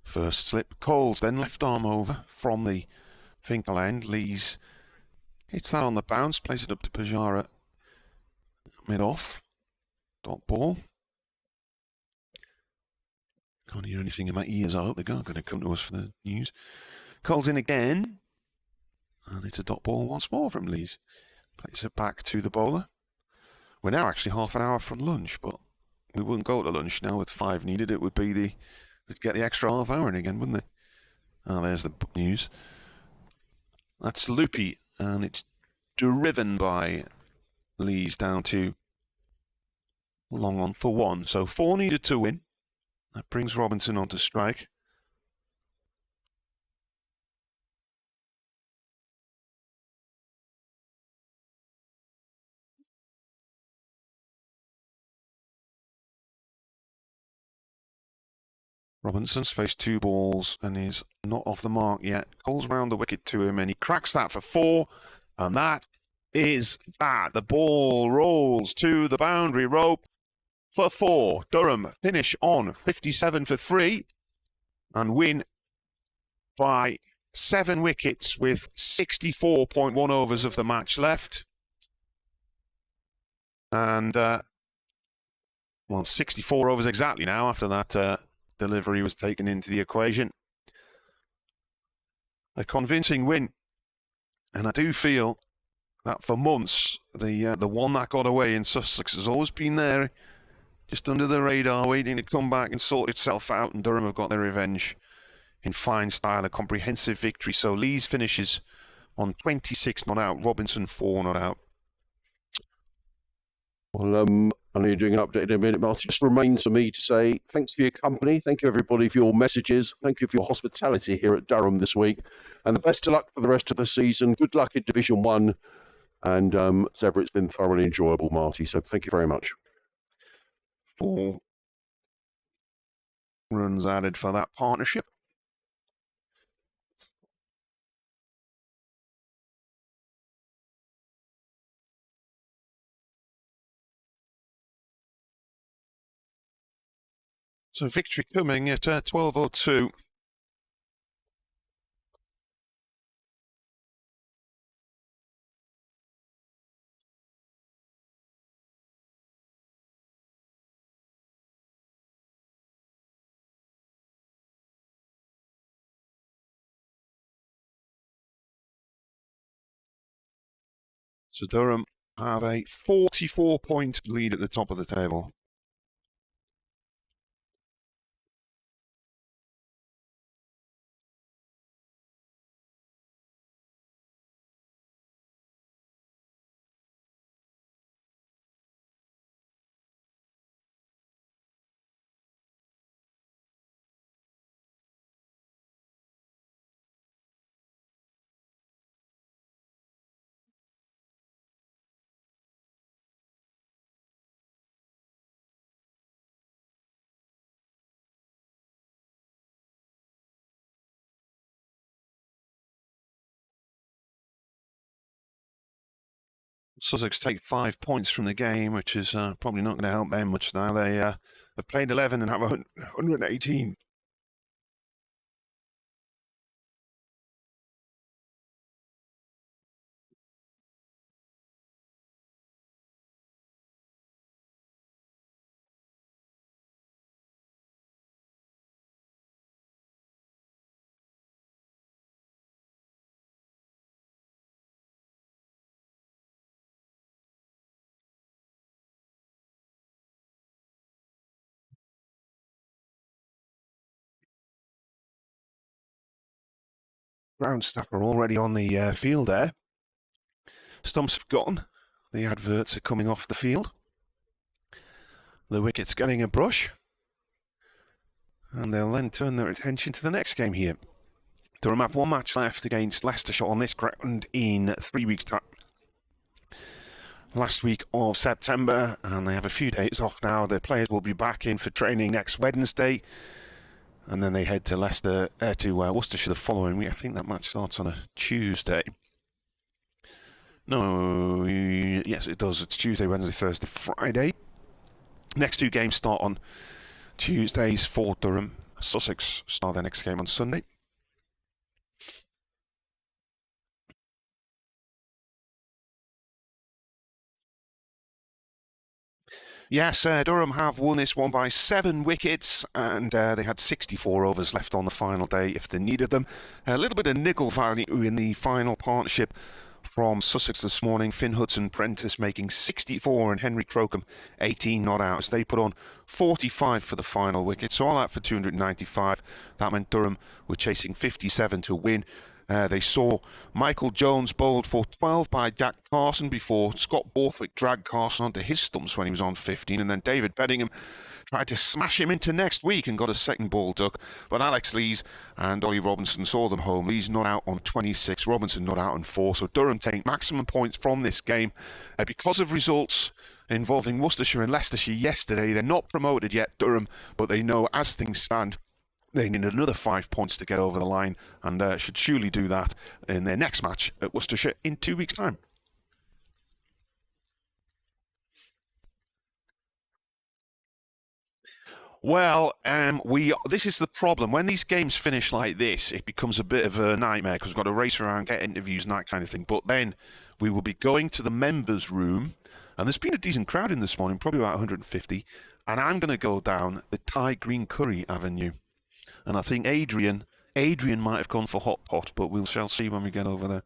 first slip. Coles then left arm over from the Finkel end. Lees hits that on the bounce, plays it up to Pujara mid off. Dot ball. Can't hear anything in my ears. I hope they're going to come to us for the news. Coles in again, and it's a dot ball once more from Lees. Plays it back to the bowler. We're now actually half an hour from lunch, but we wouldn't go to lunch now with 5 needed. It would be they'd get the extra half hour in again, wouldn't they? Oh, there's the news. That's loopy, and it's driven by Lees down to long on for 1. So 4 needed to win. That brings Robinson on to strike. Robinson's faced 2 balls and is not off the mark yet. Coles round the wicket to him and he cracks that for 4. And that is that. The ball rolls to the boundary rope for 4. Durham finish on 57 for 3 and win by 7 wickets with 64.1 overs of the match left. And, 64 overs exactly now after that delivery was taken into the equation. A convincing win, and I do feel that for months the one that got away in Sussex has always been there, just under the radar, waiting to come back and sort itself out. And Durham have got their revenge in fine style, a comprehensive victory. So Lees finishes on 26 not out, Robinson 4 not out. Well, I know you're doing an update in a minute, Martin. It just remains for me to say thanks for your company. Thank you, everybody, for your messages. Thank you for your hospitality here at Durham this week. And the best of luck for the rest of the season. Good luck in Division 1. And as ever, it's been thoroughly enjoyable, Marty. So thank you very much. 4 runs added for that partnership. So victory coming at 12:02. So Durham have a 44-point lead at the top of the table. Sussex take 5 points from the game, which is probably not going to help them much now. They They've played 11 and have 118. Ground staff are already on the field there. Stumps have gone. The adverts are coming off the field. The wicket's getting a brush. And they'll then turn their attention to the next game here. Durham have one match left against Leicestershire on this ground in 3 weeks' time. Last week of September, and they have a few days off now. The players will be back in for training next Wednesday. And then they head to Worcestershire the following week. I think that match starts on a Tuesday. No, yes, it does. It's Tuesday, Wednesday, Thursday, Friday. Next two games start on Tuesdays for Durham. Sussex start their next game on Sunday. Yes, Durham have won this one by 7 wickets, and they had 64 overs left on the final day if they needed them. A little bit of niggle value in the final partnership from Sussex this morning. Finn Hudson-Prentice making 64 and Henry Crocombe 18 not outs. They put on 45 for the final wicket, so all that for 295. That meant Durham were chasing 57 to win. They saw Michael Jones bowled for 12 by Jack Carson before Scott Borthwick dragged Carson onto his stumps when he was on 15, and then David Bedingham tried to smash him into next week and got a second ball duck, but Alex Lees and Ollie Robinson saw them home. Lees not out on 26, Robinson not out on 4, so Durham take maximum points from this game. Because of results involving Worcestershire and Leicestershire yesterday, they're not promoted yet, Durham, but they know as things stand, they need another 5 points to get over the line, and should surely do that in their next match at Worcestershire in 2 weeks' time. Well, this is the problem. When these games finish like this, it becomes a bit of a nightmare because we've got to race around, get interviews and that kind of thing. But then we will be going to the members' room, and there's been a decent crowd in this morning, probably about 150, and I'm going to go down the Thai Green Curry Avenue. And I think Adrian might have gone for hot pot, but we shall see when we get over there.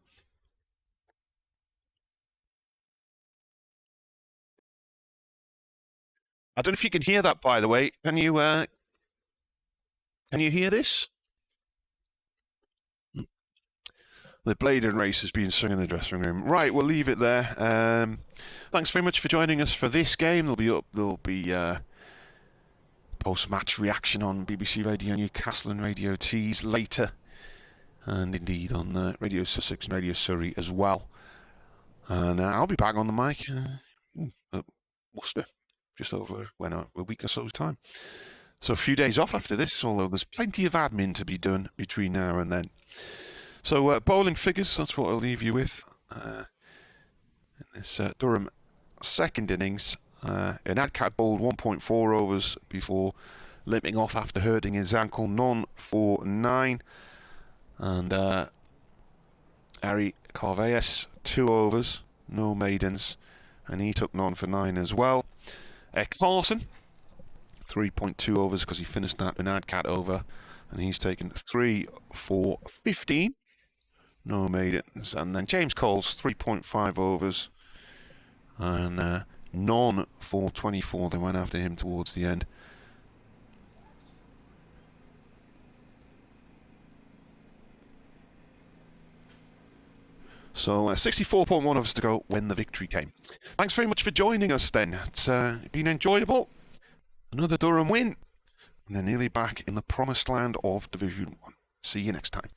I don't know if you can hear that, by the way. Can you hear this? The Bladen race has been sung in the dressing room. Right, we'll leave it there. Thanks very much for joining us for this game. There'll be post-match reaction on BBC Radio Newcastle and Radio Tees later, and indeed on Radio Sussex and Radio Surrey as well. And I'll be back on the mic at Worcester, just over a week or so's time. So a few days off after this, although there's plenty of admin to be done between now and then. So bowling figures, that's what I'll leave you with. In this Durham second innings, Adcat bowled 1.4 overs before limping off after hurting his ankle, none for 9. And Ari Carveas, 2 overs, no maidens, and he took none for 9 as well. Carson, 3.2 overs because he finished that Adcat over, and he's taken 3 for 15, no maidens. And then James Coles, 3.5 overs, and none for 24. They went after him towards the end. So 64.1 of us to go when the victory came. Thanks very much for joining us then. It's been enjoyable. Another Durham win. And they're nearly back in the promised land of Division 1. See you next time.